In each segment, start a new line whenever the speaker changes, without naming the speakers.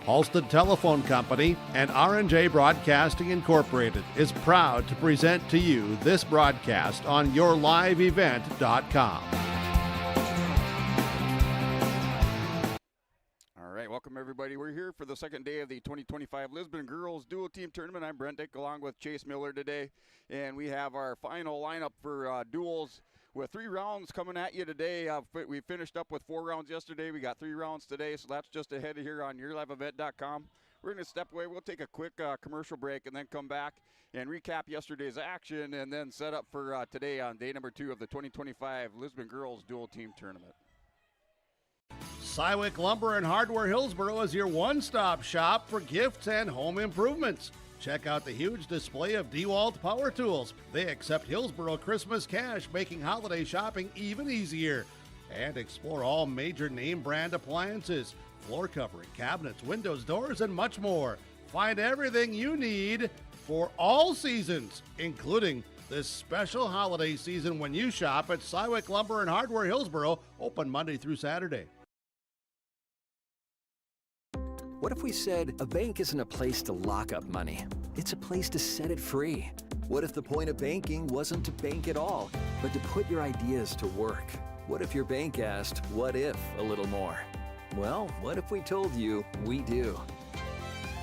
Halstead Telephone Company and R&J Broadcasting Incorporated is proud to present to you this broadcast on yourliveevent.com.
All right, welcome everybody. We're here for the second day of the 2025 Lisbon Girls Dual Team Tournament. I'm Brent Dick along with Chase Miller today, and we have our final lineup for duels with 3 rounds coming at you today. We finished up with 4 rounds yesterday. We got 3 rounds today, so that's just ahead of here on yourliveevent.com. We're going to step away. We'll take a quick commercial break and then come back and recap yesterday's action and then set up for today on day number 2 of the 2025 Lisbon Girls Dual Team Tournament.
Sywick Lumber and Hardware Hillsboro is your one-stop shop for gifts and home improvements. Check out the huge display of DeWalt power tools. They accept Hillsboro Christmas cash, making holiday shopping even easier. And explore all major name brand appliances, floor covering, cabinets, windows, doors, and much more. Find everything you need for all seasons, including this special holiday season when you shop at Sywick Lumber and Hardware Hillsboro, open Monday through Saturday.
What if we said a bank isn't a place to lock up money? It's a place to set it free. What if the point of banking wasn't to bank at all, but to put your ideas to work? What if your bank asked, what if, a little more? Well, what if we told you we do?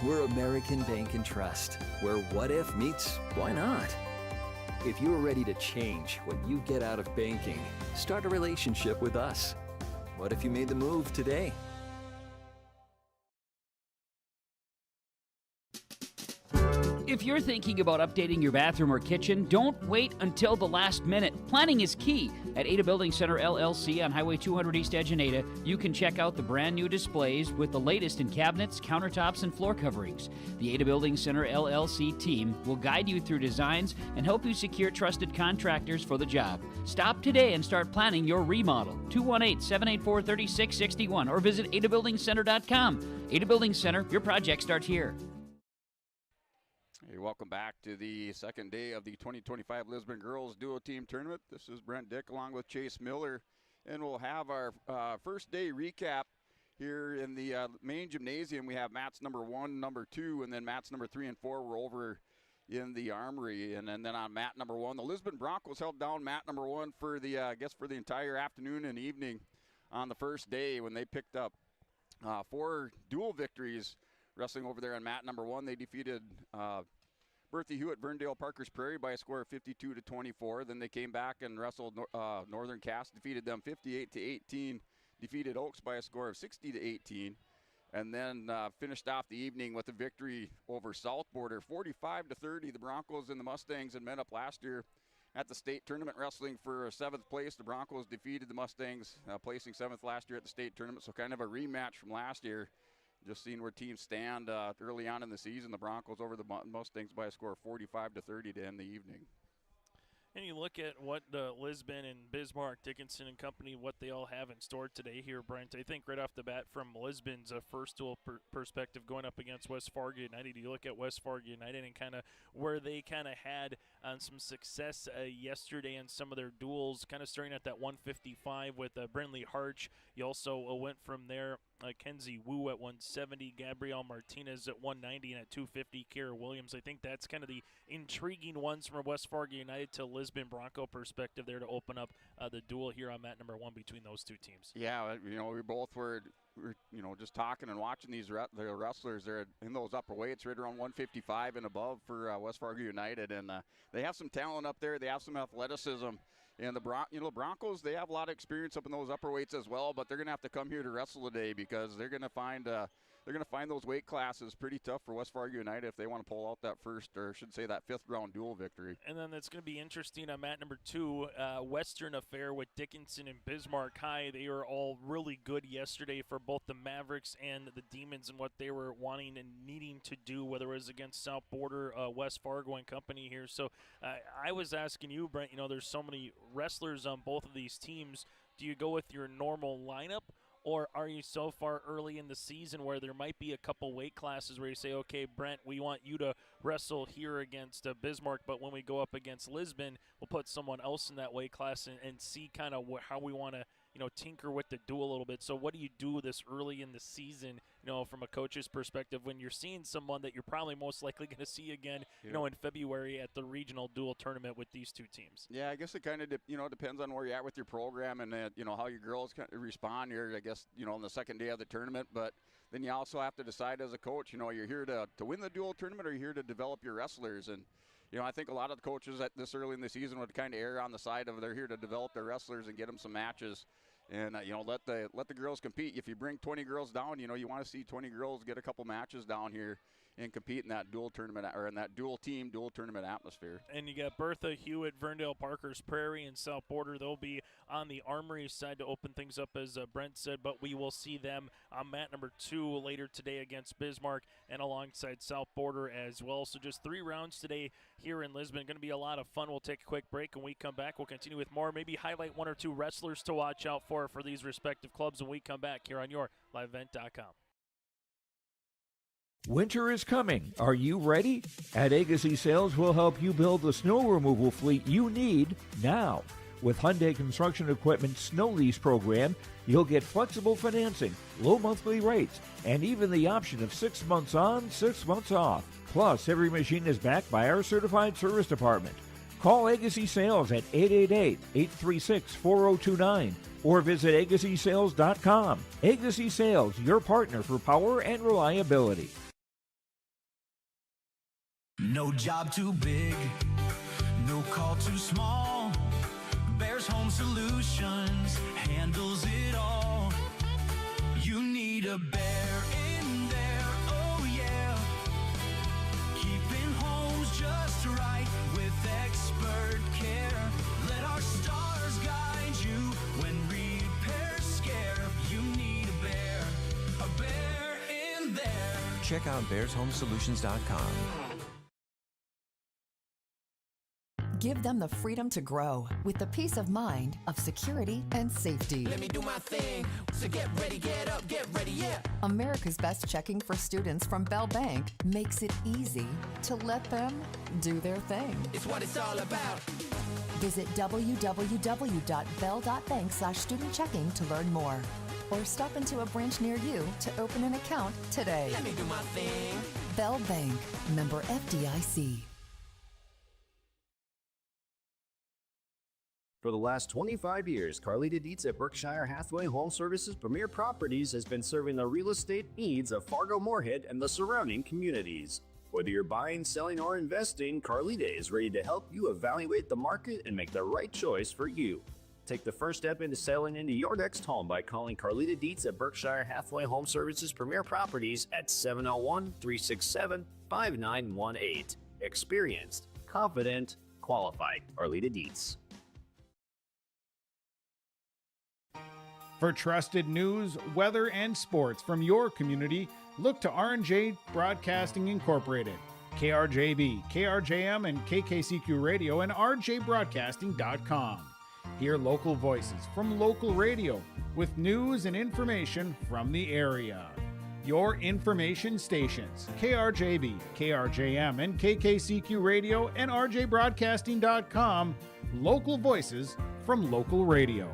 We're American Bank and Trust, where what if meets why not? If you're ready to change what you get out of banking, start a relationship with us. What if you made the move today?
If you're thinking about updating your bathroom or kitchen, don't wait until the last minute. Planning is key. At Ada Building Center LLC on Highway 200 East Edge in Ada, you can check out the brand new displays with the latest in cabinets, countertops, and floor coverings. The Ada Building Center LLC team will guide you through designs and help you secure trusted contractors for the job. Stop today and start planning your remodel. 218-784-3661 or visit adabuildingcenter.com. Ada Building Center, your project starts here.
Hey, welcome back to the second day of the 2025 Lisbon Girls Duo Team Tournament. This is Brent Dick along with Chase Miller, and we'll have our first day recap here in the main gymnasium. We have mats number 1, number 2, and then mats number 3 and 4 were over in the armory. And then on mat number 1, the Lisbon Broncos held down mat number 1 for the for the entire afternoon and evening on the first day when they picked up 4 dual victories. Wrestling over there on mat number 1, they defeated Bertha Hewitt, Verndale Parkers Prairie by a score of 52-24. Then they came back and wrestled Northern Cass, defeated them 58-18, defeated Oaks by a score of 60-18, and then finished off the evening with a victory over South Border, 45-30. The Broncos and the Mustangs had met up last year at the state tournament wrestling for 7th place. The Broncos defeated the Mustangs, placing 7th last year at the state tournament, so kind of a rematch from last year. Just seeing where teams stand early on in the season. The Broncos over the Mustangs by a score of 45-30 to end the evening.
And you look at what Lisbon and Bismarck, Dickinson and company, what they all have in store today here, Brent. I think right off the bat from Lisbon's first duel perspective going up against West Fargo United, you look at West Fargo United and kind of where they kind of had some success yesterday in some of their duels, kind of starting at that 155 with Brindley Harch. You also went from there, Kenzie Wu at 170, Gabrielle Martinez at 190, and at 250, Kara Williams. I think that's kind of the intriguing ones from West Fargo United to Lisbon Bronco perspective there to open up the duel here on mat number 1 between those two teams.
Yeah, we both were just talking and watching these the wrestlers. They're in those upper weights, right around 155 and above for West Fargo United, and they have some talent up there. They have some athleticism. And the Broncos, they have a lot of experience up in those upper weights as well, but they're going to have to come here to wrestle today because they're going to find those weight classes pretty tough for West Fargo United if they want to pull out that that 5th round dual victory.
And then it's going to be interesting on mat number 2, Western Affair with Dickinson and Bismarck High. They were all really good yesterday for both the Mavericks and the Demons and what they were wanting and needing to do, whether it was against South Border, West Fargo and company here. So I was asking you, Brent, there's so many wrestlers on both of these teams. Do you go with your normal lineup, Or are you so far early in the season where there might be a couple weight classes where you say, okay, Brent, we want you to wrestle here against Bismarck, but when we go up against Lisbon, we'll put someone else in that weight class and see kind of how we want to, tinker with the duel a little bit. So what do you do this early in the season, from a coach's perspective when you're seeing someone that you're probably most likely going to see again, in February at the regional dual tournament with these two teams?
Yeah, I guess it kind of, depends on where you're at with your program and, how your girls kind of respond here, I guess, on the second day of the tournament. But then you also have to decide as a coach, you're here to win the dual tournament or you're here to develop your wrestlers. And, I think a lot of the coaches at this early in the season would kind of err on the side of they're here to develop their wrestlers and get them some matches. And, let the girls compete. If you bring 20 girls down, you want to see 20 girls get a couple matches down here and compete in that dual tournament or in that dual team, dual tournament atmosphere.
And you got Bertha, Hewitt, Ferndale, Parkers, Prairie, and South Border. They'll be on the Armory side to open things up, as Brent said, but we will see them on mat number 2 later today against Bismarck and alongside South Border as well. So just 3 rounds today here in Lisbon. Going to be a lot of fun. We'll take a quick break. When we come back, we'll continue with more. Maybe highlight 1 or 2 wrestlers to watch out for these respective clubs when we come back here on your LiveEvent.com.
Winter is coming. Are you ready? At Agassi Sales, we'll help you build the snow removal fleet you need now. With Hyundai Construction Equipment Snow Lease Program, you'll get flexible financing, low monthly rates, and even the option of 6 months on, 6 months off. Plus, every machine is backed by our certified service department. Call Agassi Sales at 888-836-4029 or visit agassisales.com. Agassi Sales, your partner for power and reliability.
No job too big, no call too small. Bears Home Solutions handles it all. You need a bear in there, oh yeah. Keeping homes just right with expert care. Let our stars guide you when repairs scare. You need a bear in there.
Check out bearshomesolutions.com.
Give them the freedom to grow with the peace of mind of security and safety.
Let me do my thing. So get ready, get up, get ready, yeah.
America's Best Checking for students from Bell Bank makes it easy to let them do their thing.
It's what it's all about.
Visit www.bell.bank/student-checking to learn more. Or stop into a branch near you to open an account today.
Let me do my thing.
Bell Bank, member FDIC.
For the last 25 years, Carlita Dietz at Berkshire Hathaway Home Services Premier Properties has been serving the real estate needs of Fargo-Moorhead and the surrounding communities. Whether you're buying, selling, or investing, Carlita is ready to help you evaluate the market and make the right choice for you. Take the first step into selling into your next home by calling Carlita Dietz at Berkshire Hathaway Home Services Premier Properties at 701-367-5918. Experienced, confident, qualified. Carlita Dietz.
For trusted news, weather, and sports from your community, look to R&J Broadcasting Incorporated, KRJB, KRJM, and KKCQ Radio, and rjbroadcasting.com. Hear local voices from local radio with news and information from the area. Your information stations, KRJB, KRJM, and KKCQ Radio, and rjbroadcasting.com. Local voices from local radio.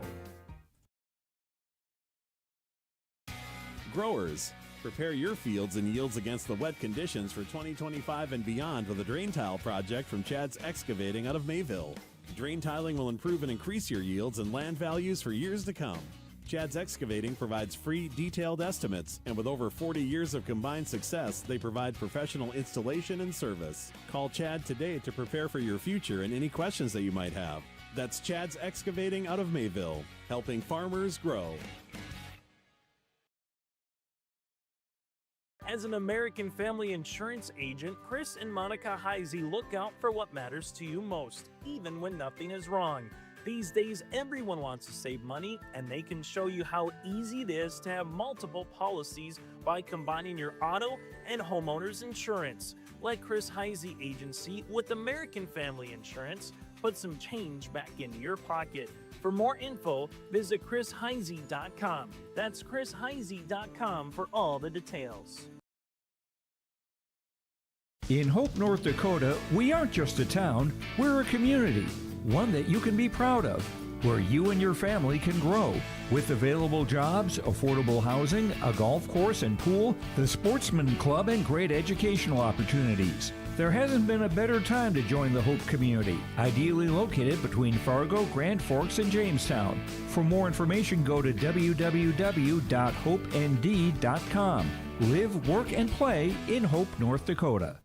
Growers, prepare your fields and yields against the wet conditions for 2025 and beyond with a drain tile project from Chad's Excavating out of Mayville. Drain tiling will improve and increase your yields and land values for years to come. Chad's Excavating provides free, detailed estimates, and with over 40 years of combined success, they provide professional installation and service. Call Chad today to prepare for your future and any questions that you might have. That's Chad's Excavating out of Mayville, helping farmers grow.
As an American Family Insurance agent, Chris and Monica Heisey look out for what matters to you most, even when nothing is wrong. These days, everyone wants to save money, and they can show you how easy it is to have multiple policies by combining your auto and homeowner's insurance. Let Chris Heisey Agency with American Family Insurance
put some change back into your pocket. For more info, visit chrisheisey.com. That's chrisheisey.com for all the details.
In Hope, North Dakota, we aren't just a town, we're a community, one that you can be proud of, where you and your family can grow. With available jobs, affordable housing, a golf course and pool, the Sportsman Club, and great educational opportunities. There hasn't been a better time to join the Hope community, ideally located between Fargo, Grand Forks, and Jamestown. For more information, go to www.hopend.com. Live, work, and play in Hope, North Dakota.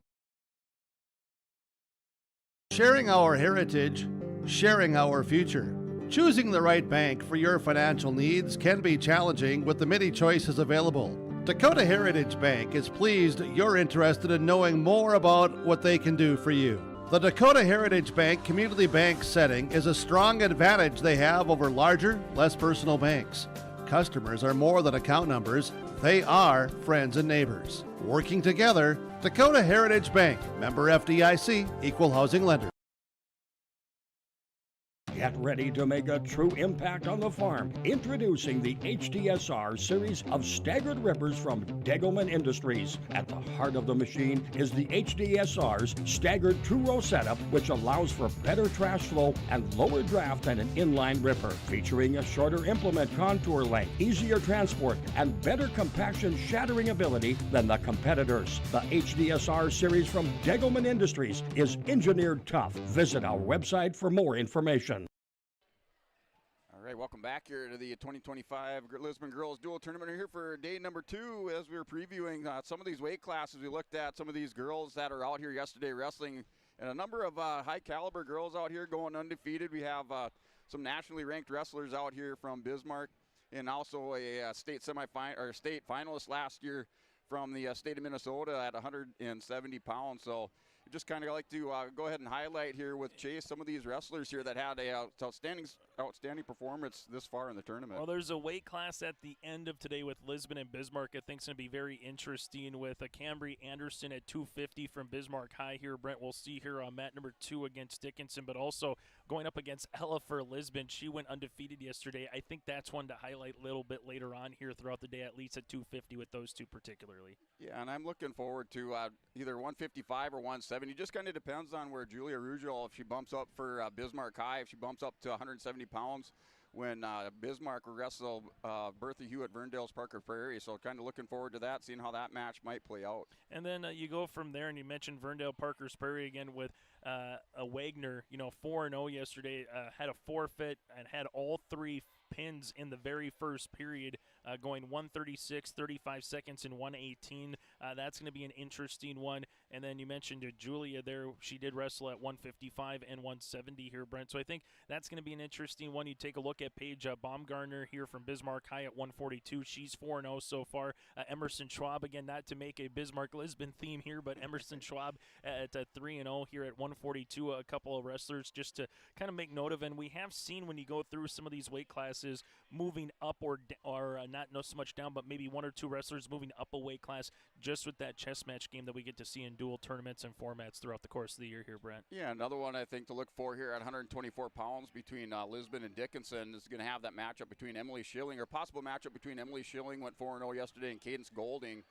Sharing our heritage, sharing our future. Choosing the right bank for your financial needs can be challenging with the many choices available. Dakota Heritage Bank is pleased you're interested in knowing more about what they can do for you. The Dakota Heritage Bank community bank setting is a strong advantage they have over larger, less personal banks. Customers are more than account numbers, they are friends and neighbors. Working together, Dakota Heritage Bank, member FDIC, equal housing lender.
Get ready to make a true impact on the farm. Introducing the HDSR series of staggered rippers from Degelman Industries. At the heart of the machine is the HDSR's staggered two-row setup, which allows for better trash flow and lower draft than an inline ripper. Featuring a shorter implement contour length, easier transport, and better compaction shattering ability than the competitors. The HDSR series from Degelman Industries is engineered tough. Visit our website for more information.
All right, welcome back here to the 2025 Lisbon Girls Dual Tournament. We're here for day number 2 as we were previewing some of these weight classes. We looked at some of these girls that are out here yesterday wrestling, and a number of high caliber girls out here going undefeated. We have some nationally ranked wrestlers out here from Bismarck, and also a state state finalist last year from the state of Minnesota at 170 pounds. So just kind of like to go ahead and highlight here with Chase some of these wrestlers here that had a outstanding performance this far in the tournament.
Well, there's a weight class at the end of today with Lisbon and Bismarck I think is going to be very interesting with Cambry Anderson at 250 from Bismarck High here. Brent, we'll see here on mat number 2 against Dickinson, but also going up against Ella for Lisbon. She went undefeated yesterday. I think that's one to highlight a little bit later on here throughout the day, at least at 250 with those two particularly.
Yeah, and I'm looking forward to either 155 or 170. It just kind of depends on where Julia Ruggiol, if she bumps up for Bismarck High, if she bumps up to 170 pounds when Bismarck will wrestle Bertha Hewitt, Verndale's Parker Prairie. So kind of looking forward to that, seeing how that match might play out.
And then you go from there, and you mentioned Verndale Parker's Prairie again with a Wagner, 4-0 yesterday, had a forfeit and had all 3 pins in the very first period, going 136, 35 seconds, and 118. That's going to be an interesting one. And then you mentioned Julia there. She did wrestle at 155 and 170 here, Brent. So I think that's going to be an interesting one. You take a look at Paige Baumgartner here from Bismarck High at 142. She's 4-0 so far. Emerson Schwab, again, not to make a Bismarck-Lisbon theme here, but Emerson Schwab at 3-0 here at 142. A couple of wrestlers just to kind of make note of. And we have seen when you go through some of these weight classes moving up or not so much down, but maybe 1 or 2 wrestlers moving up a weight class just with that chess match game that we get to see in dual tournaments and formats throughout the course of the year here, Brent.
Yeah, another one I think to look for here at 124 pounds between Lisbon and Dickinson is going to have that matchup between Emily Schilling, or possible matchup between Emily Schilling, went 4-0 yesterday, and Cadence Golding.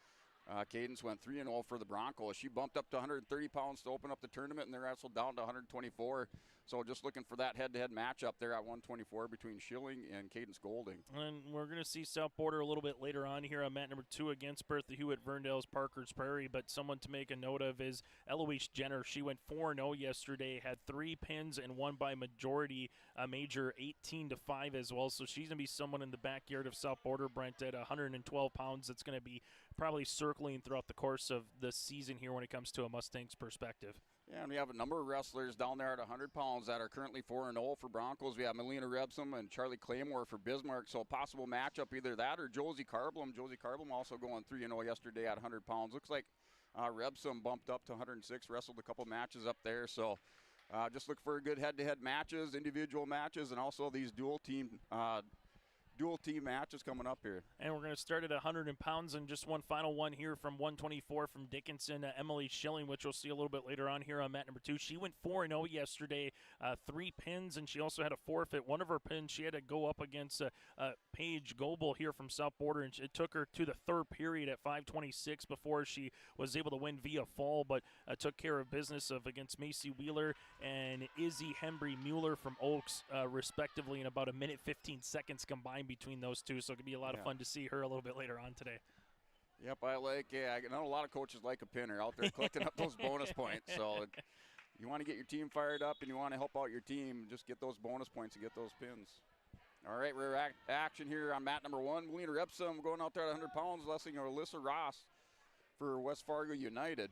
Cadence went 3-0 for the Broncos. She bumped up to 130 pounds to open up the tournament, and they wrestled down to 124. So just looking for that head-to-head matchup there at 124 between Schilling and Cadence Golding.
And we're going to see South Border a little bit later on here on mat number 2 against Bertha Hewitt, Verndale's Parker's Prairie. But someone to make a note of is Eloise Jenner. She went 4-0 yesterday, had 3 pins and won by majority, a major 18-5 as well. So she's going to be someone in the backyard of South Border, Brent, at 112 pounds. That's going to be probably circling throughout the course of the season here when it comes to a Mustangs perspective.
Yeah, and we have a number of wrestlers down there at 100 pounds that are currently 4-0 for Broncos. We have Melina Rebsum and Charlie Claymore for Bismarck. So a possible matchup, either that or Josie Carblum. Josie Carblum also going 3-0 yesterday at 100 pounds. Looks like Rebsum bumped up to 106, wrestled a couple matches up there. So just look for good head-to-head matches, individual matches, and also these dual team dual team matches coming up here.
And we're going to start at 100 pounds, and just one final one here from 124 from Dickinson, Emily Schilling, which we'll see a little bit later on here on mat number 2. She went 4-0 yesterday, 3 pins, and she also had a forfeit. One of her pins, she had to go up against Paige Goebel here from South Border, and it took her to the third period at 5:26 before she was able to win via fall, but took care of business against Macy Wheeler and Izzy Hembry-Mueller from Oaks, respectively, in about a minute 15 seconds combined between those two, so it could be a lot of fun to see her a little bit later on today.
Yep, I know a lot of coaches like a pinner out there collecting up those bonus points. So you want to get your team fired up and you want to help out your team, just get those bonus points and get those pins. All right, we're action here on mat number 1. Melina Repsum going out there at 100 pounds, wrestling Alyssa Ross for West Fargo United.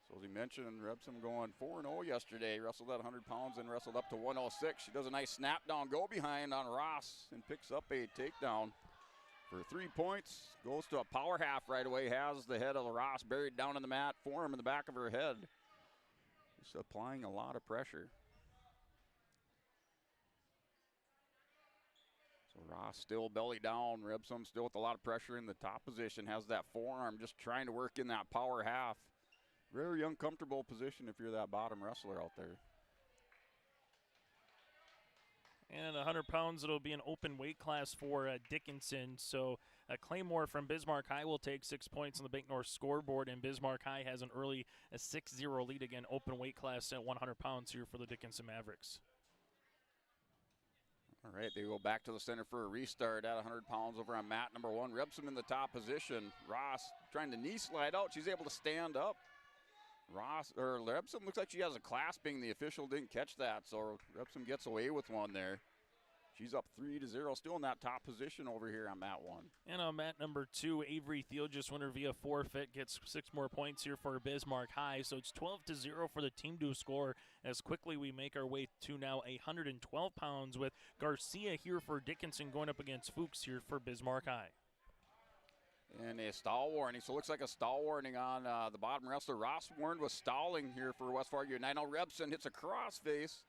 So as we mentioned, Repsum going 4-0 yesterday, wrestled at 100 pounds and wrestled up to 106. She does a nice snap down, go behind on Ross and picks up a takedown for 3 points. Goes to a power half right away, has the head of Ross buried down in the mat, forearm in the back of her head. Just applying a lot of pressure. So Ross still belly down, Repsum still with a lot of pressure in the top position, has that forearm just trying to work in that power half. Very uncomfortable position if you're that bottom wrestler out there.
And 100 pounds, it'll be an open weight class for Dickinson. So Claymore from Bismarck High will take 6 points on the Bank North scoreboard, and Bismarck High has an early 6-0 lead, again, open weight class at 100 pounds here for the Dickinson Mavericks.
All right, they go back to the center for a restart at 100 pounds over on mat number 1. Repsum in the top position. Ross trying to knee slide out. She's able to stand up. Repsum looks like she has a clasping. The official didn't catch that, so Repsum gets away with one there. She's up 3-0, still in that top position over here on mat 1.
And on mat number 2, Avery Theoges winner via forfeit gets 6 more points here for Bismarck High. So it's 12-0 for the team to score as quickly we make our way to now 112 pounds with Garcia here for Dickinson going up against Fuchs here for Bismarck High.
And a stall warning. So it looks like a stall warning on the bottom wrestler. Ross Warren was stalling here for West Fargo United. Now Repson hits a crossface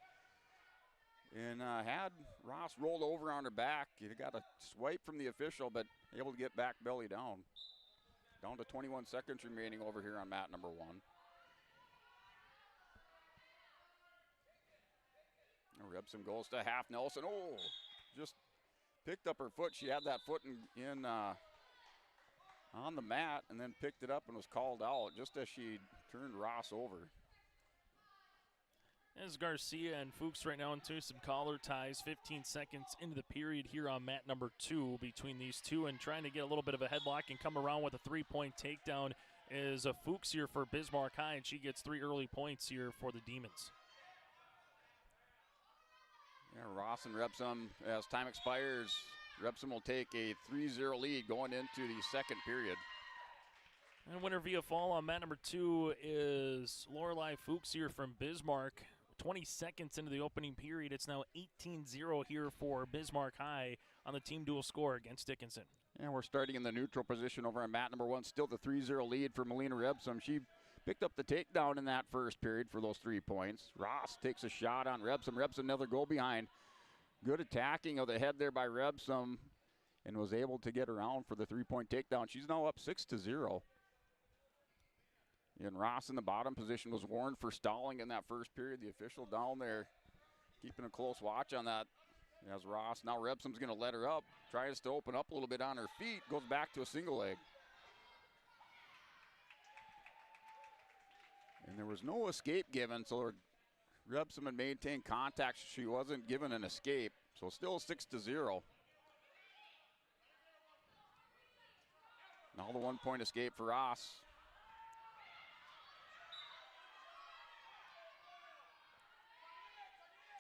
and had Ross rolled over on her back. He got a swipe from the official, but able to get back belly down. Down to 21 seconds remaining over here on mat number 1. Repson goes to half Nelson. Oh, just picked up her foot. She had that foot in on the mat and then picked it up and was called out just as she turned Ross over.
As Garcia and Fuchs right now into some collar ties, 15 seconds into the period here on mat number 2 between these two, and trying to get a little bit of a headlock and come around with a 3-point takedown is a Fuchs here for Bismarck High, and she gets 3 early points here for the Demons.
Yeah, Ross and Repsum, as time expires, Repsum will take a 3-0 lead going into the second period.
And winner via fall on mat number 2 is Lorelei Fuchs here from Bismarck. 20 seconds into the opening period, it's now 18-0 here for Bismarck High on the team dual score against Dickinson.
And we're starting in the neutral position over on mat number 1. Still the 3-0 lead for Melina Repsum. She picked up the takedown in that first period for those 3 points. Ross takes a shot on Repsum. Repsum another goal behind. Good attacking of the head there by Repsum and was able to get around for the 3-point takedown. She's now up 6-0. And Ross in the bottom position was warned for stalling in that first period. The official down there keeping a close watch on that. As Ross, now Repsum's going to let her up. Tries to open up a little bit on her feet. Goes back to a single leg. And there was no escape given, so Repsum had maintained contact. She wasn't given an escape, so still 6-0. Now the 1-point escape for Ross.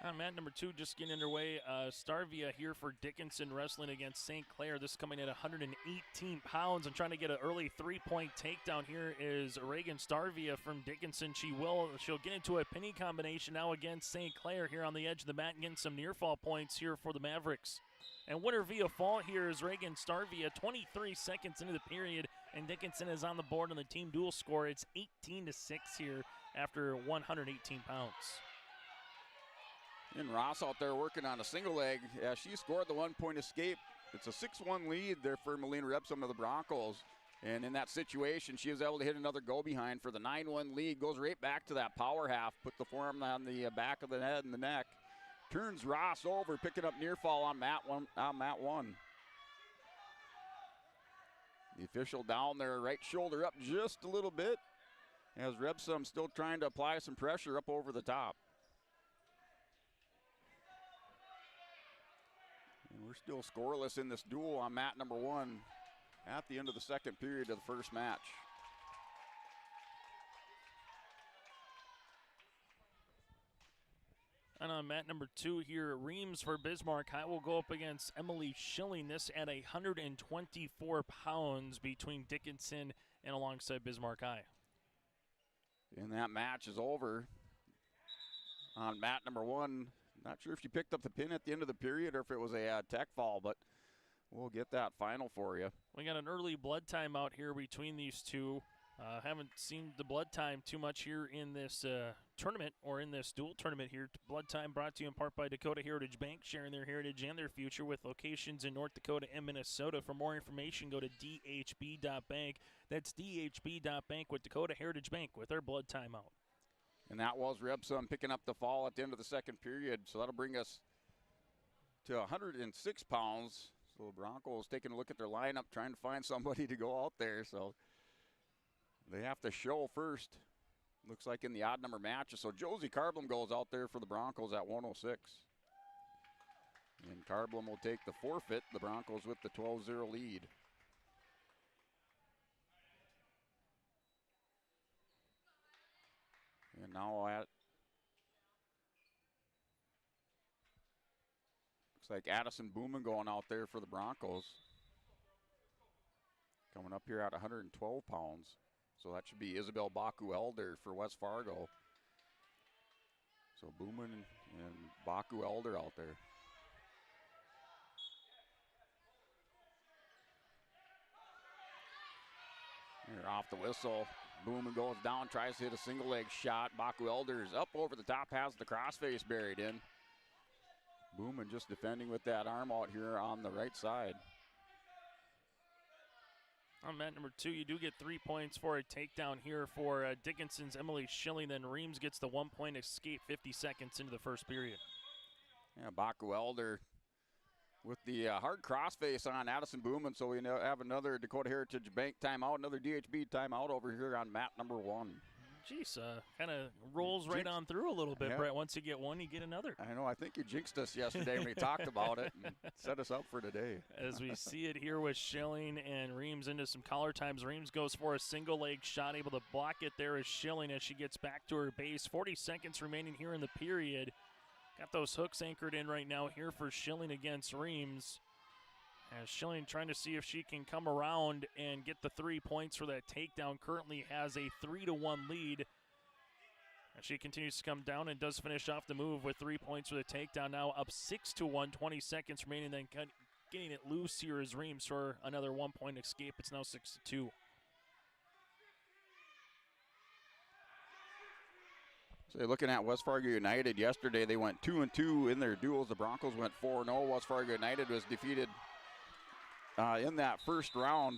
On mat number 2, just getting underway, Starvia here for Dickinson wrestling against St. Clair. This coming at 118 pounds and trying to get an early 3-point takedown. Here is Reagan Starvia from Dickinson. She'll get into a penny combination now against St. Clair here on the edge of the mat and getting some near fall points here for the Mavericks. And winner via fall here is Reagan Starvia. 23 seconds into the period, and Dickinson is on the board on the team dual score. It's 18-6 here after 118 pounds.
And Ross out there working on a single leg. Yeah, she scored the 1-point escape. It's a 6-1 lead there for Melina Repsum of the Broncos. And in that situation, she was able to hit another go-behind for the 9-1 lead. Goes right back to that power half. Put the forearm on the back of the head and the neck. Turns Ross over, picking up near fall on mat one. The official down there, right shoulder up just a little bit. As Repsum still trying to apply some pressure up over the top. And we're still scoreless in this duel on mat number 1 at the end of the second period of the first match.
And on mat number 2 here, Reams for Bismarck High will go up against Emily Schilling. This at 124 pounds between Dickinson and alongside Bismarck High.
And that match is over on mat number 1. Not sure if she picked up the pin at the end of the period or if it was a tech fall, but we'll get that final for you.
We got an early blood time out here between these two. Haven't seen the blood time too much here in this tournament or in this dual tournament here. Blood time brought to you in part by Dakota Heritage Bank, sharing their heritage and their future with locations in North Dakota and Minnesota. For more information, go to dhb.bank. That's dhb.bank with Dakota Heritage Bank with their blood time out.
And that was Repsum picking up the fall at the end of the second period. So that'll bring us to 106 pounds. So the Broncos taking a look at their lineup, trying to find somebody to go out there. So they have to show first. Looks like in the odd number matches. So Josie Carblum goes out there for the Broncos at 106. And Carblum will take the forfeit. The Broncos with the 12-0 lead. And now looks like Addison Booman going out there for the Broncos. Coming up here at 112 pounds. So that should be Isabel Baku-Elder for West Fargo. So Booman and Baku-Elder out there. Here off the whistle. Booman goes down, tries to hit a single leg shot. Baku-Elder is up over the top, has the crossface buried in. Booman just defending with that arm out here on the right side.
On mat number 2, you do get 3 points for a takedown here for Dickinson's Emily Schilling. Then Reams gets the 1-point escape 50 seconds into the first period.
Yeah, Baku-Elder with the hard crossface on Addison Booman, so we have another Dakota Heritage Bank timeout, another DHB timeout over here on mat number 1.
Jeez, kind of rolls right on through a little bit,
yeah.
Brett. Once you get one, you get another.
I know. I think you jinxed us yesterday when we talked about it and set us up for today.
As we see it here with Schilling and Reams into some collar times. Reams goes for a single leg shot, able to block it there as Schilling as she gets back to her base. 40 seconds remaining here in the period. Got those hooks anchored in right now here for Schilling against Reams. As Schilling trying to see if she can come around and get the 3 points for that takedown. Currently has a 3-1 lead. As she continues to come down and does finish off the move with 3 points for the takedown. Now up 6-1, 20 seconds remaining. Then getting it loose here is Reams for another 1-point escape. It's now 6-2.
So looking at West Fargo United yesterday, they went 2-2 in their duels. The Broncos went 4-0. West Fargo United was defeated in that first round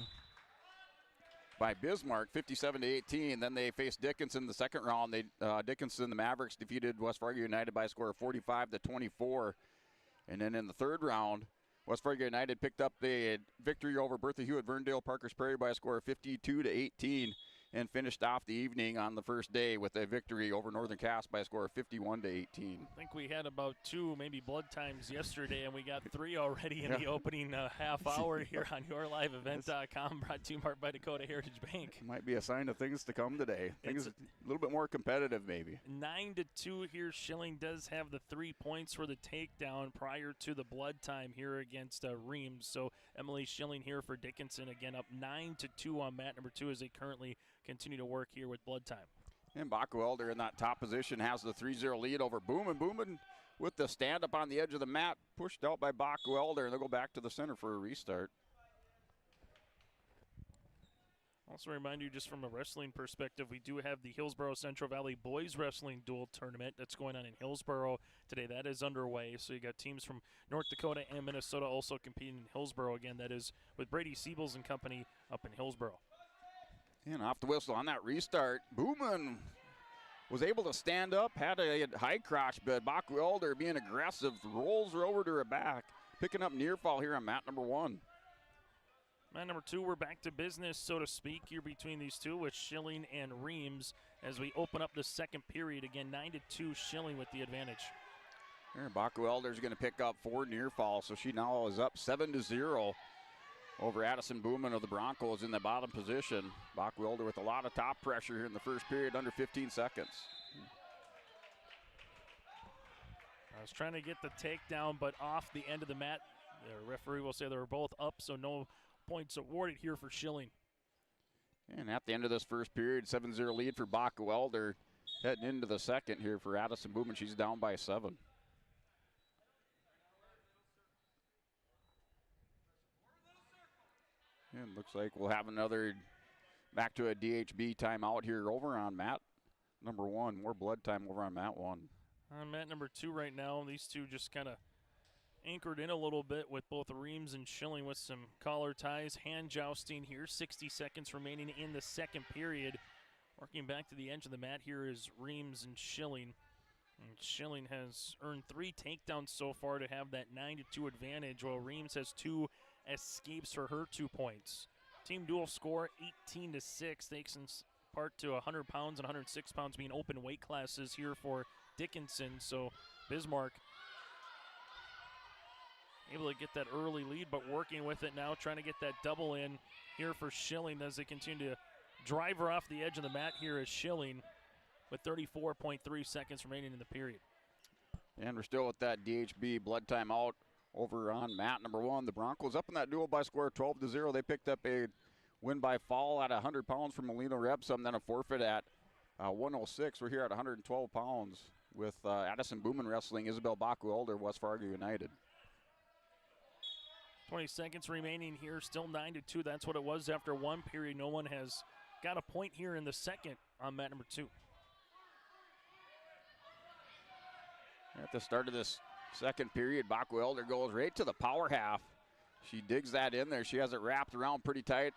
by Bismarck, 57-18. Then they faced Dickinson the second round. Dickinson, the Mavericks, defeated West Fargo United by a score of 45-24. And then in the third round, West Fargo United picked up the victory over Bertha Hewitt Verndale Parkers Prairie by a score of 52-18. And finished off the evening on the first day with a victory over Northern Cass by a score of 51-18.
I think we had about 2, maybe blood times yesterday, and we got 3 already in the opening half hour here on YourLiveEvent.com, brought to you by Dakota Heritage Bank.
Might be a sign of things to come today. Things a little bit more competitive, maybe.
9-2 here. Schilling does have the 3 points for the takedown prior to the blood time here against Reams. So Emily Schilling here for Dickinson, again up 9-2 on mat number 2 as they currently continue to work here with blood time.
And Baku-Elder in that top position has the 3-0 lead over Booman. Booman with the stand-up on the edge of the mat, pushed out by Baku-Elder, and they'll go back to the center for a restart.
Also remind you, just from a wrestling perspective, we do have the Hillsborough Central Valley Boys Wrestling Dual Tournament that's going on in Hillsborough today. That is underway. So you got teams from North Dakota and Minnesota also competing in Hillsborough. Again, that is with Brady Siebels and company up in Hillsborough.
And off the whistle on that restart, Booman was able to stand up, had a high crotch, but Baku Elder being aggressive, rolls her over to her back, picking up near fall here on mat number 1.
Mat number 2, we're back to business, so to speak, here between these two with Schilling and Reams as we open up the second period. Again, 9-2 Schilling with the advantage.
Here, Baku Elder's going to pick up 4 near fall, so she now is up 7-0 over Addison Booman of the Broncos in the bottom position. Baku Elder with a lot of top pressure here in the first period, under 15 seconds.
I was trying to get the takedown, but off the end of the mat. The referee will say they were both up, so no points awarded here for Schilling.
And at the end of this first period, 7-0 lead for Baku Elder. Heading into the second here for Addison Booman. She's down by 7. And looks like we'll have another back to a DHB timeout here over on mat number 1. More blood time over on mat 1.
On mat number 2 right now, these two just kind of anchored in a little bit with both Reams and Schilling with some collar ties, hand jousting here. 60 seconds remaining in the second period. Working back to the edge of the mat here is Reams and Schilling. And Schilling has earned 3 takedowns so far to have that 9-2 advantage, while Reams has 2 escapes for her 2 points. Team dual score 18-6, thanks in part to 100 pounds and 106 pounds being open weight classes here for Dickinson. So Bismarck able to get that early lead, but working with it now, trying to get that double in here for Schilling as they continue to drive her off the edge of the mat here as Schilling with 34.3 seconds remaining in the period.
And we're still with that DHB blood timeout over on mat number 1. The Broncos up in that duel by score 12-0. They picked up a win by fall at 100 pounds from Molino Repsum, then a forfeit at 106. We're here at 112 pounds with Addison Booman wrestling Isabel Baku Elder, West Fargo United.
20 seconds remaining here, still 9-2. That's what it was after one period. No one has got a point here in the second on mat number 2.
At the start of this second period, Baku Elder goes right to the power half. She digs that in there. She has it wrapped around pretty tight,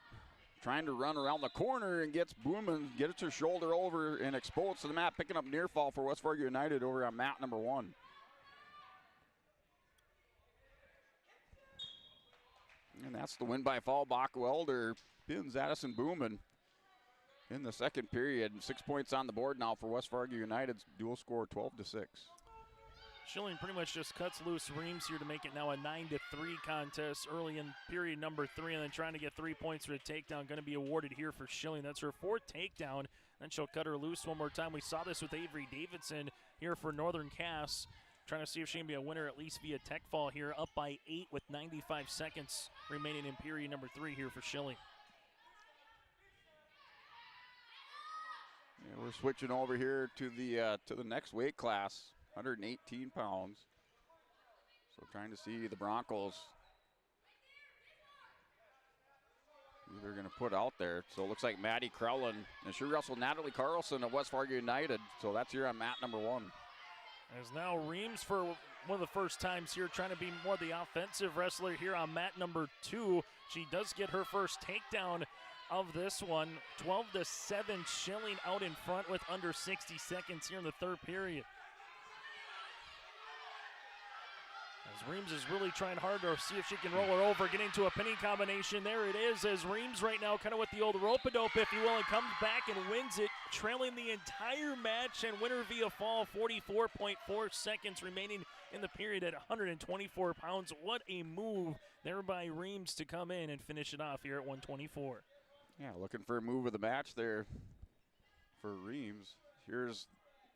trying to run around the corner and gets Booman, gets her shoulder over and exposed to the mat, picking up near fall for West Fargo United over on mat number 1. And that's the win by fall. Baku Elder pins Addison Booman in the second period. 6 points on the board now for West Fargo United's dual score 12-6.
Schilling pretty much just cuts loose Reams here to make it now a 9-3 contest early in period number 3, and then trying to get 3 points for a takedown. Going to be awarded here for Schilling. That's her 4th takedown. Then she'll cut her loose one more time. We saw this with Avery Davidson here for Northern Cass. Trying to see if she can be a winner at least via tech fall here. Up by 8 with 95 seconds remaining in period number 3 here for Schilling.
Yeah, we're switching over here to the next weight class, 118 pounds. So trying to see the Broncos who they're going to put out there. So it looks like Maddie Crowlin, and she wrestled Natalie Carlson of West Fargo United. So that's here on mat number 1.
As now Reams for one of the first times here trying to be more the offensive wrestler here on mat number 2. She does get her first takedown of this one. 12-7, Schilling out in front with under 60 seconds here in the third period. As Reams is really trying hard to see if she can roll her over, get into a pinning combination. There it is, as Reams right now kind of with the old rope-a-dope, if you will, and comes back and wins it, trailing the entire match and winner via fall. 44.4 seconds remaining in the period at 124 pounds. What a move there by Reams to come in and finish it off here at 124.
Yeah, looking for a move of the match there for Reams. Here's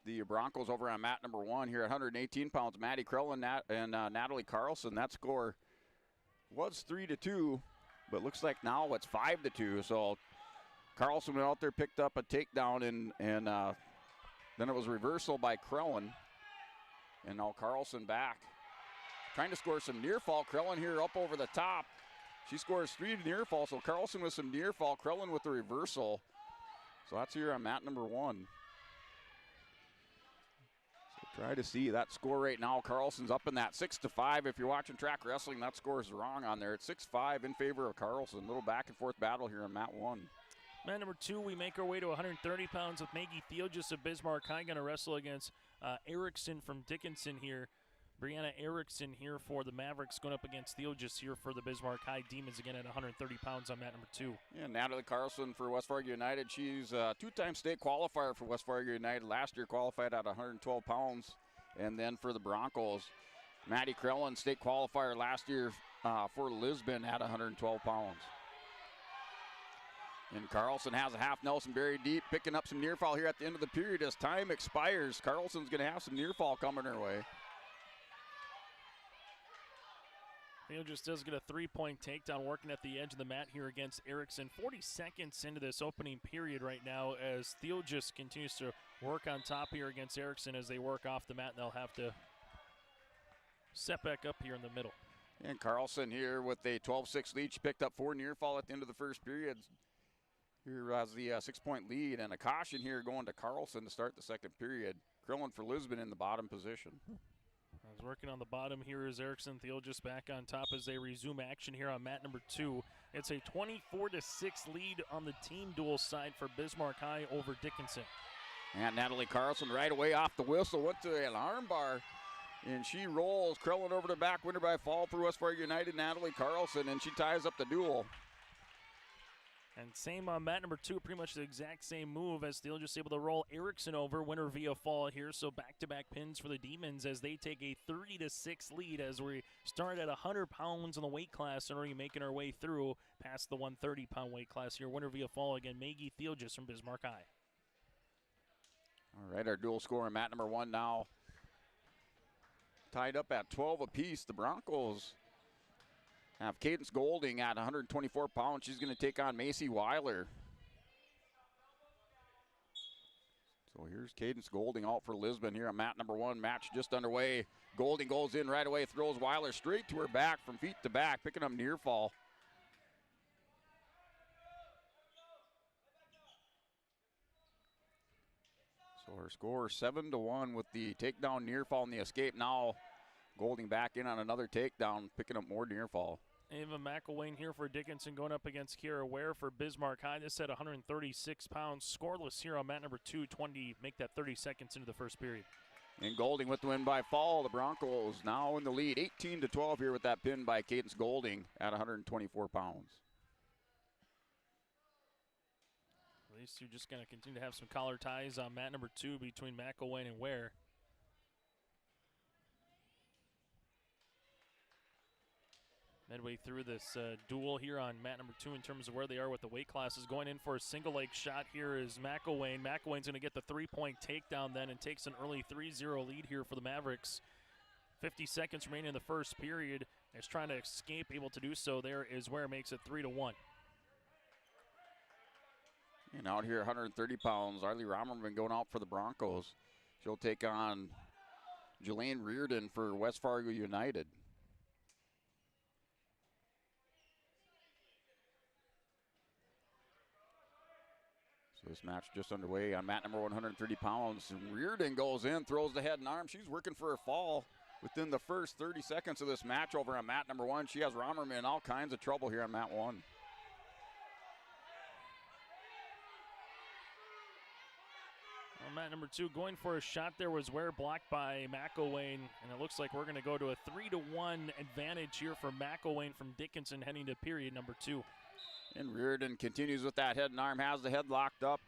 the Broncos over on mat number 1 here at 118 pounds. Maddie Crowlin and Natalie Carlson. That score was 3-2, but looks like now it's 5-2. So Carlson went out there, picked up a takedown, and then it was reversal by Crowlin. And now Carlson back. Trying to score some near fall. Crowlin here up over the top. She scores 3 near fall, so Carlson with some near fall, Krellin with the reversal. So that's here on mat number 1. So try to see that score right now. Carlson's up in that 6-5. If you're watching track wrestling, that score is wrong on there. It's 6-5 in favor of Carlson. Little back and forth battle here on mat 1.
Mat number 2, we make our way to 130 pounds with Maggie Theogis of Bismarck High going to wrestle against Erickson from Dickinson here. Brianna Erickson here for the Mavericks going up against Theogis here for the Bismarck High Demons again at 130 pounds on mat number 2.
Yeah, Natalie Carlson for West Fargo United. She's a 2-time state qualifier for West Fargo United. Last year qualified at 112 pounds. And then for the Broncos, Maddie Krellin, state qualifier last year for Lisbon at 112 pounds. And Carlson has a half Nelson buried deep, picking up some near fall here at the end of the period. As time expires, Carlson's going to have some near fall coming her way.
Theogis does get a 3-point takedown working at the edge of the mat here against Erickson. 40 seconds into this opening period right now as Theogis continues to work on top here against Erickson as they work off the mat, and they'll have to set back up here in the middle.
And Carlson here with a 12-6 lead. She picked up 4 near fall at the end of the first period. Here has the 6-point lead, and a caution here going to Carlson to start the second period. Krellin for Lisbon in the bottom position.
I was working on the bottom here is Erickson. Theogis back on top as they resume action here on mat number 2. It's a 24-6 lead on the team duel side for Bismarck High over Dickinson.
And Natalie Carlson right away off the whistle went to an arm bar, and she rolls Krellin over the back, winner by fall for West Fargo United, Natalie Carlson, and she ties up the duel.
And same on mat number 2, pretty much the exact same move as Theogis able to roll Erickson over, winner via fall here. So back-to-back pins for the Demons as they take a 30-6 lead as we start at 100 pounds in the weight class and already making our way through past the 130-pound weight class here. Winner via fall again, Maggie Theogis from Bismarck High.
All right, our dual score in mat number 1 now tied up at 12 apiece. The Broncos have Cadence Golding at 124 pounds. She's going to take on Macy Weiler. So here's Cadence Golding out for Lisbon here on mat number 1. Match just underway. Golding goes in right away, throws Weiler straight to her back from feet to back, picking up near fall. So her score 7-1 with the takedown near fall and the escape. Now Golding back in on another takedown, picking up more near fall.
Ava McElwain here for Dickinson going up against Kira Ware for Bismarck High. This at 136 pounds. Scoreless here on mat number 2, 20, make that 30 seconds into the first period.
And Golding with the win by fall. The Broncos now in the lead, 18-12 here with that pin by Cadence Golding at 124 pounds.
These two just going to continue to have some collar ties on mat number 2 between McElwain and Ware. Midway through this duel here on mat number 2 in terms of where they are with the weight classes. Going in for a single leg shot here is McElwain. McElwain's going to get the 3-point takedown then and takes an early 3-0 lead here for the Mavericks. 50 seconds remaining in the first period. Is trying to escape, able to do so. There is Ware makes it 3-1.
And out here, 130 pounds, Arlie Romerman going out for the Broncos. She'll take on Jelaine Reardon for West Fargo United. So this match just underway on mat number 130 pounds. And Reardon goes in, throws the head and arm. She's working for a fall within the first 30 seconds of this match over on mat number 1. She has Romerman in all kinds of trouble here on mat 1.
On mat number 2, going for a shot there was Ware, blocked by McElwain, and it looks like we're going to go to a 3-1 advantage here for McElwain from Dickinson heading to period number 2.
And Reardon continues with that head and arm, has the head locked up.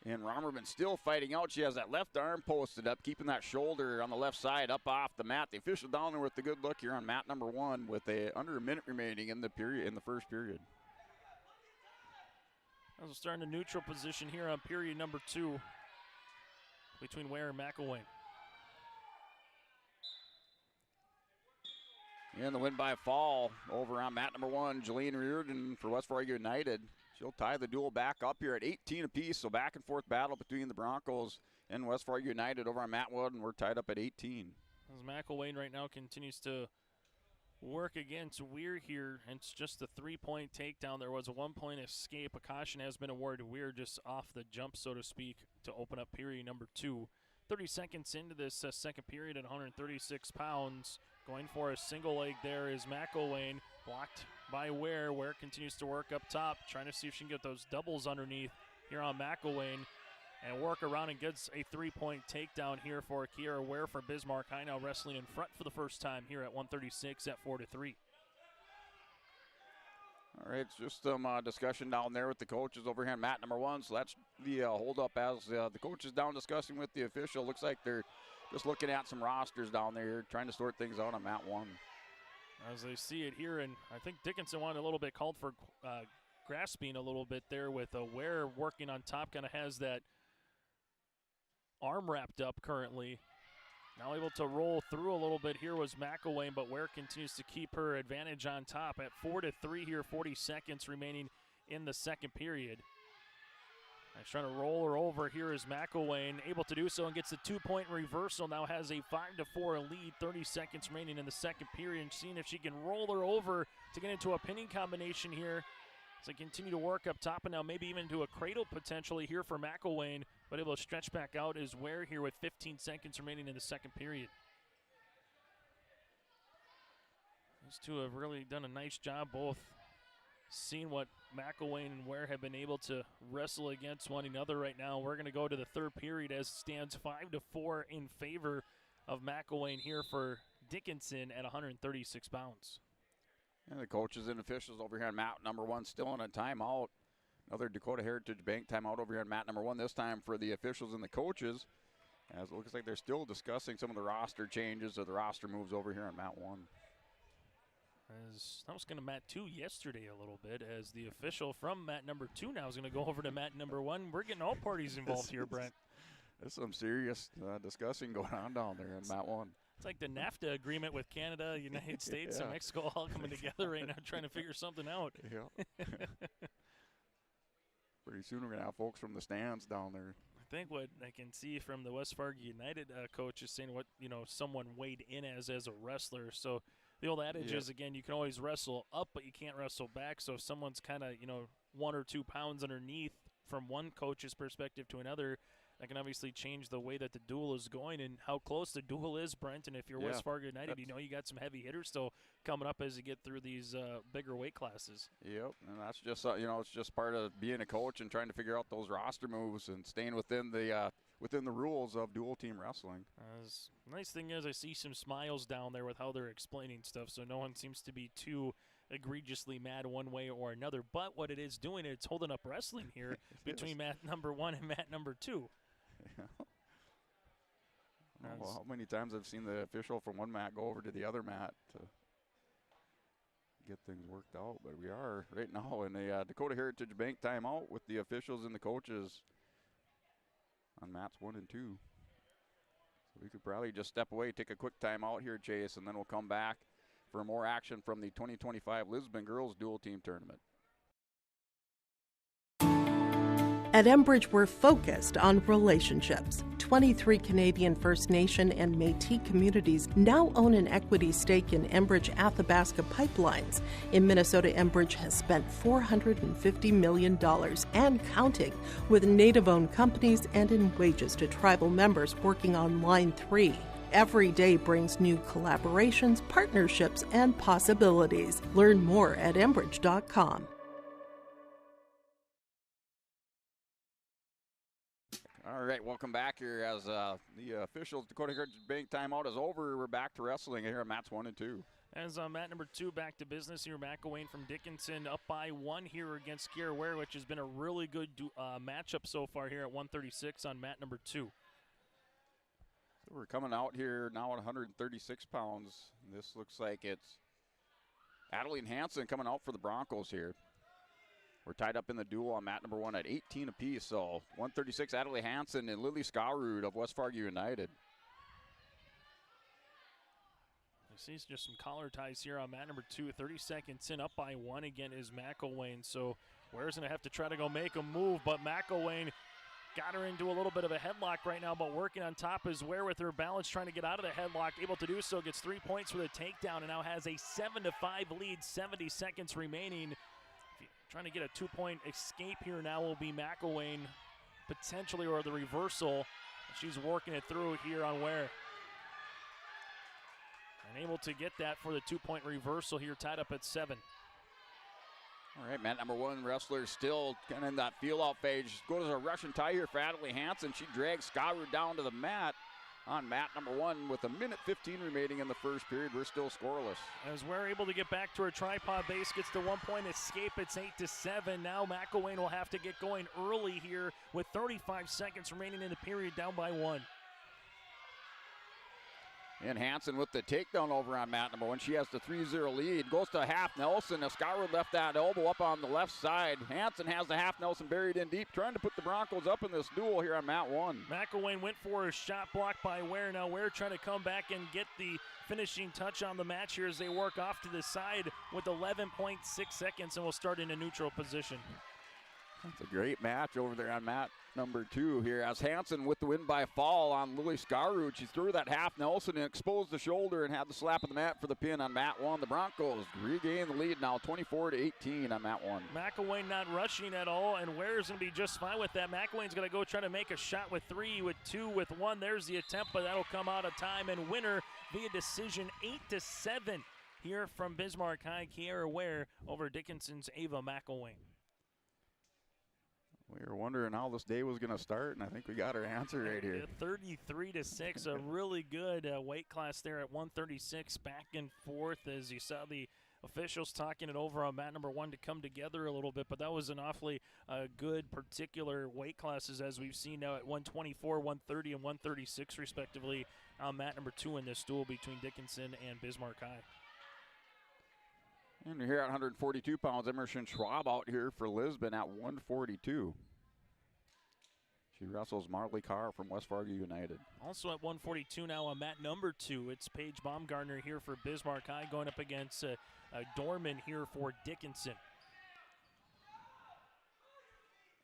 And Romerman still fighting out. She has that left arm posted up, keeping that shoulder on the left side up off the mat. The official down there with the good look here on mat number 1 with under a minute remaining in the first period.
As we'll start in a neutral position here on period number 2 between Ware and McElwain.
And the win by fall over on mat number 1, Jelaine Reardon for West Fargo United. She'll tie the duel back up here at 18 apiece, so back and forth battle between the Broncos and West Fargo United over on mat 1, and we're tied up at 18.
As McElwain right now continues to work against Weir here. It's just a 3-point takedown. There was a 1-point escape. A caution has been awarded to Weir just off the jump, so to speak, to open up period number 2. 30 seconds into this second period at 136 pounds. Going for a single leg there is McElwain, blocked by Ware. Ware continues to work up top, trying to see if she can get those doubles underneath here on McElwain and work around and gets a 3-point takedown here for Kiera Ware for Bismarck High, now wrestling in front for the first time here at 136 at 4-3.
All right, it's just some discussion down there with the coaches over here on mat number 1. So that's the hold-up as the coaches down discussing with the official. Looks like they're just looking at some rosters down there, trying to sort things out on mat 1.
As they see it here, and I think Dickinson wanted a little bit called for grasping a little bit there with Ware working on top, kind of has that arm wrapped up currently. Now able to roll through a little bit here was McElwain, but Ware continues to keep her advantage on top at 4-3 here, 40 seconds remaining in the second period. He's trying to roll her over. Here is McElwain, able to do so and gets a 2-point reversal. Now has a 5-4 lead, 30 seconds remaining in the second period, and seeing if she can roll her over to get into a pinning combination here. As they continue to work up top and now maybe even into a cradle potentially here for McElwain, but able to stretch back out is Ware here with 15 seconds remaining in the second period. These two have really done a nice job, both seeing what McElwain and Ware have been able to wrestle against one another right now. We're going to go to the third period as it stands 5-4 in favor of McElwain here for Dickinson at 136 pounds.
And the coaches and officials over here on mat number 1 still in a timeout. Another Dakota Heritage Bank timeout over here on mat number 1, this time for the officials and the coaches, as it looks like they're still discussing some of the roster changes or the roster moves over here on mat 1.
As I was going to mat 2 yesterday a little bit, as the official from mat number 2 now is going to go over to mat number 1. We're getting all parties involved here, Brent.
There's some serious discussing going on down there in mat 1.
It's like the NAFTA agreement with Canada, United States, and Mexico all coming together right now trying to figure something out.
Yeah. Pretty soon we're going to have folks from the stands down there.
I think what I can see from the West Fargo United coach is saying what, someone weighed in as a wrestler. So the old adage is, again, you can always wrestle up, but you can't wrestle back. So if someone's kind of, 1 or 2 pounds underneath from one coach's perspective to another, that can obviously change the way that the duel is going and how close the duel is, Brent. And if you're West Fargo United, you got some heavy hitters still coming up as you get through these bigger weight classes.
Yep, and that's just, it's just part of being a coach and trying to figure out those roster moves and staying within the rules of dual team wrestling.
Nice thing is I see some smiles down there with how they're explaining stuff, so no one seems to be too egregiously mad one way or another. But what it is doing, it's holding up wrestling here between mat number 1 and mat number 2.
Well, how many times I've seen the official from one mat go over to the other mat to get things worked out. But we are right now in a Dakota Heritage Bank timeout with the officials and the coaches on mats 1 and 2. So we could probably just step away, take a quick timeout here, Chase, and then we'll come back for more action from the 2025 Lisbon Girls Dual Team Tournament.
At Enbridge, we're focused on relationships. 23 Canadian First Nation and Métis communities now own an equity stake in Enbridge Athabasca Pipelines. In Minnesota, Enbridge has spent $450 million and counting, with Native-owned companies and in wages to tribal members working on Line 3. Every day brings new collaborations, partnerships, and possibilities. Learn more at Enbridge.com.
All right, welcome back here as the officials Dakota Heritage Bank timeout is over. We're back to wrestling here on mats 1 and 2.
As mat number 2 back to business here, McElwain from Dickinson up by 1 here against Kiera Ware, which has been a really good matchup so far here at 136 on mat number 2.
So we're coming out here now at 136 pounds. This looks like it's Adeline Hansen coming out for the Broncos here. We're tied up in the duel on mat number 1 at 18 apiece. So 136, Adelie Hansen and Lily Skarud of West Fargo United.
You see just some collar ties here on mat number 2. 30 seconds in, up by 1 again is McElwain. So Ware's going to have to try to go make a move, but McElwain got her into a little bit of a headlock right now, but working on top is Ware with her balance, trying to get out of the headlock, able to do so, gets 3 points for the takedown, and now has a 7-5 lead, 70 seconds remaining. Trying to get a 2-point escape here now will be McElwain, potentially, or the reversal. She's working it through here on Ware. And able to get that for the 2-point reversal here, tied up at 7.
All right, mat number 1 wrestler still kind of in that feel-out phase. Goes a Russian tie here for Adelaide Hansen. She drags Skarud down to the mat on mat number 1 with 1:15 remaining in the first period. We're still scoreless.
As we're able to get back to her tripod base, gets the 1-point escape. It's 8-7. Now McElwain will have to get going early here with 35 seconds remaining in the period, down by 1.
And Hansen with the takedown over on mat number 1. She has the 3-0 lead. Goes to half Nelson. Skarud left that elbow up on the left side. Hansen has the half Nelson buried in deep, trying to put the Broncos up in this duel here on mat 1.
McElwain went for a shot blocked by Ware. Now Ware trying to come back and get the finishing touch on the match here as they work off to the side with 11.6 seconds, and will start in a neutral position.
That's a great match over there on mat number 2 here, as Hansen with the win by fall on Lily Skarud. She threw that half Nelson and exposed the shoulder and had the slap of the mat for the pin on mat 1. The Broncos regain the lead now, 24-18 on mat 1.
McElwain not rushing at all, and Ware's going to be just fine with that. McElwain's going to go try to make a shot with 3, with 2, with 1. There's the attempt, but that'll come out of time, and winner via decision, 8-7 here from Bismarck High. Kiara Ware over Dickinson's Ava McElwain.
We were wondering how this day was going to start, and I think we got our answer right here.
33-6, a really good weight class there at 136, back and forth as you saw the officials talking it over on mat number 1 to come together a little bit, but that was an awfully good particular weight classes as we've seen now at 124, 130, and 136 respectively on mat number 2 in this duel between Dickinson and Bismarck High.
And here at 142 pounds, Emerson Schwab out here for Lisbon at 142. She wrestles Marley Carr from West Fargo United.
Also at 142 now on mat number 2, it's Paige Baumgartner here for Bismarck High going up against Dorman here for Dickinson.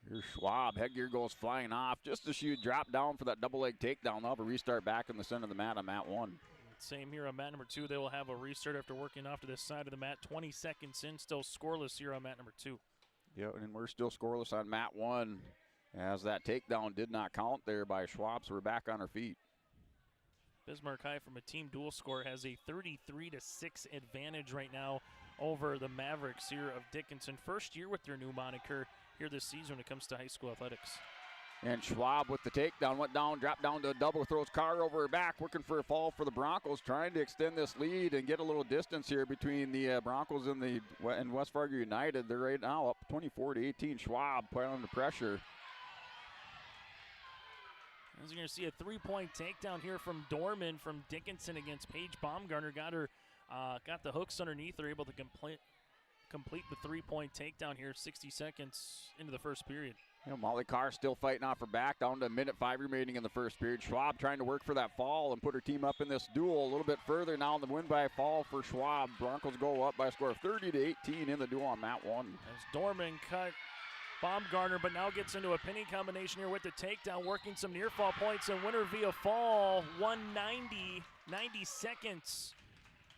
Here's Schwab. Headgear goes flying off just as she dropped down for that double leg takedown. They'll have a restart back in the center of the mat on mat 1.
Same here on mat number 2. They will have a restart after working off to this side of the mat. 20 seconds in, still scoreless here on mat number 2.
Yeah, and we're still scoreless on mat 1 as that takedown did not count there by Schwab, so we're back on our feet.
Bismarck High from a team dual score has a 33-6 advantage right now over the Mavericks here of Dickinson. First year with their new moniker here this season when it comes to high school athletics.
And Schwab with the takedown, went down, dropped down to a double, throws Carr over her back, working for a fall for the Broncos, trying to extend this lead and get a little distance here between the Broncos and West Fargo United. They're right now up 24-18. Schwab put under pressure.
As you're going to see a 3-point takedown here from Dorman from Dickinson against Paige Baumgartner. Got the hooks underneath. They're able to complete the 3-point takedown here 60 seconds into the first period.
Yeah, Molly Carr still fighting off her back, down to 1:05 remaining in the first period. Schwab trying to work for that fall and put her team up in this duel a little bit further now in the win by fall for Schwab. Broncos go up by a score of 30-18 in the duel on mat 1.
As Dorman cut Baumgartner, but now gets into a pinning combination here with the takedown, working some near fall points, and winner via fall, 190, 90 seconds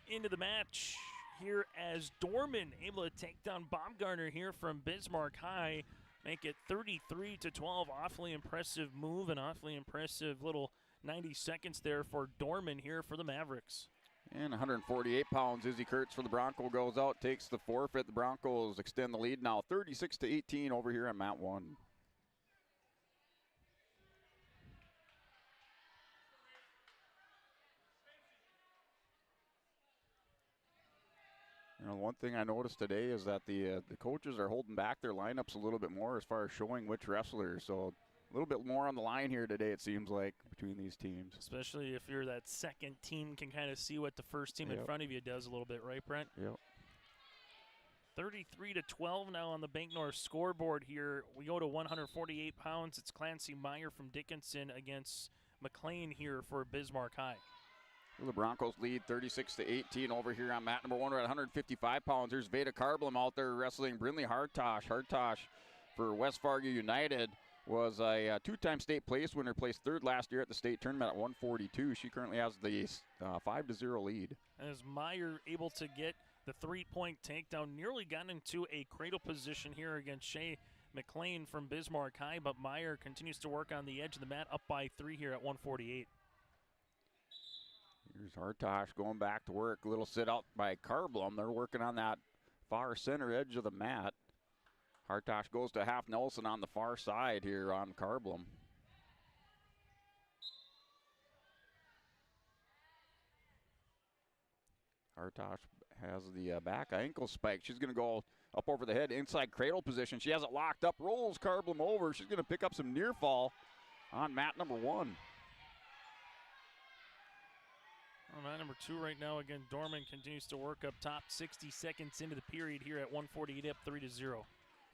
into the match here as Dorman able to take down Baumgartner here from Bismarck High. Make it 33-12. Awfully impressive move and awfully impressive little 90 seconds there for Dorman here for the Mavericks.
And 148 pounds, Izzy Kurtz for the Bronco goes out, takes the forfeit. The Broncos extend the lead now 36-18 over here on mat 1. You know, one thing I noticed today is that the coaches are holding back their lineups a little bit more as far as showing which wrestlers. So a little bit more on the line here today, it seems like, between these teams.
Especially if you're that second team, can kind of see what the first team in front of you does a little bit, right, Brent?
Yep.
33-12 now on the Bank North scoreboard here. We go to 148 pounds. It's Clancy Meyer from Dickinson against McLean here for Bismarck High.
The Broncos lead 36-18 over here on mat number 1. We're at 155 pounds. There's Veda Karblum out there wrestling Brinley Hartosh. Hartosh for West Fargo United. was a two-time state place winner, placed third last year at the state tournament at 142. She currently has the 5-0 lead.
And as Meyer able to get the three-point takedown, nearly got into a cradle position here against Shea McLean from Bismarck High, but Meyer continues to work on the edge of the mat, up by 3 here at 148.
Here's Hartosh going back to work. A little sit out by Carblum. They're working on that far center edge of the mat. Hartosh goes to half Nelson on the far side here on Carblum. Hartosh has the back ankle spike. She's going to go up over the head, inside cradle position. She has it locked up, rolls Carblum over. She's going to pick up some near fall on mat number 1.
On mat number 2 right now, again, Dorman continues to work up top. 60 seconds into the period here at 148, up 3-0.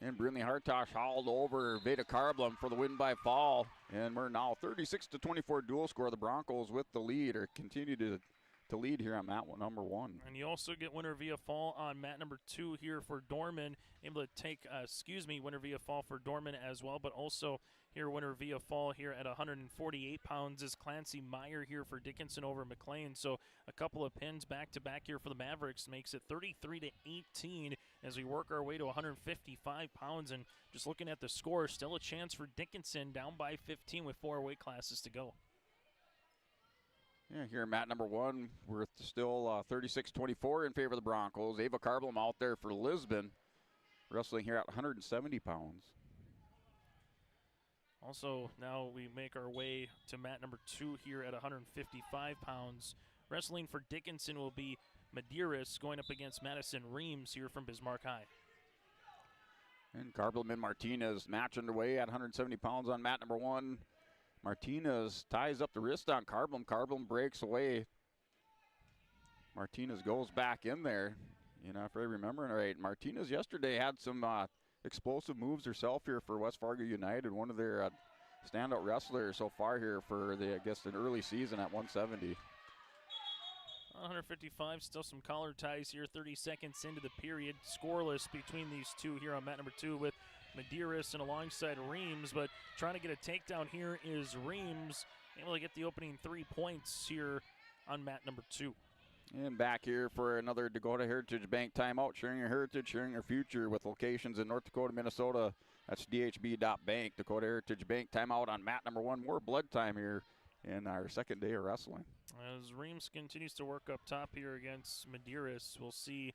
And Brinley Hartosh hauled over Veda Carblum for the win by fall. And we're now 36-24 dual score. The Broncos with the lead, or continue to lead here on mat number 1.
And you also get winner via fall on mat number 2 here for Dorman. Able to take, winner via fall for Dorman as well, but also here winner via fall here at 148 pounds is Clancy Meyer here for Dickinson over McLean. So a couple of pins back-to-back here for the Mavericks makes it 33-18 as we work our way to 155 pounds. And just looking at the score, still a chance for Dickinson, down by 15 with 4 weight classes to go.
Yeah, here mat number 1, we're still 36-24 in favor of the Broncos. Ava Carblum out there for Lisbon, wrestling here at 170 pounds.
Also, now we make our way to mat number 2 here at 155 pounds. Wrestling for Dickinson will be Medeiros going up against Madison Reams here from Bismarck High.
And Carblum and Martinez match underway at 170 pounds on mat number 1. Martinez ties up the wrist on Carblum. Carblum breaks away. Martinez goes back in there. You know, if I remember right, Martinez yesterday had some explosive moves herself here for West Fargo United, one of their standout wrestlers so far here for the, I guess, an early season at 170.
155, still some collar ties here, 30 seconds into the period. Scoreless between these two here on mat number 2 with Medeiros and alongside Reams, but trying to get a takedown here is Reams, able to get the opening 3 points here on mat number 2.
And back here for another Dakota Heritage Bank timeout, sharing your heritage, sharing your future with locations in North Dakota, Minnesota. That's dhb.bank, Dakota Heritage Bank timeout on mat number 1. More blood time here in our second day of wrestling.
As Reams continues to work up top here against Medeiros, we'll see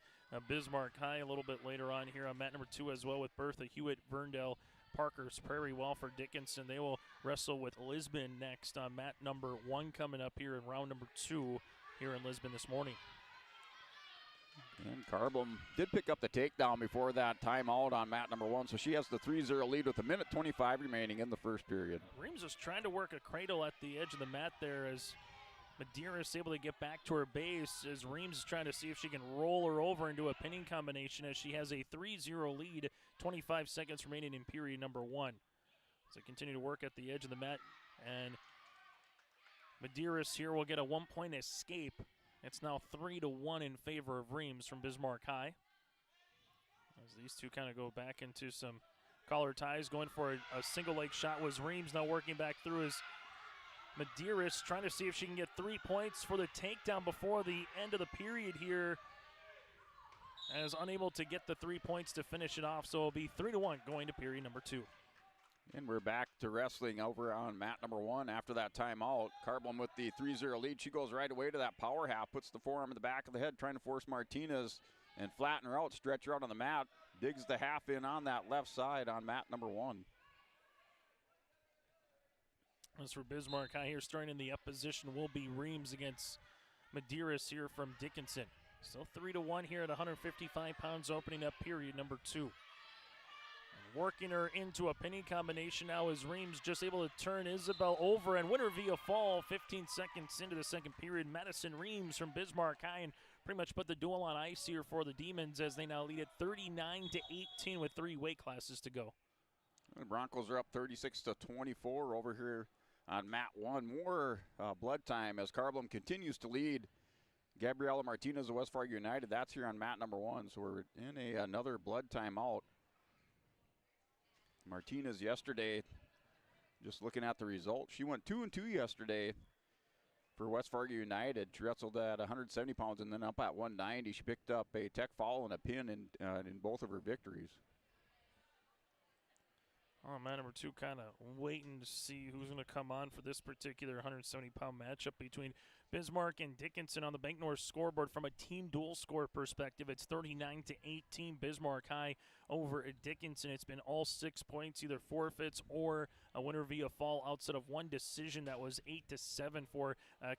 Bismarck High a little bit later on here on mat number 2 as well with Bertha Hewitt, Verndale, Parker's Prairie Welford Dickinson. They will wrestle with Lisbon next on mat number 1 coming up here in round number 2 here in Lisbon this morning.
And Carblum did pick up the takedown before that timeout on mat number 1, so she has the 3-0 lead with 1:25 remaining in the first period.
Reams is trying to work a cradle at the edge of the mat there as Medeiros is able to get back to her base as Reams is trying to see if she can roll her over into a pinning combination as she has a 3-0 lead, 25 seconds remaining in period number 1. So continue to work at the edge of the mat, and Medeiros here will get a 1-point escape. It's now 3-1 in favor of Reams from Bismarck High. As these two kind of go back into some collar ties, going for a single leg shot was Reams, now working back through his Medeiros, trying to see if she can get 3 points for the takedown before the end of the period here. As unable to get the 3 points to finish it off, so it'll be 3-1 going to period number 2.
And we're back to wrestling over on mat number 1 after that timeout. Carblum with the 3-0 lead. She goes right away to that power half, puts the forearm in the back of the head, trying to force Martinez and flatten her out, stretch her out on the mat. Digs the half in on that left side on mat number 1.
As for Bismarck High here, starting in the up position will be Reams against Medeiros here from Dickinson. Still 3-1 here at 155 pounds, opening up period number 2. And working her into a pinning combination now is Reams just able to turn Isabel over and win her via fall. 15 seconds into the second period, Madison Reams from Bismarck High, and pretty much put the duel on ice here for the Demons as they now lead at 39-18 with 3 weight classes to go.
The Broncos are up 36-24 over here on mat 1. More blood time as Carblum continues to lead. Gabriela Martinez of West Fargo United, that's here on mat number 1. So we're in another blood time out. Martinez yesterday just looking at the results, she went 2-2 yesterday for West Fargo United. She wrestled at 170 pounds and then up at 190. She picked up a tech fall and a pin in both of her victories.
Oh, man, number 2 kind of waiting to see who's going to come on for this particular 170-pound matchup between Bismarck and Dickinson on the Bank North scoreboard. From a team dual score perspective, it's 39-18 Bismarck High over at Dickinson. It's been all 6 points, either forfeits or a winner via fall outside of one decision that was 8-7 for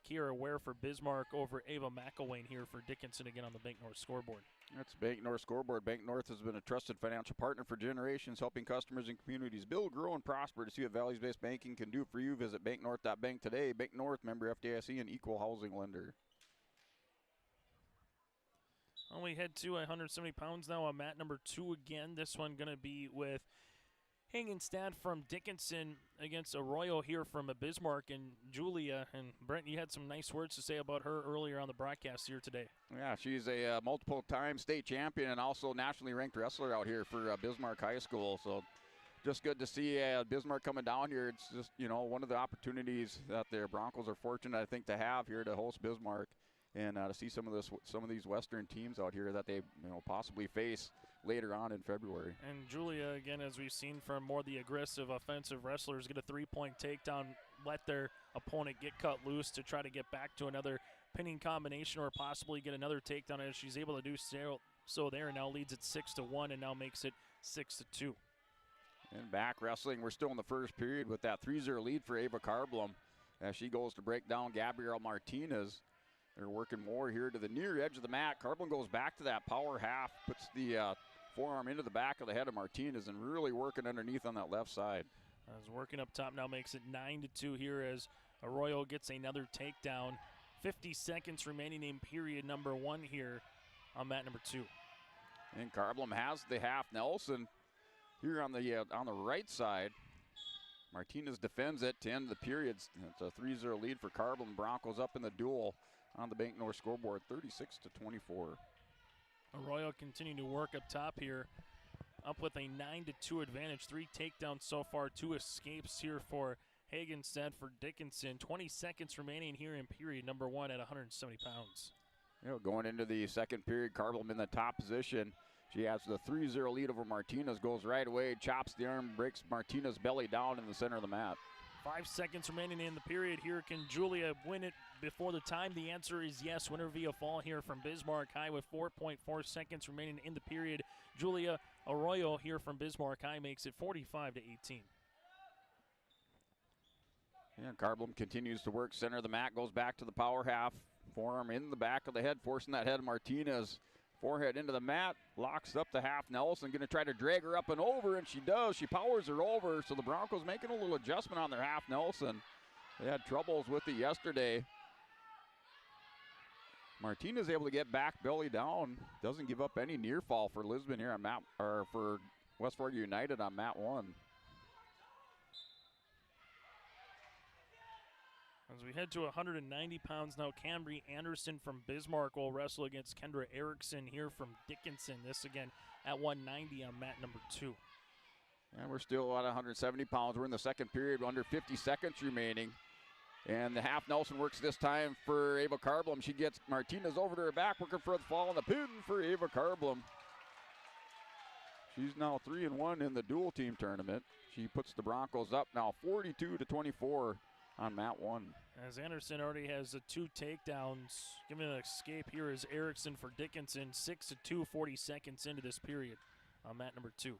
Kiera Ware for Bismarck over Ava McElwain here for Dickinson again on the Bank North scoreboard.
That's Bank North scoreboard. Bank North has been a trusted financial partner for generations, helping customers and communities build, grow, and prosper. To see what values-based banking can do for you, visit banknorth.bank today. Bank North, member FDIC, and equal housing lender.
Well, we head to 170 pounds now on mat number 2 again. This one going to be with Hagenstad from Dickinson against Arroyo here from Bismarck and Julia. And Brent, you had some nice words to say about her earlier on the broadcast here today.
Yeah, she's a multiple-time state champion and also nationally ranked wrestler out here for Bismarck High School. So just good to see Bismarck coming down here. It's just, one of the opportunities that the Broncos are fortunate, I think, to have here to host Bismarck and to see some of these Western teams out here that they possibly face later on in February.
And Julia, again, as we've seen from more the aggressive offensive wrestlers, get a 3-point takedown, let their opponent get cut loose to try to get back to another pinning combination or possibly get another takedown, as she's able to do so there, and now leads it 6-1 and now makes it 6-2.
And back wrestling, we're still in the first period with that 3-0 lead for Ava Carblum as she goes to break down Gabrielle Martinez. They're working more here to the near edge of the mat. Carblin goes back to that power half, puts the forearm into the back of the head of Martinez and really working underneath on that left side.
As working up top now makes it 9-2 here as Arroyo gets another takedown. 50 seconds remaining in period number 1 here on mat number 2.
And Carblin has the half Nelson here on the right side. Martinez defends it to end the period. It's a 3-0 lead for Carblin. Broncos up in the duel on the Bank North scoreboard, 36-24.
Arroyo continuing to work up top here, up with a 9-2 advantage. 3 takedowns so far, 2 escapes here for Hagenstad for Dickinson. 20 seconds remaining here in period number 1 at 170 pounds.
Going into the second period, Carblin in the top position. She has the 3-0 lead over Martinez, goes right away, chops the arm, breaks Martinez's belly down in the center of the mat.
5 seconds remaining in the period here. Can Julia win it before the time? The answer is yes. Winner via fall here from Bismarck High with 4.4 seconds remaining in the period. Julia Arroyo here from Bismarck High makes it 45-18.
Yeah, Carblum continues to work center of the mat, goes back to the power half. Forearm in the back of the head, forcing that head of Martinez. Forehead into the mat, locks up the half Nelson, going to try to drag her up and over, and she does. She powers her over, so the Broncos making a little adjustment on their half Nelson. They had troubles with it yesterday. Martinez able to get back belly down, doesn't give up any near fall for Lisbon here on for West Fargo United on mat 1.
As we head to 190 pounds now, Cambry Anderson from Bismarck will wrestle against Kendra Erickson here from Dickinson. This again at 190 on mat number 2.
And we're still at 170 pounds. We're in the second period, under 50 seconds remaining. And the half Nelson works this time for Ava Carblum. She gets Martinez over to her back, working for the fall and the pin for Ava Carblum. She's now 3-1 in the dual team tournament. She puts the Broncos up now 42-24 on mat 1.
As Anderson already has the 2 takedowns. Giving an escape here is Erickson for Dickinson. 6-2, 40 seconds into this period on mat number 2.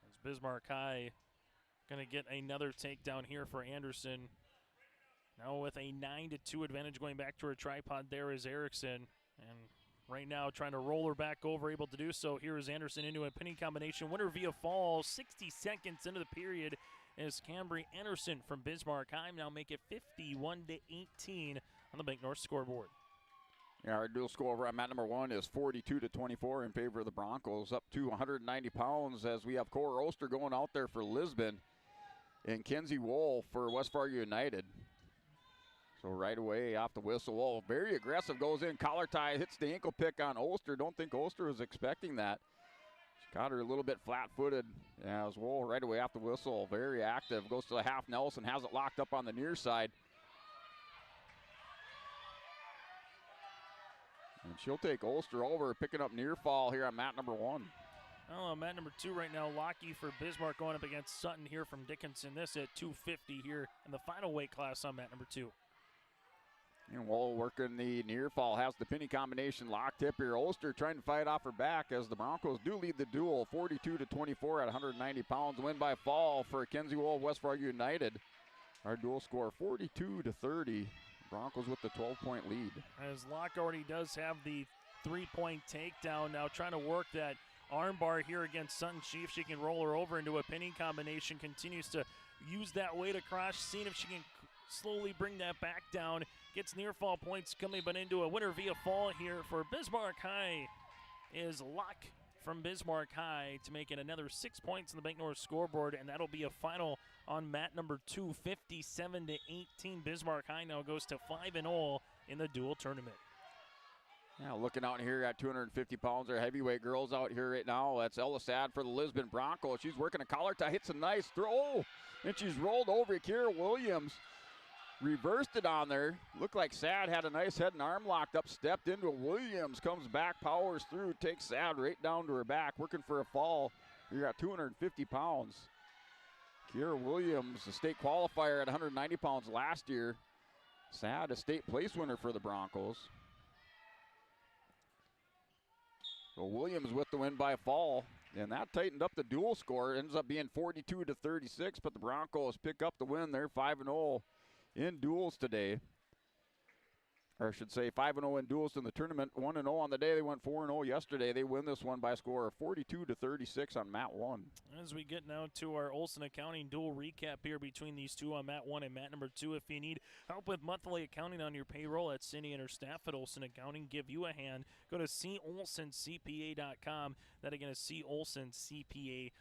As Bismarck High going to get another takedown here for Anderson. Now with a 9-2 advantage going back to her tripod, there is Erickson. And right now trying to roll her back over, able to do so. Here is Anderson into a pinning combination. Winner via fall, 60 seconds into the period is Cambry Anderson from Bismarck High. Now make it 51-18 on the Bank North scoreboard.
Yeah, our dual score over on mat number 1 is 42-24 in favor of the Broncos, up to 190 pounds as we have Cora Oster going out there for Lisbon and Kenzie Wool for West Fargo United. So right away off the whistle, Wool very aggressive, goes in, collar tie, hits the ankle pick on Oster. Don't think Oster was expecting that. Got her a little bit flat-footed as well right away off the whistle. Very active. Goes to the half Nelson. Has it locked up on the near side. And she'll take Ulster over, picking up near fall here on mat number 1.
Oh, mat number 2 right now. Lockie for Bismarck going up against Sutton here from Dickinson. This at 250 here in the final weight class on mat number 2.
And Wall working the near fall, has the penny combination locked up here. Ulster trying to fight off her back as the Broncos do lead the duel 42-24 at 190 pounds. Win by fall for Kenzie Wool of West Fargo United. Our duel score 42-30. Broncos with the 12-point lead.
As Locke already does have the 3-point takedown, now trying to work that armbar here against Sutton. See if she can roll her over into a pinning combination. Continues to use that weight across, seeing if she can slowly bring that back down. Gets near fall points coming, but into a winner via fall here for Bismarck High is Locke from Bismarck High to make it another 6 points in the Bank North scoreboard, and that'll be a final on mat number 2, 57-18. Bismarck High now goes to 5-0 in the dual tournament.
Now looking out here at 250 pounds, our heavyweight girls out here right now. That's Ella Sad for the Lisbon Broncos. She's working a collar tie, hits a nice throw, and she's rolled over. Kira Williams reversed it on there. Looked like Sad had a nice head and arm locked up, stepped into it. Williams comes back, powers through, takes Sad right down to her back, working for a fall. You're at 250 pounds. Kira Williams, a state qualifier at 190 pounds last year. Sad, a state place winner for the Broncos. So Williams with the win by fall, and that tightened up the dual score. It ends up being 42-36, but the Broncos pick up the win. They're 5-0 in duels today. Or I should say 5-0 in duels in the tournament. 1-0 on the day. They went 4-0 yesterday. They win this one by a score of 42-36 on mat 1.
As we get now to our Olson Accounting dual recap here between these two on mat 1 and mat number 2. If you need help with monthly accounting on your payroll at Cindy and her staff at Olson Accounting, give you a hand. Go to colsoncpa.com. That again is colsoncpa.com.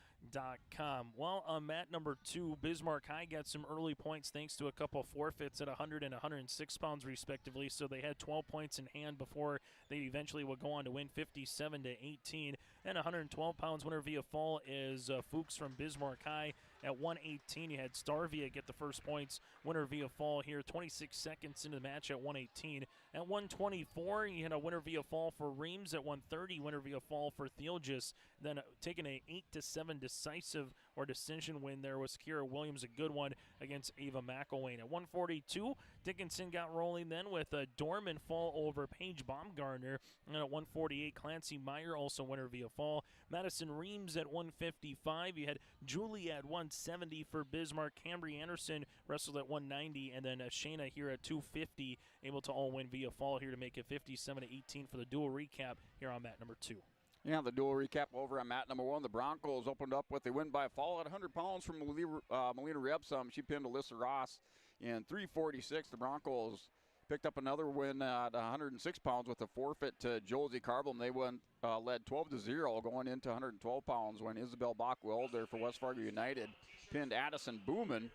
Well, on mat number 2, Bismarck High got some early points thanks to a couple forfeits at 100 and 106 pounds respectively. So they had 12 points in hand before they eventually would go on to win 57-18. And 112 pounds winner via fall is Fuchs from Bismarck High. At 118, you had Starvia get the first points. Winner via fall here, 26 seconds into the match at 118. At 124, you had a winner via fall for Reams. At 130, winner via fall for Theologis. Then taking an 8-7 decisive or decision win there was Kira Williams, a good one against Ava McElwain. At 142, Dickinson got rolling then with a Dorman fall over Paige Baumgartner. And at 148, Clancy Meyer also winner via fall. Madison Reams at 155. You had Julie at 170 for Bismarck. Cambry Anderson wrestled at 190. And then Shayna here at 250, able to all win via fall here to make it 57-18 for the dual recap here on mat number 2.
Yeah, the dual recap over on mat number 1. The Broncos opened up with a win by fall at 100 pounds from Melina Rebsum. She pinned Alyssa Ross in 346. The Broncos picked up another win at 106 pounds with a forfeit to Josie Carblam. They led 12-0 going into 112 pounds when Isabel Bachwell there for West Fargo United pinned Addison Booman.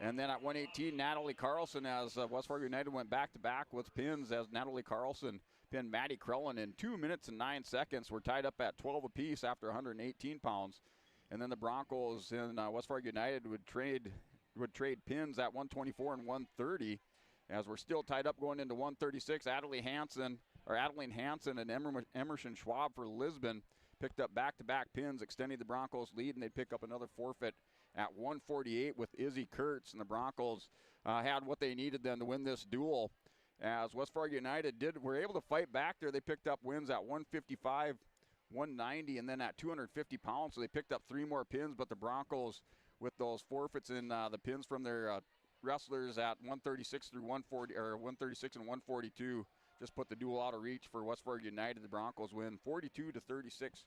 And then at 118, Natalie Carlson, as West Fargo United went back-to-back with pins, as Natalie Carlson pinned Maddie Krellin in 2 minutes and 9 seconds. We're tied up at 12 apiece after 118 pounds. And then the Broncos in West Fargo United would trade pins at 124 and 130, as we're still tied up going into 136. Adeline Hansen and Emerson Schwab for Lisbon picked up back-to-back pins, extending the Broncos' lead, and they'd pick up another forfeit at 148 with Izzy Kurtz. And the Broncos had what they needed then to win this duel. As West Fargo United were able to fight back there. They picked up wins at 155, 190, and then at 250 pounds. So they picked up 3 more pins, but the Broncos, with those forfeits in the pins from their wrestlers at 136 through 140, or 136 and 142, just put the duel out of reach for West Fargo United. The Broncos win 42-36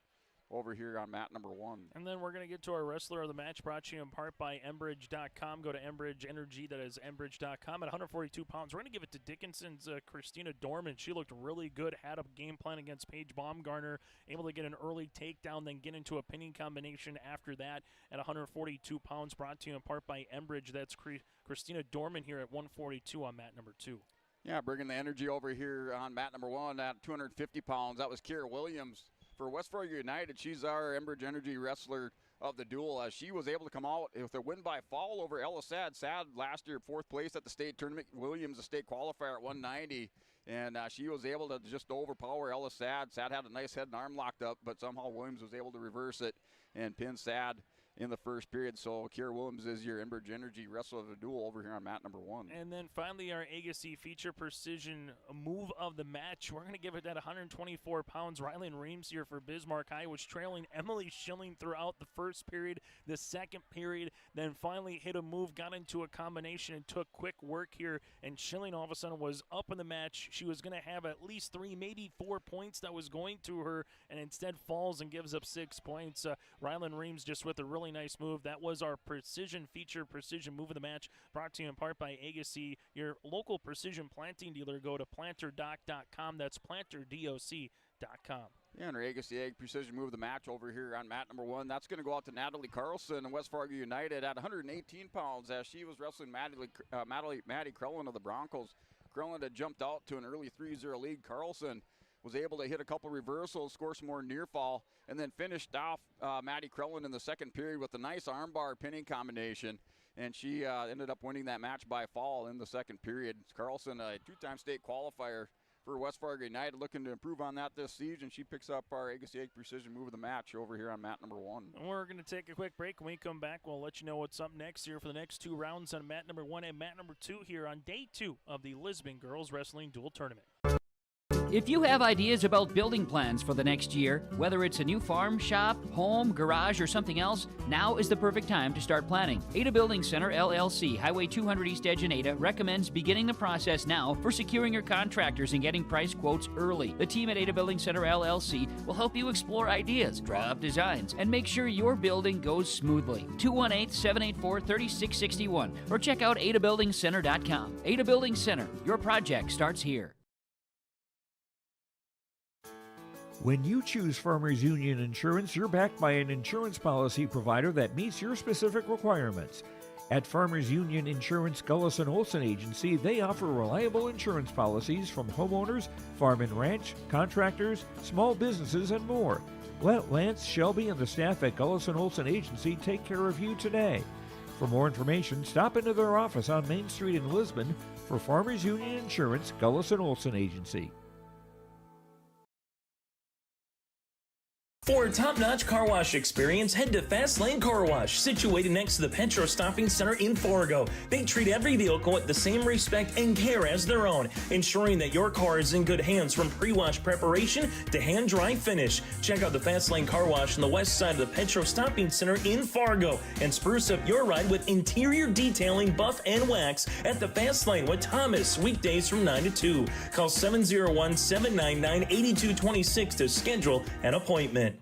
over here on mat number 1.
And then we're going to get to our wrestler of the match, brought to you in part by Enbridge.com. Go to Enbridge Energy, that is Enbridge.com. At 142 pounds, we're going to give it to Dickinson's Christina Dorman. She looked really good, had a game plan against Paige Baumgartner, able to get an early takedown, then get into a pinning combination after that at 142 pounds, brought to you in part by Enbridge. That's Christina Dorman here at 142 on mat number 2.
Yeah, bringing the energy over here on mat number 1 at 250 pounds. That was Kira Williams for West Fargo United, she's our Enbridge Energy Wrestler of the duel, as she was able to come out with a win by fall over Ella Sad. Sad last year, 4th place at the state tournament. Williams, a state qualifier at 190. And she was able to just overpower Ella Sad. Sad had a nice head and arm locked up, but somehow Williams was able to reverse it and pin Sad in the first period. So Kiera Williams is your Enbridge Energy Wrestler of the duel over here on mat number 1.
And then finally, our Agassiz feature precision move of the match. We're going to give it that 124 pounds. Rylan Reams here for Bismarck High was trailing Emily Schilling throughout the first period, the second period, then finally hit a move, got into a combination, and took quick work here. And Schilling all of a sudden was up in the match. She was going to have at least 3, maybe 4 points that was going to her, and instead falls and gives up 6 points. Rylan Reams just with a really nice move. That was our precision feature, precision move of the match, brought to you in part by Agassiz, your local precision planting dealer. Go to planterdoc.com. That's planterdoc.com.
Yeah, and our Agassiz Ag precision move of the match over here on mat number 1. That's going to go out to Natalie Carlson and West Fargo United at 118 pounds as she was wrestling Maddie Crellin of the Broncos. Crellin had jumped out to an early 3-0 lead. Carlson was able to hit a couple reversals, score some more near fall, and then finished off Maddie Crellin in the second period with a nice armbar pinning combination. And she ended up winning that match by fall in the second period. Carlson, a 2-time state qualifier for West Fargo United, looking to improve on that this season. She picks up our Agassiz precision move of the match over here on mat number 1.
And we're going to take a quick break. When we come back, we'll let you know what's up next here for the next 2 rounds on mat number 1 and mat number 2 here on day 2 of the Lisbon Girls Wrestling Dual Tournament.
If you have ideas about building plans for the next year, whether it's a new farm, shop, home, garage, or something else, now is the perfect time to start planning. Ada Building Center, LLC, Highway 200 East Edge in Ada, recommends beginning the process now for securing your contractors and getting price quotes early. The team at Ada Building Center, LLC will help you explore ideas, draw up designs, and make sure your building goes smoothly. 218-784-3661 or check out adabuildingcenter.com. Ada Building Center, your project starts here.
When you choose Farmers Union Insurance, you're backed by an insurance policy provider that meets your specific requirements. At Farmers Union Insurance Gullison Olson Agency, they offer reliable insurance policies from homeowners, farm and ranch, contractors, small businesses, and more. Let Lance, Shelby, and the staff at Gullison Olson Agency take care of you today. For more information, stop into their office on Main Street in Lisbon for Farmers Union Insurance Gullison Olson Agency.
For a top-notch car wash experience, head to Fast Lane Car Wash, situated next to the Petro Stopping Center in Fargo. They treat every vehicle with the same respect and care as their own, ensuring that your car is in good hands from pre-wash preparation to hand-dry finish. Check out the Fast Lane Car Wash on the west side of the Petro Stopping Center in Fargo and spruce up your ride with interior detailing, buff, and wax at the Fast Lane with Thomas, weekdays from 9 to 2. Call 701-799-8226 to schedule an appointment.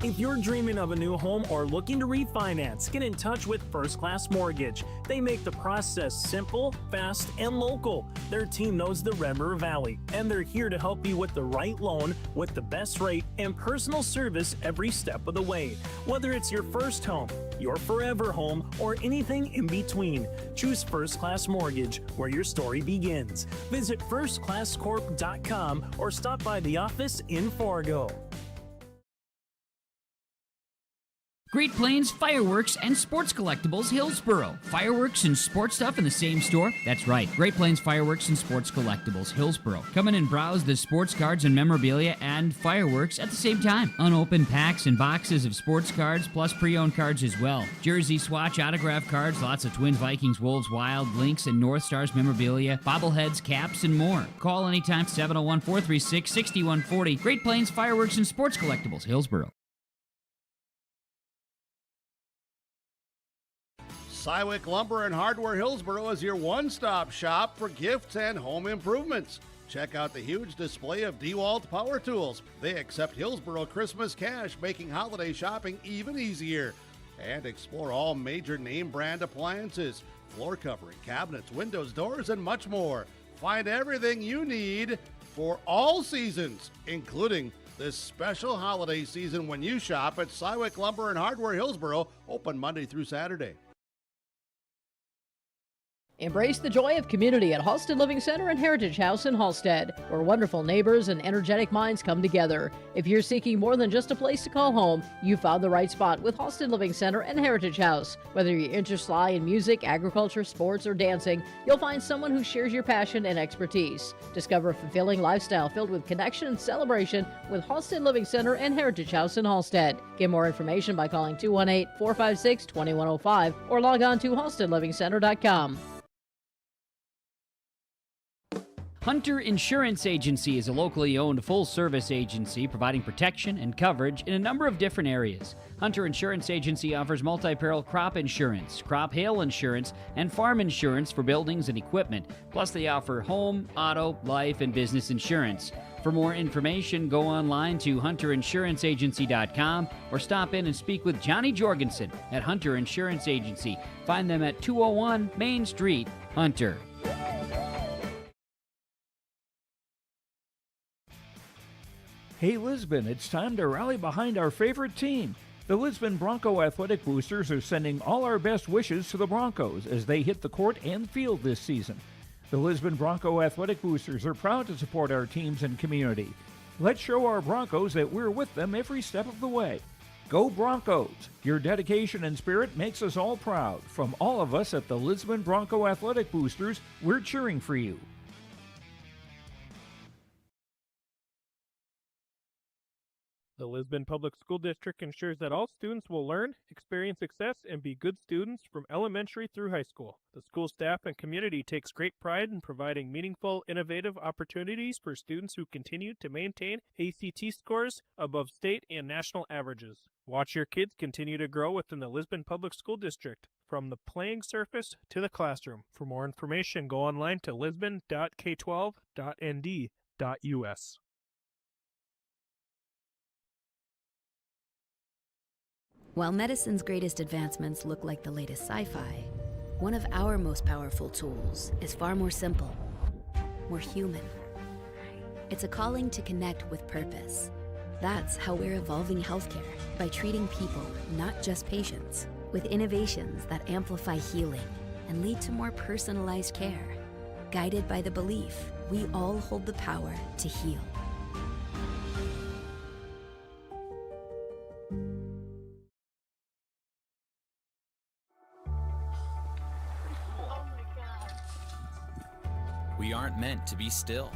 If you're dreaming of a new home or looking to refinance, get in touch with First Class Mortgage. They make the process simple, fast, and local. Their team knows the Red River Valley, and they're here to help you with the right loan, with the best rate, and personal service every step of the way. Whether it's your first home, your forever home, or anything in between, choose First Class Mortgage, where your story begins. Visit firstclasscorp.com or stop by the office in Fargo.
Great Plains Fireworks and Sports Collectibles, Hillsboro. Fireworks and sports stuff in the same store? That's right. Great Plains Fireworks and Sports Collectibles, Hillsboro. Come in and browse the sports cards and memorabilia and fireworks at the same time. Unopened packs and boxes of sports cards, plus pre-owned cards as well. Jersey swatch autograph cards, lots of Twins, Vikings, Wolves, Wild, Lynx, and North Stars memorabilia, bobbleheads, caps, and more. Call anytime, 701-436-6140. Great Plains Fireworks and Sports Collectibles, Hillsboro.
Cywick Lumber and Hardware Hillsboro is your one-stop shop for gifts and home improvements. Check out the huge display of DeWalt power tools. They accept Hillsboro Christmas cash, making holiday shopping even easier. And explore all major name brand appliances, floor covering, cabinets, windows, doors, and much more. Find everything you need for all seasons, including this special holiday season when you shop at Cywick Lumber and Hardware Hillsboro, open Monday through Saturday.
Embrace the joy of community at Halsted Living Center and Heritage House in Halsted, where wonderful neighbors and energetic minds come together. If you're seeking more than just a place to call home, you found the right spot with Halsted Living Center and Heritage House. Whether your interests lie in music, agriculture, sports, or dancing, you'll find someone who shares your passion and expertise. Discover a fulfilling lifestyle filled with connection and celebration with Halsted Living Center and Heritage House in Halsted. Get more information by calling 218-456-2105 or log on to halstedlivingcenter.com.
Hunter Insurance Agency is a locally owned full-service agency providing protection and coverage in a number of different areas. Hunter Insurance Agency offers multi-peril crop insurance, crop hail insurance, and farm insurance for buildings and equipment. Plus, they offer home, auto, life, and business insurance. For more information, go online to hunterinsuranceagency.com or stop in and speak with Johnny Jorgensen at Hunter Insurance Agency. Find them at 201 Main Street, Hunter.
Hey Lisbon, it's time to rally behind our favorite team. The Lisbon Bronco Athletic Boosters are sending all our best wishes to the Broncos as they hit the court and field this season. The Lisbon Bronco Athletic Boosters are proud to support our teams and community. Let's show our Broncos that we're with them every step of the way. Go Broncos! Your dedication and spirit makes us all proud. From all of us at the Lisbon Bronco Athletic Boosters, we're cheering for you.
The Lisbon Public School District ensures that all students will learn, experience success, and be good students from elementary through high school. The school staff and community takes great pride in providing meaningful, innovative opportunities for students who continue to maintain ACT scores above state and national averages. Watch your kids continue to grow within the Lisbon Public School District, from the playing surface to the classroom. For more information, go online to lisbon.k12.nd.us.
While medicine's greatest advancements look like the latest sci-fi, one of our most powerful tools is far more simple, more human. It's a calling to connect with purpose. That's how we're evolving healthcare, by treating people, not just patients, with innovations that amplify healing and lead to more personalized care. Guided by the belief we all hold the power to heal.
We aren't meant to be still.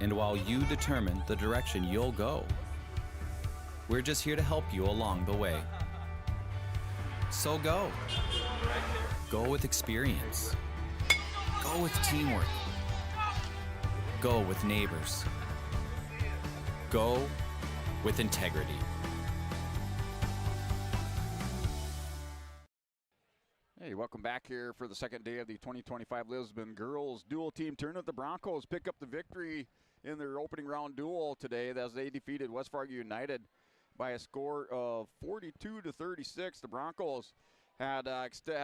And while you determine the direction you'll go, we're just here to help you along the way. So go. Go with experience. Go with teamwork. Go with neighbors. Go with integrity.
Hey, welcome back here for the second day of the 2025 Lisbon Girls Dual Team Tournament. The Broncos pick up the victory in their opening round duel today as they defeated West Fargo United by a score of 42-36. The Broncos had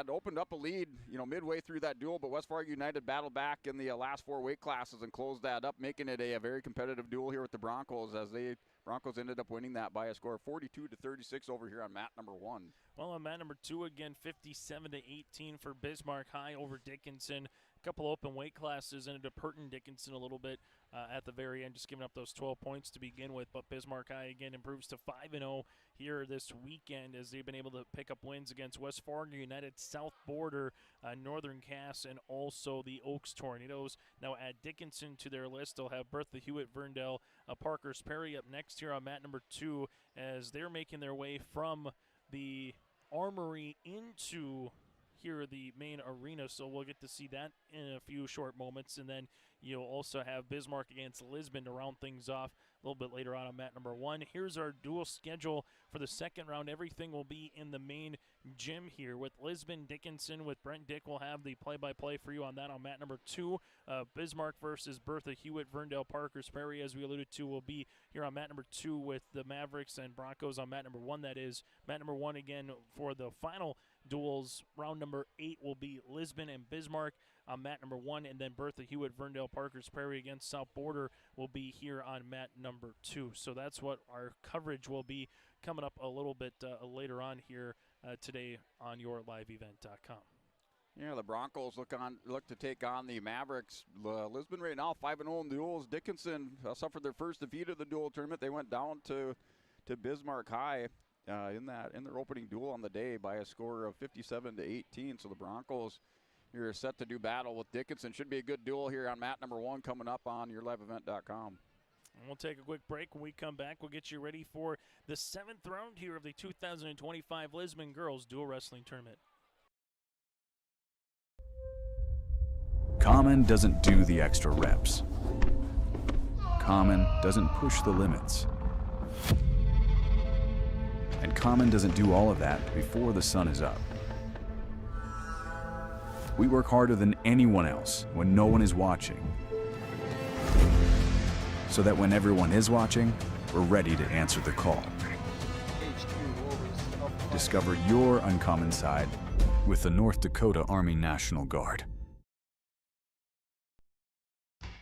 opened up a lead, midway through that duel, but West Fargo United battled back in the last four weight classes and closed that up, making it a very competitive duel here with the Broncos as Broncos ended up winning that by a score of 42-36 over here on mat number 1.
Well, on mat number 2 again, 57-18 for Bismarck High over Dickinson. A couple open weight classes ended up hurting Dickinson a little bit at the very end, just giving up those 12 points to begin with. But Bismarck High again improves to 5-0 here this weekend as they've been able to pick up wins against West Fargo United, South Border, Northern Cass, and also the Oaks Tornadoes. Now add Dickinson to their list. They'll have Bertha Hewitt, Verndale, Parker's Perry up next here on mat number 2 as they're making their way from the Armory into here the main arena, so we'll get to see that in a few short moments. And then you'll also have Bismarck against Lisbon to round things off a little bit later on mat number 1. Here's our dual schedule for the second round. Everything will be in the main gym here with Lisbon Dickinson. With Brent Dick, will have the play-by-play for you on that on mat number 2. Bismarck versus Bertha Hewitt, Verndale, Parker's Perry, as we alluded to, will be here on mat number 2 with the Mavericks and Broncos on mat number 1. That is mat number 1 again for the final duels. Round number 8 will be Lisbon and Bismarck on mat number 1, and then Bertha Hewitt, Verndale, Parker's Perry against South Border will be here on mat number 2. So that's what our coverage will be coming up a little bit later on here today on yourliveevent.com.
Yeah, the Broncos look to take on the Mavericks. Lisbon right now 5-0 in duels. Dickinson suffered their first defeat of the dual tournament. They went down to Bismarck High in their opening duel on the day by a score of 57-18. So the Broncos here are set to do battle with Dickinson. Should be a good duel here on mat number 1 coming up on yourliveevent.com.
We'll take a quick break. When we come back, we'll get you ready for the 7th round here of the 2025 Lisbon Girls Dual Wrestling Tournament.
Common doesn't do the extra reps. Common doesn't push the limits. And Common doesn't do all of that before the sun is up. We work harder than anyone else when no one is watching, so that when everyone is watching, we're ready to answer the call. Discover your uncommon side with the North Dakota Army National Guard.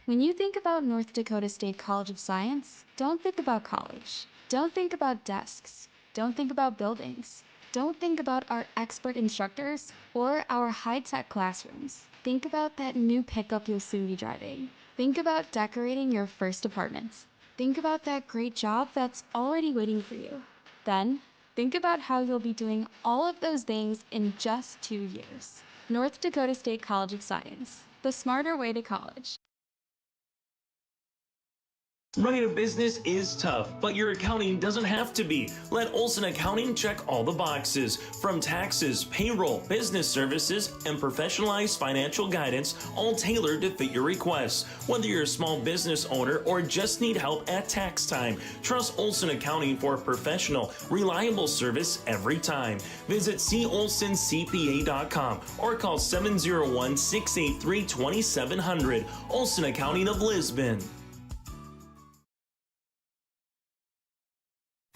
When you think about North Dakota State College of Science, don't think about college. Don't think about desks. Don't think about buildings. Don't think about our expert instructors or our high-tech classrooms. Think about that new pickup you'll soon be driving. Think about decorating your first apartments. Think about that great job that's already waiting for you. Then, think about how you'll be doing all of those things in just 2 years. North Dakota State College of Science, the smarter way to college.
Running a business is tough, but your accounting doesn't have to be. Let Olson Accounting check all the boxes. From taxes, payroll, business services, and professionalized financial guidance, all tailored to fit your requests. Whether you're a small business owner or just need help at tax time, trust Olson Accounting for professional, reliable service every time. Visit colsoncpa.com or call 701-683-2700. Olson Accounting of Lisbon.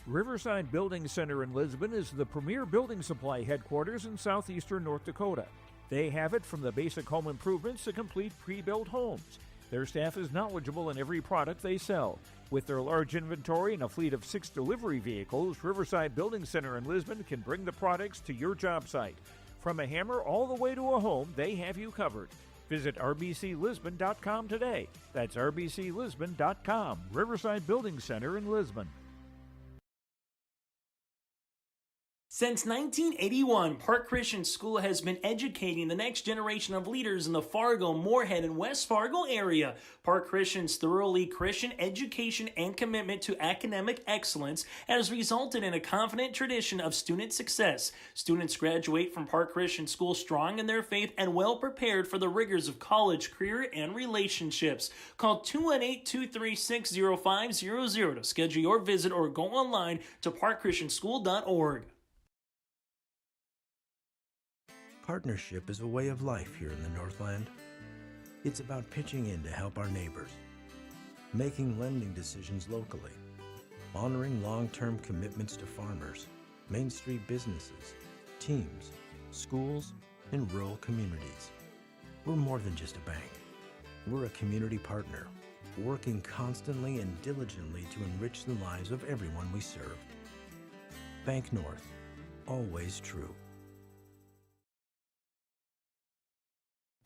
Riverside Building Center in Lisbon is the premier building supply headquarters in southeastern North Dakota. They have it from the basic home improvements to complete pre-built homes. Their staff is knowledgeable in every product they sell. With their large inventory and a fleet of 6 delivery vehicles, Riverside Building Center in Lisbon can bring the products to your job site. From a hammer all the way to a home, they have you covered. Visit rbclisbon.com today. That's rbclisbon.com. Riverside Building Center in Lisbon.
Since 1981, Park Christian School has been educating the next generation of leaders in the Fargo, Moorhead, and West Fargo area. Park Christian's thoroughly Christian education and commitment to academic excellence has resulted in a confident tradition of student success. Students graduate from Park Christian School strong in their faith and well prepared for the rigors of college, career, and relationships. Call 218-236-0500 to schedule your visit or go online to parkchristianschool.org.
Partnership is a way of life here in the Northland. It's about pitching in to help our neighbors, making lending decisions locally, honoring long-term commitments to farmers, Main Street businesses, teams, schools, and rural communities. We're more than just a bank. We're a community partner, working constantly and diligently to enrich the lives of everyone we serve. Bank North, always true.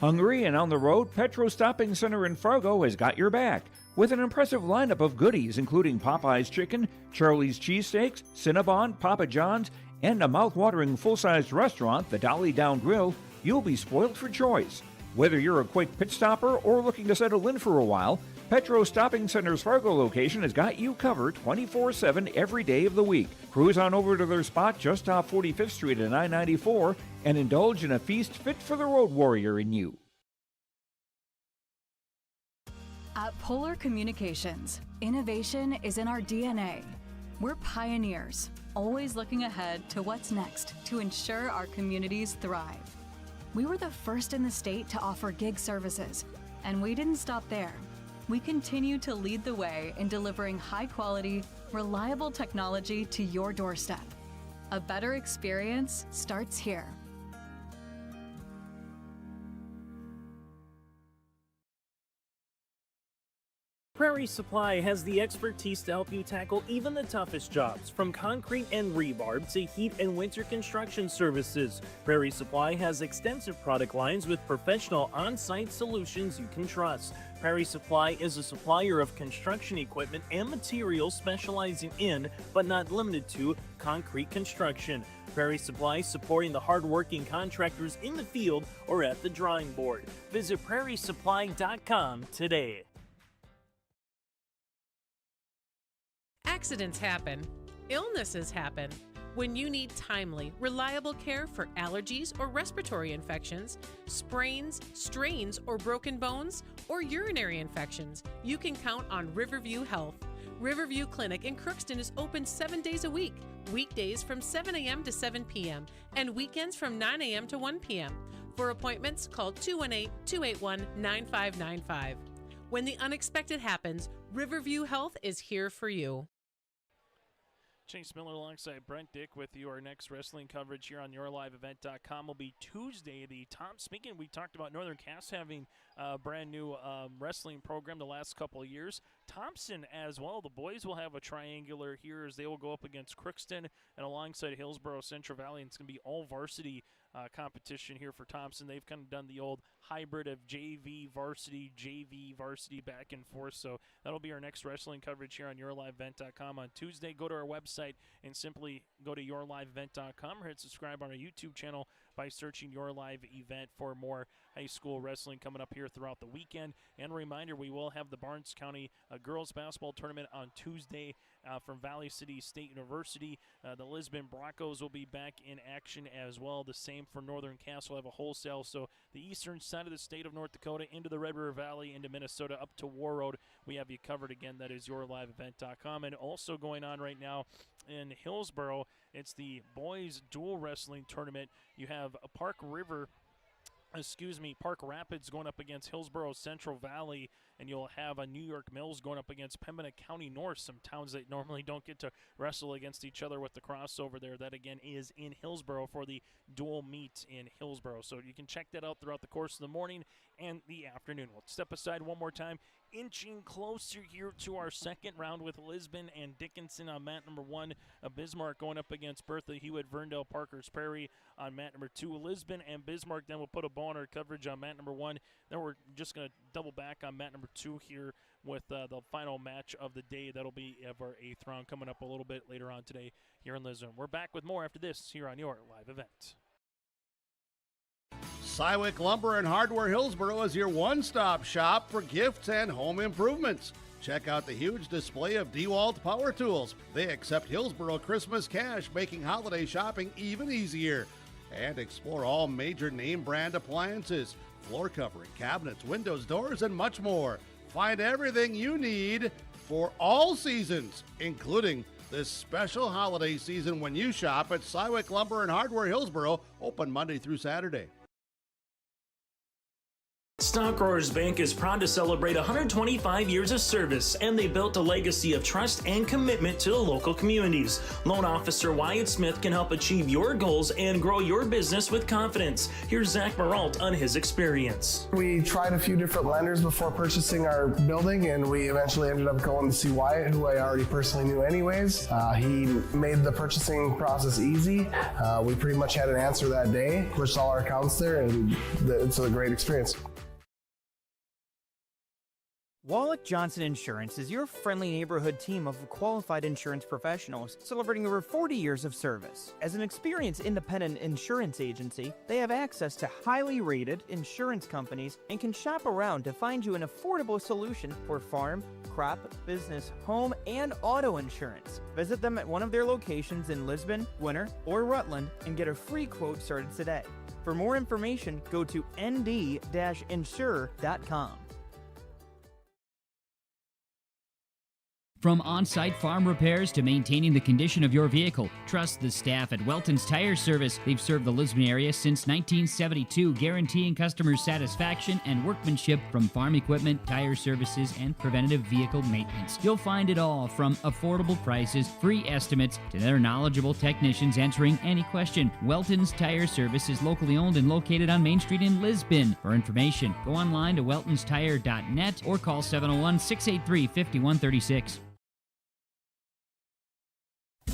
Hungry and on the road, Petro Stopping Center in Fargo has got your back with an impressive lineup of goodies including Popeye's Chicken, Charlie's Cheesesteaks, Cinnabon, Papa John's, and a mouth-watering full-sized restaurant, the Dolly Down Grill. You'll be spoiled for choice. Whether you're a quick pit stopper or looking to settle in for a while, Petro Stopping Center's Fargo location has got you covered 24/7 every day of the week. Cruise on over to their spot just off 45th Street and I-94 and indulge in a feast fit for the road warrior in you.
At Polar Communications, innovation is in our DNA. We're pioneers, always looking ahead to what's next to ensure our communities thrive. We were the first in the state to offer gig services, and we didn't stop there. We continue to lead the way in delivering high-quality, reliable technology to your doorstep. A better experience starts here.
Prairie Supply has the expertise to help you tackle even the toughest jobs, from concrete and rebar to heat and winter construction services. Prairie Supply has extensive product lines with professional on-site solutions you can trust. Prairie Supply is a supplier of construction equipment and materials specializing in, but not limited to, concrete construction. Prairie Supply supporting the hard-working contractors in the field or at the drawing board. Visit prairiesupply.com today.
Accidents happen. Illnesses happen. When you need timely, reliable care for allergies or respiratory infections, sprains, strains, or broken bones, or urinary infections, you can count on Riverview Health. Riverview Clinic in Crookston is open 7 days a week, weekdays from 7 a.m. to 7 p.m., and weekends from 9 a.m. to 1 p.m. For appointments, call 218-281-9595. When the unexpected happens, Riverview Health is here for you.
Chase Miller alongside Brent Dick with you. Our next wrestling coverage here on YourLiveEvent.com will be Tuesday. Speaking, we talked about Northern Cass having a brand new wrestling program the last couple of years. Thompson as well. The boys will have a triangular here as they will go up against Crookston and alongside Hillsborough Central Valley. And it's going to be all varsity competition here for Thompson. They've kind of done the old hybrid of JV varsity back and forth. So that'll be our next wrestling coverage here on YourLiveEvent.com on Tuesday. Go to our website and simply go to YourLiveEvent.com or hit subscribe on our YouTube channel by searching Your Live Event for more high school wrestling coming up here throughout the weekend. And a reminder, we will have the Barnes County girls basketball tournament on Tuesday from Valley City State University. The Lisbon Broncos will be back in action as well. The same for Northern Cass. We'll have a wholesale. So the eastern side of the state of North Dakota into the Red River Valley, into Minnesota, up to War Road. We have you covered again. That is YourLiveEvent.com. And also going on right now in Hillsborough, it's the boys dual wrestling tournament. You have a Park Rapids going up against Hillsborough Central Valley, and you'll have a New York Mills going up against Pembina County North, some towns that normally don't get to wrestle against each other with the crossover there. That, again, is in Hillsborough for the dual meet in Hillsborough. So you can check that out throughout the course of the morning and the afternoon. We'll step aside one more time, inching closer here to our second round with Lisbon and Dickinson on mat number 1. Bismarck going up against Bertha Hewitt, Verndale, Parkers Prairie on mat number 2. Lisbon and Bismarck then will put a bow on our coverage on mat number 1. Then we're just going to double back on mat number 2 here with the final match of the day. That'll be of our 8th round coming up a little bit later on today here in Lisbon. We're back with more after this here on Your Live Event.
Cywick Lumber and Hardware Hillsborough is your one-stop shop for gifts and home improvements. Check out the huge display of DeWalt power tools. They accept Hillsborough Christmas cash, making holiday shopping even easier. And explore all major name brand appliances, floor covering, cabinets, windows, doors, and much more. Find everything you need for all seasons, including this special holiday season when you shop at Cywick Lumber and Hardware Hillsborough, open Monday through Saturday.
Stock Growers Bank is proud to celebrate 125 years of service, and they built a legacy of trust and commitment to the local communities. Loan Officer Wyatt Smith can help achieve your goals and grow your business with confidence. Here's Zach Maralt on his experience.
We tried a few different lenders before purchasing our building, and we eventually ended up going to see Wyatt, who I already personally knew anyways. He made the purchasing process easy. We pretty much had an answer that day, pushed all our accounts there, and it's a great experience.
Wallach Johnson Insurance is your friendly neighborhood team of qualified insurance professionals celebrating over 40 years of service. As an experienced independent insurance agency, they have access to highly rated insurance companies and can shop around to find you an affordable solution for farm, crop, business, home, and auto insurance. Visit them at one of their locations in Lisbon, Winter, or Rutland and get a free quote started today. For more information, go to nd-insure.com.
From on-site farm repairs to maintaining the condition of your vehicle, trust the staff at Welton's Tire Service. They've served the Lisbon area since 1972, guaranteeing customer satisfaction and workmanship from farm equipment, tire services, and preventative vehicle maintenance. You'll find it all from affordable prices, free estimates, to their knowledgeable technicians answering any question. Welton's Tire Service is locally owned and located on Main Street in Lisbon. For information, go online to weltonstire.net or call 701-683-5136.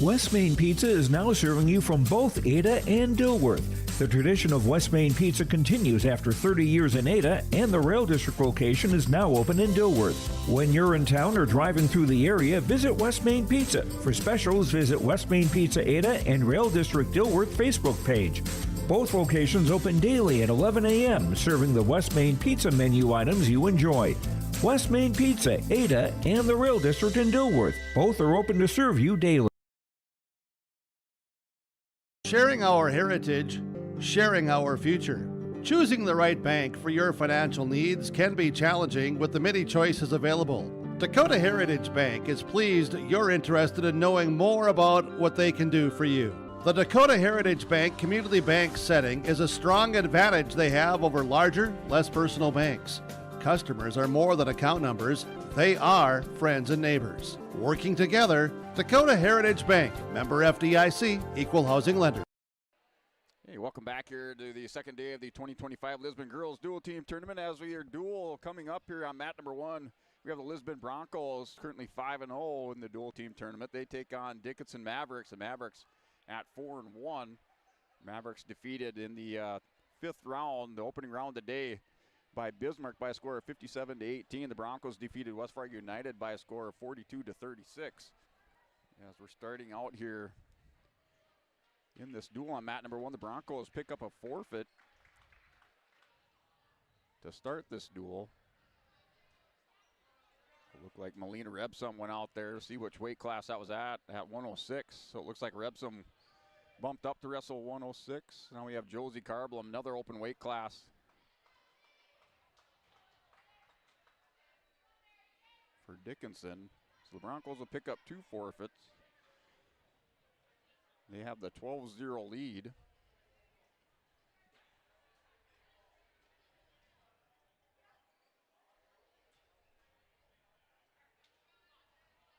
West Main Pizza is now serving you from both Ada and Dilworth. The tradition of West Main Pizza continues after 30 years in Ada, and the Rail District location is now open in Dilworth. When you're in town or driving through the area, visit West Main Pizza. For specials, visit West Main Pizza Ada and Rail District Dilworth Facebook page. Both locations open daily at 11 a.m., serving the West Main Pizza menu items you enjoy. West Main Pizza, Ada, and the Rail District in Dilworth. Both are open to serve you daily.
Sharing our heritage, sharing our future. Choosing the right bank for your financial needs can be challenging with the many choices available. Dakota Heritage Bank is pleased you're interested in knowing more about what they can do for you. The Dakota Heritage Bank community bank setting is a strong advantage they have over larger, less personal banks. Customers are more than account numbers, they are friends and neighbors. Working together, Dakota Heritage Bank, member FDIC, equal housing lender.
Hey, welcome back here to the second day of the 2025 Lisbon Girls Dual Team Tournament. As we are dual coming up here on mat number 1, we have the Lisbon Broncos, currently 5-0 in the dual team tournament. They take on Dickinson Mavericks. The Mavericks at 4-1. Mavericks defeated in the 5th round, the opening round today, by Bismarck by a score of 57-18. The Broncos defeated West Fargo United by a score of 42-36. As we're starting out here in this duel on mat number 1, the Broncos pick up a forfeit to start this duel. It looked like Melina Rebsum went out there to see which weight class that was at 106. So it looks like Rebsum bumped up to wrestle 106. Now we have Josie Carblum, another open weight class for Dickinson. So the Broncos will pick up 2 forfeits. They have the 12-0 lead.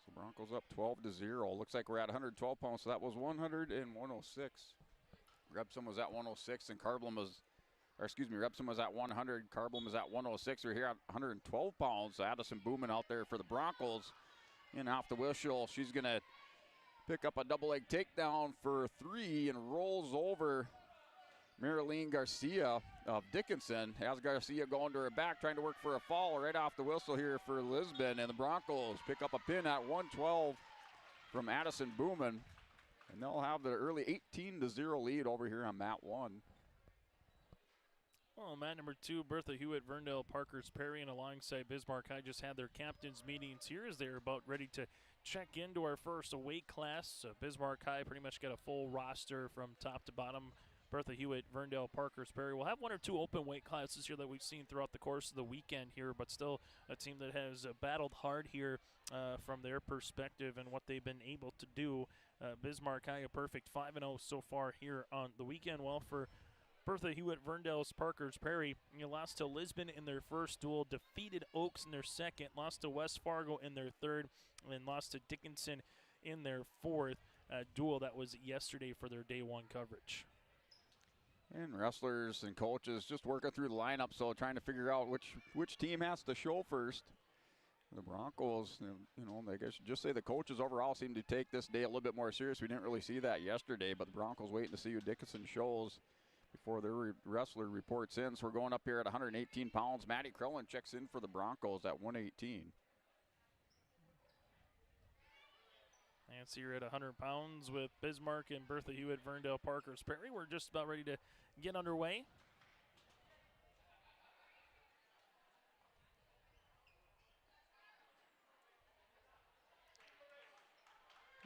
So Broncos up 12-0. Looks like we're at 112 pounds, so that was 100 and 106. Rebsum was at 106 and Rebsum was at 100. Carblum was at 106. We're here at 112 pounds. Addison Booman out there for the Broncos. And off the whistle, she's going to pick up a double leg takedown for 3 and rolls over Marilyn Garcia of Dickinson. Has Garcia going to her back, trying to work for a fall right off the whistle here for Lisbon. And the Broncos pick up a pin at 112 from Addison Booman. And they'll have the early 18-0 lead over here on mat 1.
Well, mat number 2, Bertha Hewitt, Verndale, Parkers, Perry, and alongside Bismarck High just had their captains meetings here as they're about ready to check into our first weight class. So Bismarck High pretty much got a full roster from top to bottom. Bertha Hewitt, Verndale, Parkers, Perry. We'll have 1 or 2 open weight classes here that we've seen throughout the course of the weekend here, but still a team that has battled hard here from their perspective and what they've been able to do. Bismarck High a perfect 5-0 so far here on the weekend. Well, for Bertha Hewitt, Verndale's, Parkers, Perry, lost to Lisbon in their first duel, defeated Oaks in their second, lost to West Fargo in their third, and then lost to Dickinson in their fourth duel. That was yesterday for their day 1 coverage.
And wrestlers and coaches just working through the lineup, so trying to figure out which team has to show first. The Broncos, I guess you just say the coaches overall seem to take this day a little bit more serious. We didn't really see that yesterday, but the Broncos waiting to see who Dickinson shows before their wrestler reports in. So we're going up here at 118 pounds. Maddie Crellin checks in for the Broncos at 118.
Nancy, you're at 100 pounds with Bismarck and Bertha Hewitt, Verndale, Parkers, Perry. We're just about ready to get underway.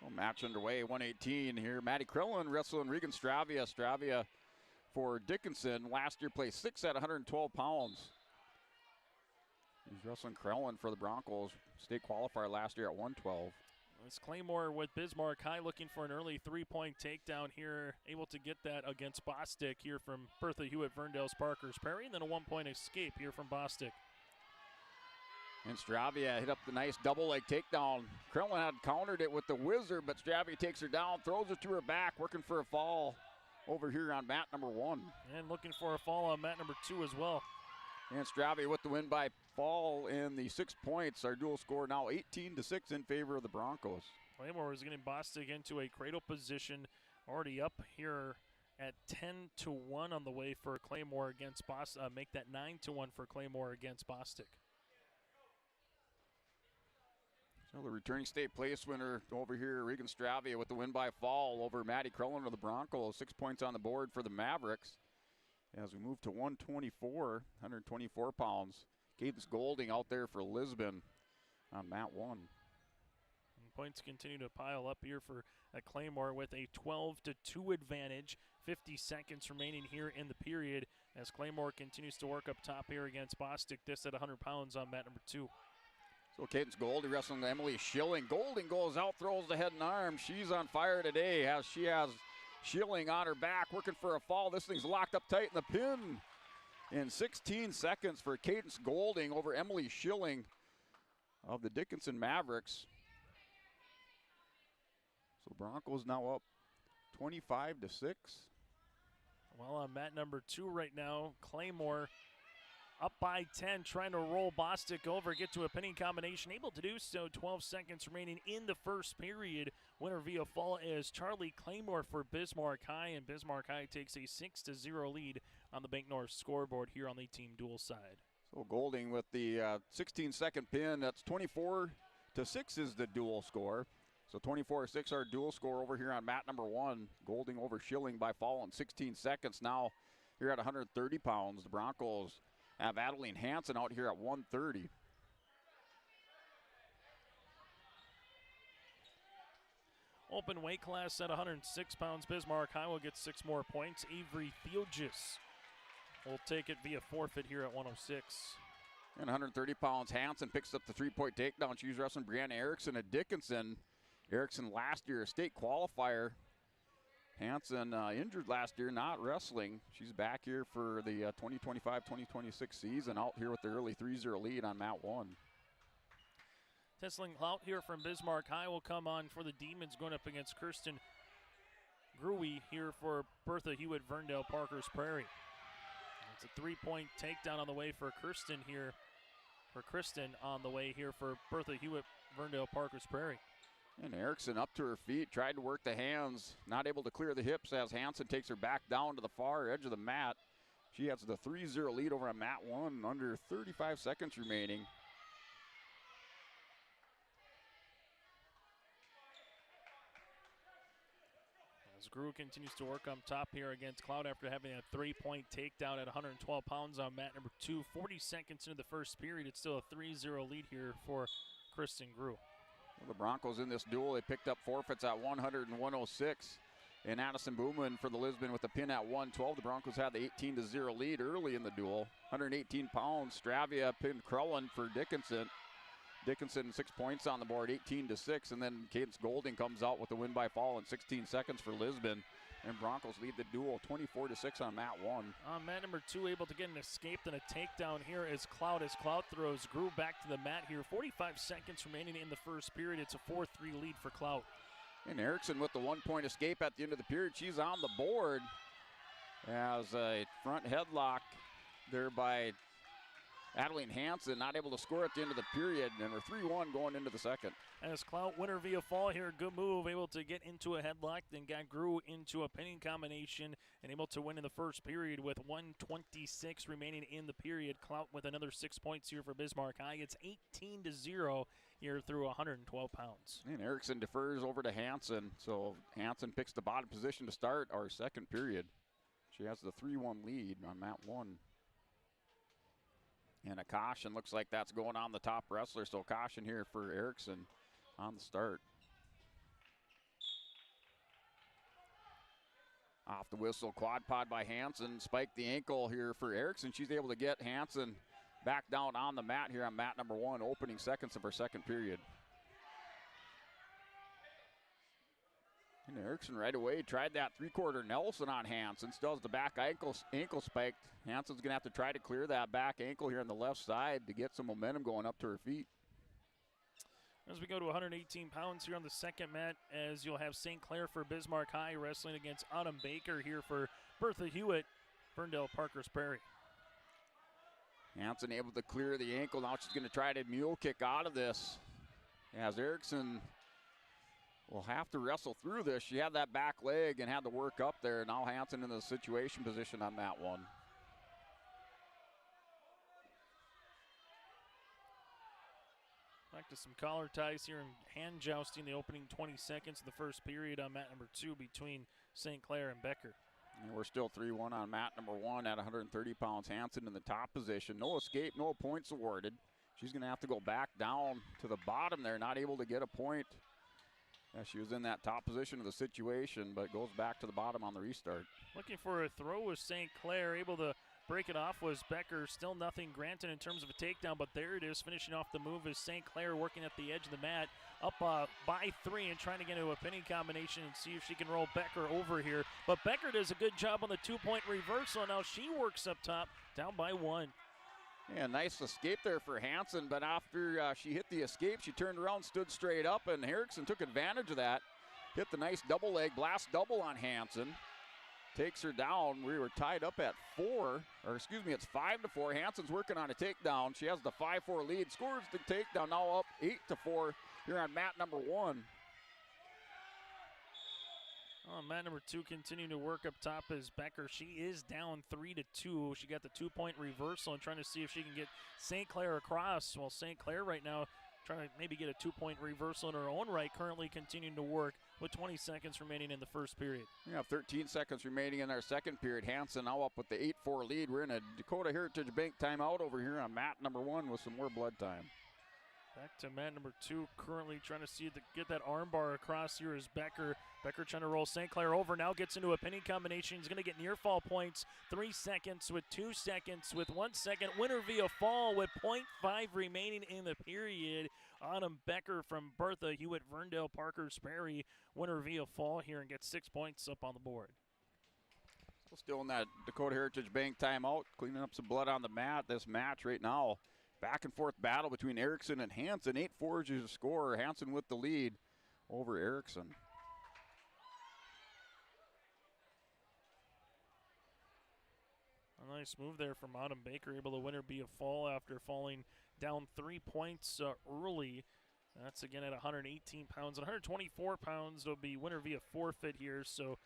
Well, match underway, 118 here. Maddie Crellin wrestling Regan Stravia. Stravia for Dickinson last year placed 6th at 112 pounds. He's wrestling Krellin for the Broncos. State qualifier last year at 112.
It's Claymore with Bismarck High looking for an early three-point takedown here. Able to get that against Bostic here from Bertha Hewitt, Verndale's Parkers Prairie. And then a one-point escape here from Bostic.
And Stravia hit up the nice double leg takedown. Krellin had countered it with the whizzer, but Stravia takes her down, throws her to her back, working for a fall over here on mat number 1.
And looking for a fall on mat number 2 as well.
And Stravia with the win by fall in the 6 points. Our dual score now 18-6 in favor of the Broncos.
Claymore is getting Bostic into a cradle position, already up here at 10-1 on the way for Claymore against Bostic. Make that 9-1 for Claymore against Bostic.
So the returning state place winner over here, Regan Stravia, with the win by fall over Maddie Krellin of the Broncos. 6 points on the board for the Mavericks. As we move to 124 pounds. Cadence Golding out there for Lisbon on mat 1.
And points continue to pile up here for Claymore with a 12-2 advantage. 50 seconds remaining here in the period as Claymore continues to work up top here against Bostic. This at 100 pounds on mat number 2.
So Cadence Golding wrestling Emily Schilling. Golding goes out, throws the head and arm. She's on fire today as she has Schilling on her back, working for a fall. This thing's locked up tight in the pin. In 16 seconds for Cadence Golding over Emily Schilling of the Dickinson Mavericks. So Broncos now up 25-6.
Well, on mat number 2 right now, Claymore up by 10, trying to roll Bostic over, get to a pinning combination. Able to do so, 12 seconds remaining in the first period. Winner via fall is Charlie Claymore for Bismarck High, and Bismarck High takes a 6-0 lead on the Bank North scoreboard here on the team dual side.
So Golding with the 16-second pin. That's 24-6 is the dual score. So 24-6 our dual score over here on mat number 1. Golding over Schilling by fall in 16 seconds. Now here at 130 pounds, the Broncos have Adeline Hansen out here at 130.
Open weight class at 106 pounds. Bismarck High will get 6 more points. Avery Theogis will take it via forfeit here at 106.
And 130 pounds, Hansen picks up the 3-point takedown. She's wrestling Brianna Erickson at Dickinson. Erickson last year a state qualifier. Hansen injured last year, not wrestling. She's back here for the 2025-2026 season, out here with the early 3-0 lead on mat 1.
Tessling Clout here from Bismarck High will come on for the Demons, going up against Kirsten Gruey here for Bertha Hewitt, Verndale Parkers Prairie. It's a 3-point takedown on the way for Kirsten here, for Kristen on the way here for Bertha Hewitt, Verndale Parkers Prairie.
And Erickson up to her feet, tried to work the hands, not able to clear the hips as Hansen takes her back down to the far edge of the mat. She has the 3-0 lead over on mat 1, under 35 seconds remaining.
As Grew continues to work on top here against Cloud after having a 3-point takedown at 112 pounds on mat number 2. 40 seconds into the first period, it's still a 3-0 lead here for Kristen Grew.
Well, the Broncos in this duel, they picked up forfeits at 100 and 106. And Addison Booman for the Lisbon with the pin at 112. The Broncos had the 18-0 lead early in the duel. 118 pounds, Stravia pinned Krellin for Dickinson. Dickinson 6 points on the board, 18-6. And then Cadence Golding comes out with the win by fall in 16 seconds for Lisbon. And Broncos lead the duel 24-6 on mat 1.
On mat number 2, able to get an escape and a takedown here as Cloud throws Grew back to the mat here. 45 seconds remaining in the first period. It's a 4-3 lead for Cloud.
And Erickson with the 1-point escape at the end of the period. She's on the board as a front headlock there by Adeline Hansen, not able to score at the end of the period, and we're 3-1 going into the second.
As Clout winner via fall here, good move, able to get into a headlock, then got Grew into a pinning combination, and able to win in the first period with 1:26 remaining in the period. Clout with another 6 points here for Bismarck High. It's 18-0 here through 112 pounds.
And Erickson defers over to Hansen, so Hansen picks the bottom position to start our second period. She has the 3-1 lead on mat 1. And a caution, looks like that's going on the top wrestler, so caution here for Erickson on the start. Off the whistle, quad pod by Hansen, spiked the ankle here for Erickson. She's able to get Hansen back down on the mat here on mat number 1, opening seconds of our second period. And Erickson right away tried that 3-quarter Nelson on Hansen. Still has the back ankle spiked. Hansen's going to have to try to clear that back ankle here on the left side to get some momentum going up to her feet.
As we go to 118 pounds here on the second mat, as you'll have St. Clair for Bismarck High wrestling against Autumn Baker here for Bertha Hewitt, Ferndale Parker's Prairie.
Hansen able to clear the ankle. Now she's going to try to mule kick out of this. As Erickson will have to wrestle through this. She had that back leg and had to work up there. Now Hansen in the situation position on that one.
Back to some collar ties here and hand jousting the opening 20 seconds of the first period on mat number 2 between St. Clair and Becker.
And we're still 3-1 on mat number 1 at 130 pounds. Hansen in the top position. No escape, no points awarded. She's going to have to go back down to the bottom there, not able to get a point. She was in that top position of the situation, but goes back to the bottom on the restart.
Looking for a throw was St. Clair. Able to break it off was Becker. Still nothing granted in terms of a takedown, but there it is. Finishing off the move is St. Clair working at the edge of the mat. Up by 3 and trying to get into a penny combination and see if she can roll Becker over here. But Becker does a good job on the 2-point reversal. Now she works up top, down by 1.
Yeah, nice escape there for Hansen, but after she hit the escape, she turned around, stood straight up, and Erickson took advantage of that. Hit the nice double leg blast double on Hansen. Takes her down. We were tied up at 4, or excuse me, it's 5-4. Hansen's working on a takedown. She has the 5-4 lead, scores the takedown, now up 8-4 here on mat number 1.
Mat number 2 continuing to work up top as Becker. She is down 3-2. She got the 2-point reversal and trying to see if she can get St. Clair across. Well, St. Clair right now trying to maybe get a 2-point reversal in her own right, currently continuing to work with 20 seconds remaining in the first period.
We have 13 seconds remaining in our second period. Hansen now up with the 8-4 lead. We're in a Dakota Heritage Bank timeout over here on mat number 1 with some more blood time.
Back to mat number 2, currently trying to see to get that arm bar across here is Becker. Becker trying to roll St. Clair over, now gets into a penny combination. He's going to get near fall points. 3 seconds with 2 seconds with 1 second. Winner via fall with 0.5 remaining in the period. Autumn Becker from Bertha Hewitt, Ferndale Parker's Prairie. Winner via fall here and gets 6 points up on the board.
Still in that Dakota Heritage Bank timeout, cleaning up some blood on the mat. This match right now, back and forth battle between Erickson and Hansen. 8-4 is your score. Hansen with the lead over Erickson.
A nice move there from Autumn Baker, able to win her via fall after falling down 3 points early. That's again at 118 pounds. 124 pounds, it'll be winner via forfeit here. So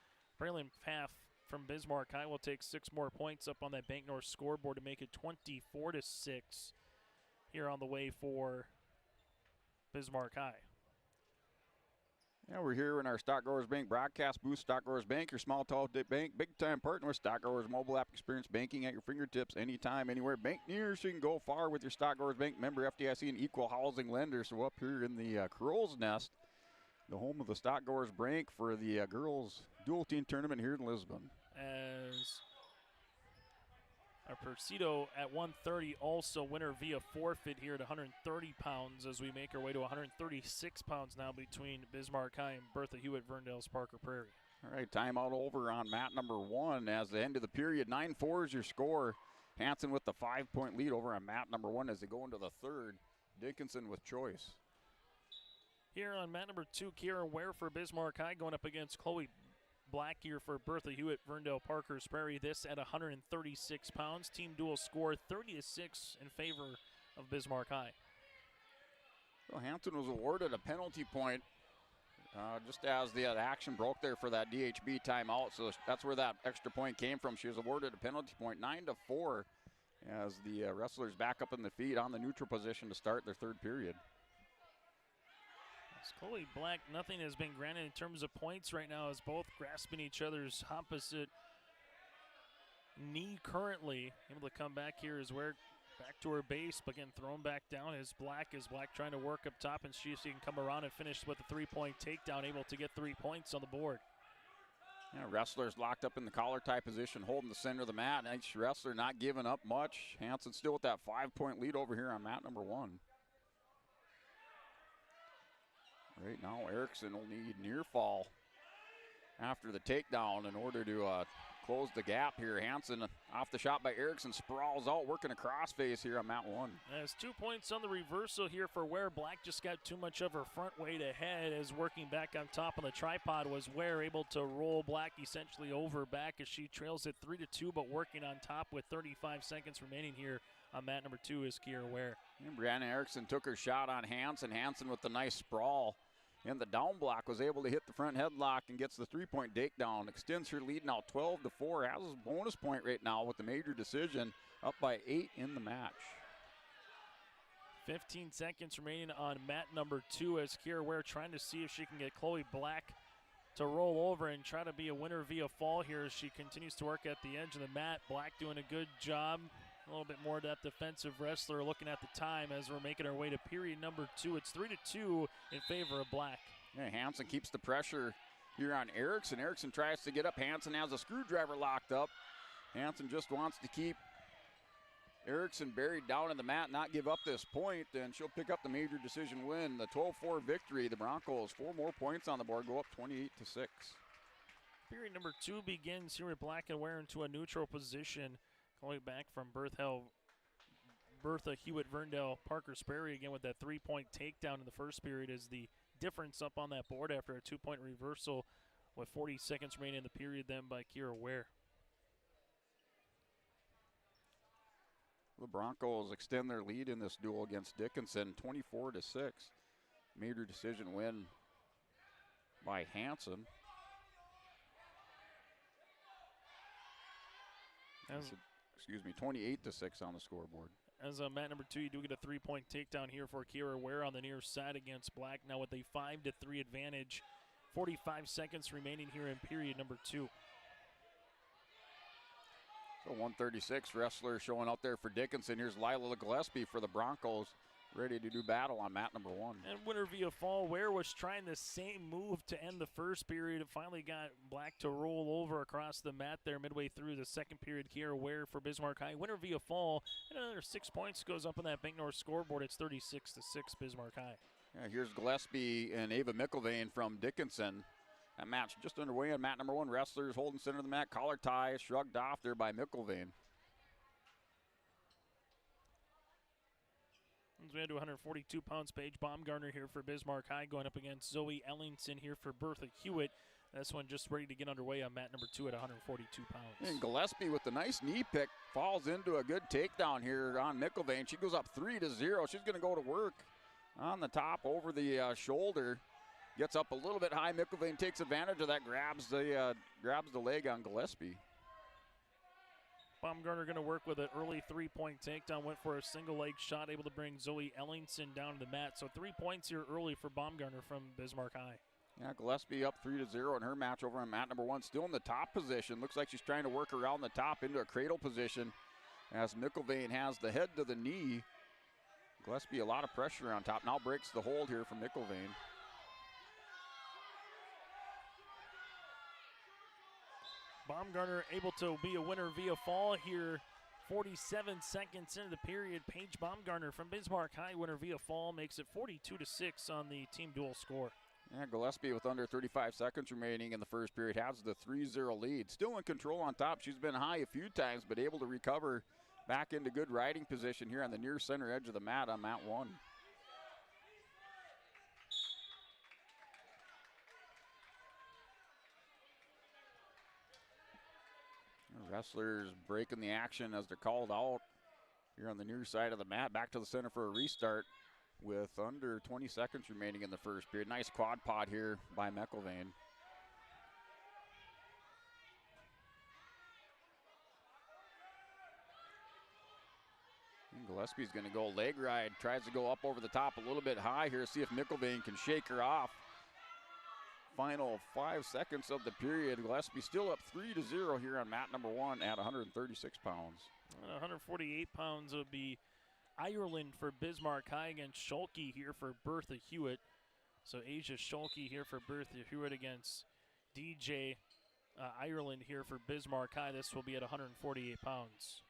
Braylon Pfaff from Bismarck High will take 6 more points up on that Bank North scoreboard to make it 24-6 here on the way for Bismarck High.
Yeah, we're here in our Stock Growers Bank broadcast booth. Stock Growers Bank, your small, tall bank, big-time partner with Stock Growers mobile app experience banking at your fingertips anytime, anywhere. Bank near so you can go far with your Stock Growers Bank member FDIC and equal housing lender. So up here in the Crow's Nest, the home of the Stock Growers Bank for the girls dual team tournament here in Lisbon.
As our Persido at 130, also winner via forfeit here at 130 pounds as we make our way to 136 pounds now between Bismarck High and Bertha Hewitt, Ferndale's Parker Prairie.
All right, timeout over on mat number 1 as the end of the period. 9-4 is your score. Hansen with the 5-point lead over on mat number 1 as they go into the third. Dickinson with choice.
Here on mat number 2, Kira Ware for Bismarck High going up against Chloe Black here for Bertha Hewitt, Ferndale Parker's Prairie. This at 136 pounds. Team dual score 30-6 in favor of Bismarck High.
Well, Hansen was awarded a penalty point just as the action broke there for that DHB timeout. So that's where that extra point came from. She was awarded a penalty point, 9-4, as the wrestlers back up in the feet on the neutral position to start their third period.
Chloe Black, nothing has been granted in terms of points right now as both grasping each other's opposite knee currently. Able to come back here as Ware back to her base, but again thrown back down as Black trying to work up top and see if she can come around and finish with a 3-point takedown, able to get 3 points on the board.
Yeah, wrestlers locked up in the collar tie position, holding the center of the mat. Each wrestler not giving up much. Hansen still with that 5-point lead over here on mat number 1. Right now, Erickson will need near fall after the takedown in order to close the gap here. Hansen off the shot by Erickson, sprawls out, working a crossface here on mat 1.
There's 2 points on the reversal here for Ware. Black just got too much of her front weight ahead as working back on top of the tripod was Ware able to roll Black essentially over back as she trails it 3-2, but working on top with 35 seconds remaining here on mat number 2 is Kiera Ware.
And Brianna Erickson took her shot on Hansen. Hansen with the nice sprawl in the down block was able to hit the front headlock and gets the 3-point takedown. Extends her lead now 12-4. Has a bonus point right now with the major decision, up by 8 in the match.
15 seconds remaining on mat number 2 as Kiera Ware trying to see if she can get Chloe Black to roll over and try to be a winner via fall here as she continues to work at the edge of the mat. Black doing a good job. A little bit more of that defensive wrestler looking at the time as we're making our way to period number 2. It's 3-2 in favor of Black.
Yeah, Hansen keeps the pressure here on Erickson. Erickson tries to get up. Hansen has a screwdriver locked up. Hansen just wants to keep Erickson buried down in the mat, not give up this point, and she'll pick up the major decision win. The 12-4 victory. The Broncos 4 more points on the board, go up 28-6.
Period number 2 begins here with Black and Ware into a neutral position. Going back from Bertha Hewitt, Verndale, Parker Sperry again with that 3-point takedown in the first period is the difference up on that board after a 2-point reversal with 40 seconds remaining in the period then by Kiera Ware.
The Broncos extend their lead in this duel against Dickinson, 24-6. Major decision win by Hansen. 28-6 on the scoreboard.
As mat number 2, you do get a 3-point takedown here for Kiera Ware on the near side against Black. Now with a 5-3 advantage, 45 seconds remaining here in period number 2.
So 136 wrestler showing out there for Dickinson. Here's Lila Gillespie for the Broncos, ready to do battle on mat number 1.
And winner via fall. Ware was trying the same move to end the first period. It finally got Black to roll over across the mat there midway through the second period. Kiera Ware for Bismarck High. Winner via fall. And another 6 points goes up on that Bank North scoreboard. It's 36-6 Bismarck High.
Yeah, here's Gillespie and Ava McIlvain from Dickinson. That match just underway on mat number 1. Wrestlers holding center of the mat. Collar tie shrugged off there by McIlvain.
As we head to 142 pounds, Paige Baumgartner here for Bismarck High going up against Zoe Ellingson here for Bertha Hewitt. This one just ready to get underway on mat number 2 at 142 pounds.
And Gillespie with the nice knee pick falls into a good takedown here on McIlvain. She goes up 3-0. She's going to go to work on the top over the shoulder. Gets up a little bit high. McIlvain takes advantage of that, grabs the leg on Gillespie.
Baumgartner going to work with an early 3-point takedown. Went for a single leg shot, able to bring Zoe Ellingson down to the mat. So 3 points here early for Baumgartner from Bismarck High.
Yeah, Gillespie up 3-0 in her match over on mat number 1. Still in the top position. Looks like she's trying to work around the top into a cradle position as McIlvain has the head to the knee. Gillespie a lot of pressure on top. Now breaks the hold here from McIlvain.
Baumgartner able to be a winner via fall here. 47 seconds into the period. Paige Baumgartner from Bismarck High, winner via fall, makes it 42-6 on the team duel score.
Yeah, Gillespie with under 35 seconds remaining in the first period has the 3-0 lead. Still in control on top. She's been high a few times, but able to recover back into good riding position here on the near center edge of the mat on mat 1. Wrestlers breaking the action as they're called out here on the near side of the mat. Back to the center for a restart with under 20 seconds remaining in the first period. Nice quad pod here by McIlvain. Gillespie's going to go leg ride. Tries to go up over the top a little bit high here. See if McIlvain can shake her off. Final 5 seconds of the period. Gillespie still up 3-0 here on mat number 1 at 136 pounds.
148 pounds would be Ireland for Bismarck High against Schulke here for Bertha Hewitt. So Asia Schulke here for Bertha Hewitt against DJ Ireland here for Bismarck High. This will be at 148 pounds.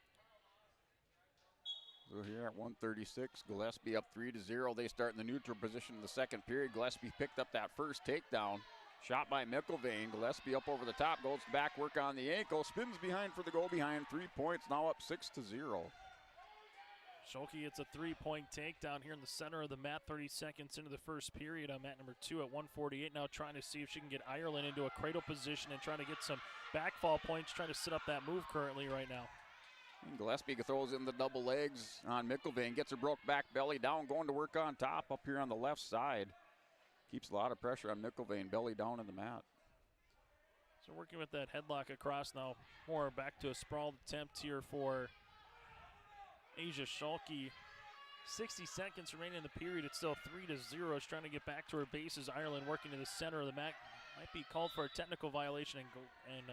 So here at 136, Gillespie up 3-0. They start in the neutral position in the second period. Gillespie picked up that first takedown. Shot by McIlvain. Gillespie up over the top, goes back, work on the ankle, spins behind for the goal behind. 3 points, now up 6-0.
Scholke gets a 3-point takedown here in the center of the mat, 30 seconds into the first period on mat number 2 at 148. Now trying to see if she can get Ireland into a cradle position and trying to get some backfall points, trying to set up that move currently right now.
And Gillespie throws in the double legs on McIlvain, gets her broke back, belly down, going to work on top up here on the left side. Keeps a lot of pressure on McIlvain, belly down in the mat.
So working with that headlock across now, more back to a sprawled attempt here for Asia Scholke. 60 seconds remaining in the period. It's still 3-0. She's trying to get back to her bases. Ireland working to the center of the mat. Might be called for a technical violation and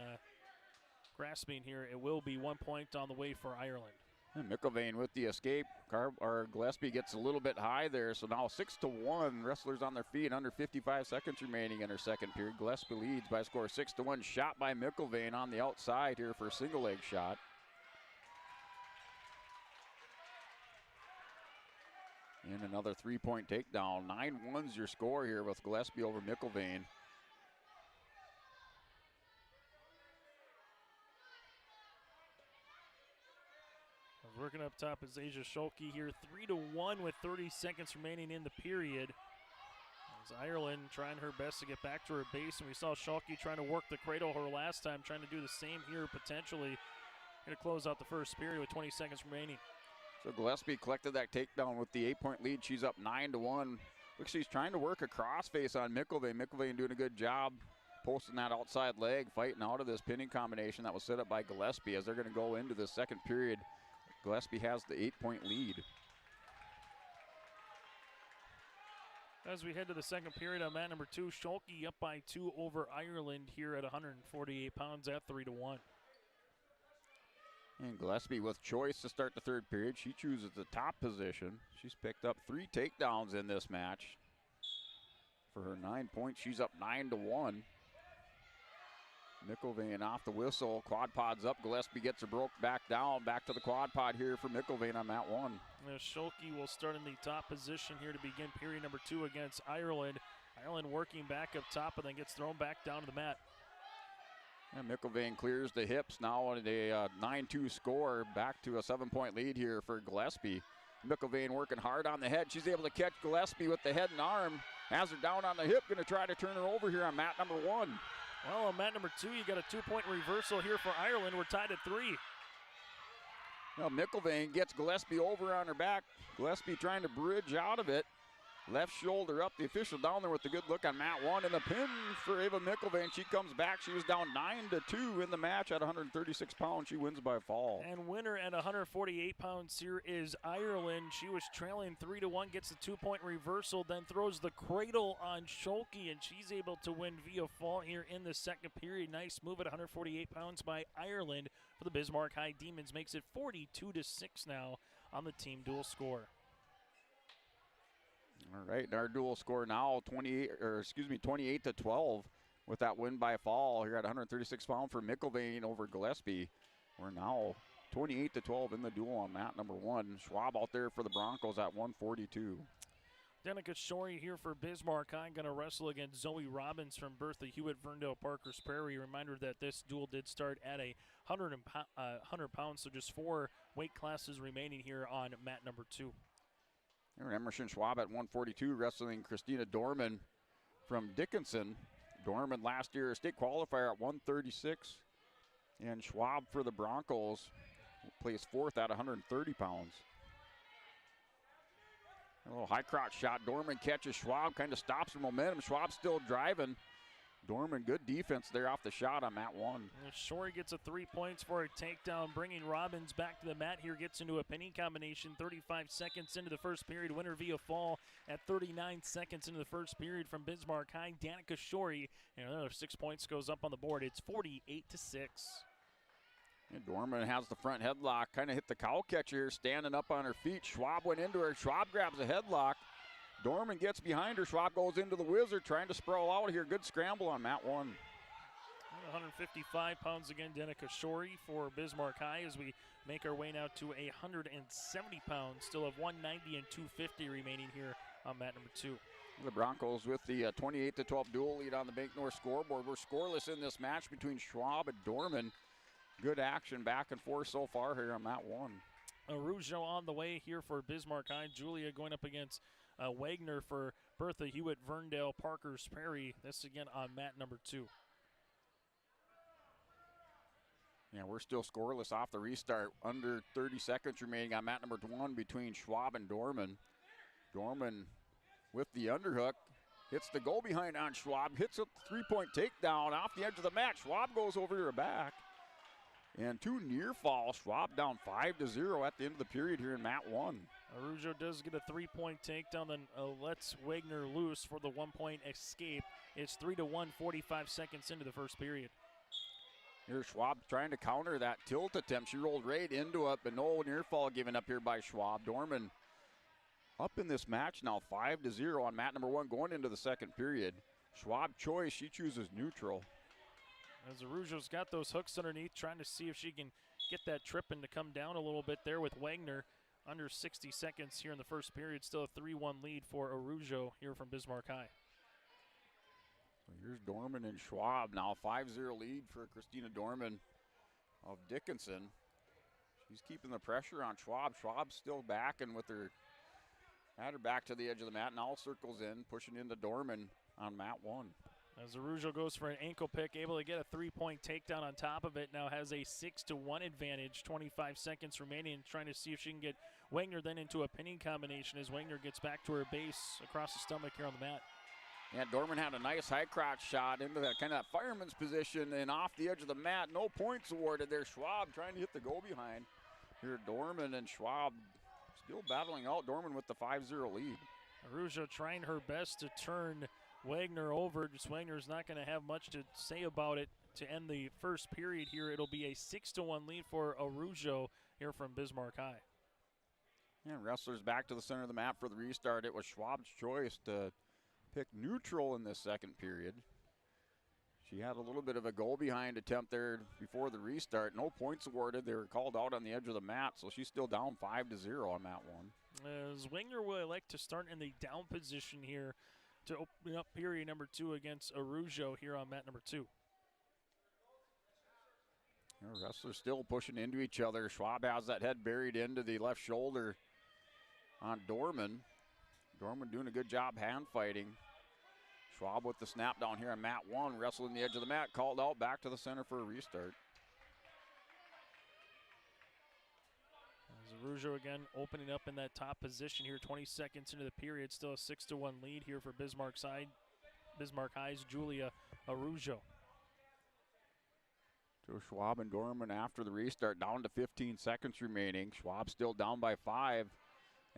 grasping here. It will be 1 point on the way for Ireland.
And McIlvain with the escape. Gillespie gets a little bit high there, so now 6-1. Wrestlers on their feet, under 55 seconds remaining in her second period. Gillespie leads by a score of 6-1. Shot by McIlvain on the outside here for a single leg shot. And another 3-point takedown. 9-1's your score here with Gillespie over McIlvain.
Working up top is Asia Scholke here, 3-1 with 30 seconds remaining in the period. As Ireland trying her best to get back to her base, and we saw Scholke trying to work the cradle her last time, trying to do the same here potentially. Going to close out the first period with 20 seconds remaining.
So Gillespie collected that takedown with the 8-point lead. She's up 9-1. Looks she's trying to work a crossface on McIlvain. McIlvain doing a good job posting that outside leg, fighting out of this pinning combination that was set up by Gillespie as they're going to go into the second period. Gillespie has the 8-point lead.
As we head to the second period on mat number 2, Scholke up by 2 over Ireland here at 148 pounds at 3-1.
And Gillespie with choice to start the third period. She chooses the top position. She's picked up 3 takedowns in this match. For her 9 points, she's up 9-1. McIlvain off the whistle, quad pod's up. Gillespie gets her broke back down, back to the quad pod here for McIlvain on mat 1.
Scholke will start in the top position here to begin period number 2 against Ireland. Ireland working back up top and then gets thrown back down to the mat.
And McIlvain clears the hips now on a 9-2 score, back to a 7-point lead here for Gillespie. McIlvain working hard on the head. She's able to catch Gillespie with the head and arm. Has her down on the hip, going to try to turn her over here on mat number 1.
Well, on mat number 2, you got a 2-point reversal here for Ireland. We're tied at 3.
Now McIlvain gets Gillespie over on her back. Gillespie trying to bridge out of it. Left shoulder up, the official down there with the good look on mat 1, and the pin for Ava McIlvain. She comes back. She was down 9-2 in the match at 136 pounds. She wins by a fall.
And winner at 148 pounds here is Ireland. She was trailing 3-1, gets the 2-point reversal, then throws the cradle on Scholke, and she's able to win via fall here in the second period. Nice move at 148 pounds by Ireland for the Bismarck High Demons. Makes it 42-6 now on the team dual score.
All right, and our dual score now 28-12 with that win by fall here at 136 pounds for McIlvain over Gillespie. We're now 28-12 in the duel on mat number 1. Schwab out there for the Broncos at 142.
Danica Shorey here for Bismarck High, going to wrestle against Zoe Robbins from Bertha Hewitt, Ferndale Parkers Prairie. Reminder that this duel did start at 100 pounds, so just 4 weight classes remaining here on mat number 2.
And Emerson Schwab at 142, wrestling Christina Dorman from Dickinson. Dorman last year state qualifier at 136. And Schwab for the Broncos placed 4th at 130 pounds. A little high crotch shot. Dorman catches Schwab, kind of stops her momentum. Schwab still driving. Dorman, good defense there off the shot on mat 1.
Shorey gets a 3 points for a takedown, bringing Robbins back to the mat here. Gets into a pinning combination 35 seconds into the first period. Winner via fall at 39 seconds into the first period from Bismarck High. Danica Shorey, and another 6 points goes up on the board. It's 48-6.
And Dorman has the front headlock, kind of hit the cow catcher, standing up on her feet. Schwab went into her. Schwab grabs a headlock. Dorman gets behind her. Schwab goes into the wizard, trying to sprawl out here. Good scramble on mat 1.
155 pounds again, Danica Shorey for Bismarck High as we make our way now to 170 pounds. Still have 190 and 250 remaining here on mat number 2.
The Broncos with the 28-12 dual lead on the Bank North scoreboard. We're scoreless in this match between Schwab and Dorman. Good action back and forth so far here on mat 1.
Arujo on the way here for Bismarck High. Julia going up against Wagner for Bertha Hewitt, Verndale, Parkers Prairie. This again on mat number 2.
Yeah, we're still scoreless off the restart. Under 30 seconds remaining on mat number 1 between Schwab and Dorman. Dorman with the underhook. Hits the goal behind on Schwab. Hits a three-point takedown off the edge of the mat. Schwab goes over to her back. And 2 near falls. Schwab down 5-0 at the end of the period here in mat 1.
Arujo does get a 3-point takedown and lets Wagner loose for the 1-point escape. It's 3-1, 45 seconds into the first period.
Here's Schwab trying to counter that tilt attempt. She rolled right into it, but no near fall given up here by Schwab. Dorman up in this match now 5-0 on mat number 1 going into the second period. Schwab choice, she chooses neutral.
As Arujo's got those hooks underneath, trying to see if she can get that tripping to come down a little bit there with Wagner. Under 60 seconds here in the first period. Still a 3-1 lead for Arujo here from Bismarck High.
So here's Dorman and Schwab now. 5-0 lead for Christina Dorman of Dickinson. She's keeping the pressure on Schwab. Schwab's still backing with her, had her back to the edge of the mat, and all circles in, pushing into Dorman on mat 1.
As Arujo goes for an ankle pick, able to get a 3-point takedown on top of it. Now has a 6-1 advantage, 25 seconds remaining, trying to see if she can get Wagner then into a pinning combination as Wagner gets back to her base across the stomach here on the mat.
Yeah, Dorman had a nice high crotch shot into that kind of that fireman's position and off the edge of the mat. No points awarded there. Schwab trying to hit the goal behind. Here Dorman and Schwab still battling out. Dorman with the 5-0 lead.
Arujo trying her best to turn Wagner over. Just Wagner's not going to have much to say about it to end the first period here. It'll be a 6-1 lead for Arujo here from Bismarck High.
And wrestlers back to the center of the mat for the restart. It was Schwab's choice to pick neutral in this second period. She had a little bit of a goal behind attempt there before the restart. No points awarded. They were called out on the edge of the mat, so she's still down 5-0 on mat 1.
As Wagner will elect to start in the down position here to open up period number 2 against Arujo here on mat number 2.
Wrestlers still pushing into each other. Schwab has that head buried into the left shoulder on Dorman. Dorman doing a good job hand fighting. Schwab with the snap down here on mat 1, wrestling the edge of the mat, called out back to the center for a restart.
As Arujo again opening up in that top position here, 20 seconds into the period, still a 6-1 lead here for Bismarck High's Julia Arujo.
To Schwab and Dorman after the restart, down to 15 seconds remaining. Schwab still down by 5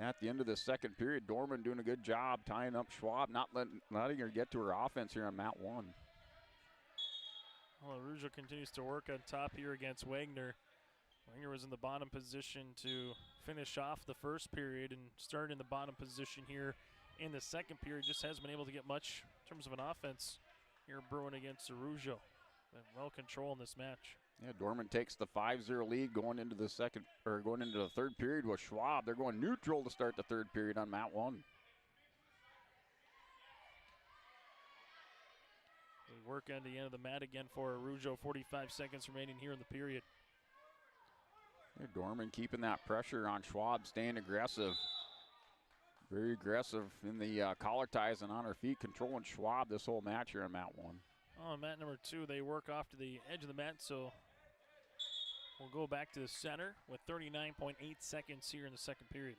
at the end of the second period. Dorman doing a good job tying up Schwab, not letting her get to her offense here on mat 1.
Well, Arujo continues to work on top here against Wagner. Wagner was in the bottom position to finish off the first period and start in the bottom position here in the second period. Just hasn't been able to get much in terms of an offense here brewing against Arujo. Been well controlled in this match.
Yeah, Dorman takes the 5-0 lead going into the third period with Schwab. They're going neutral to start the third period on mat 1.
We work on the end of the mat again for Arujo. 45 seconds remaining here in the period.
Yeah, Dorman keeping that pressure on Schwab, staying aggressive. Very aggressive in the collar ties and on her feet, controlling Schwab this whole match here on mat 1.
On mat number 2, they work off to the edge of the mat, so we'll go back to the center with 39.8 seconds here in the second period.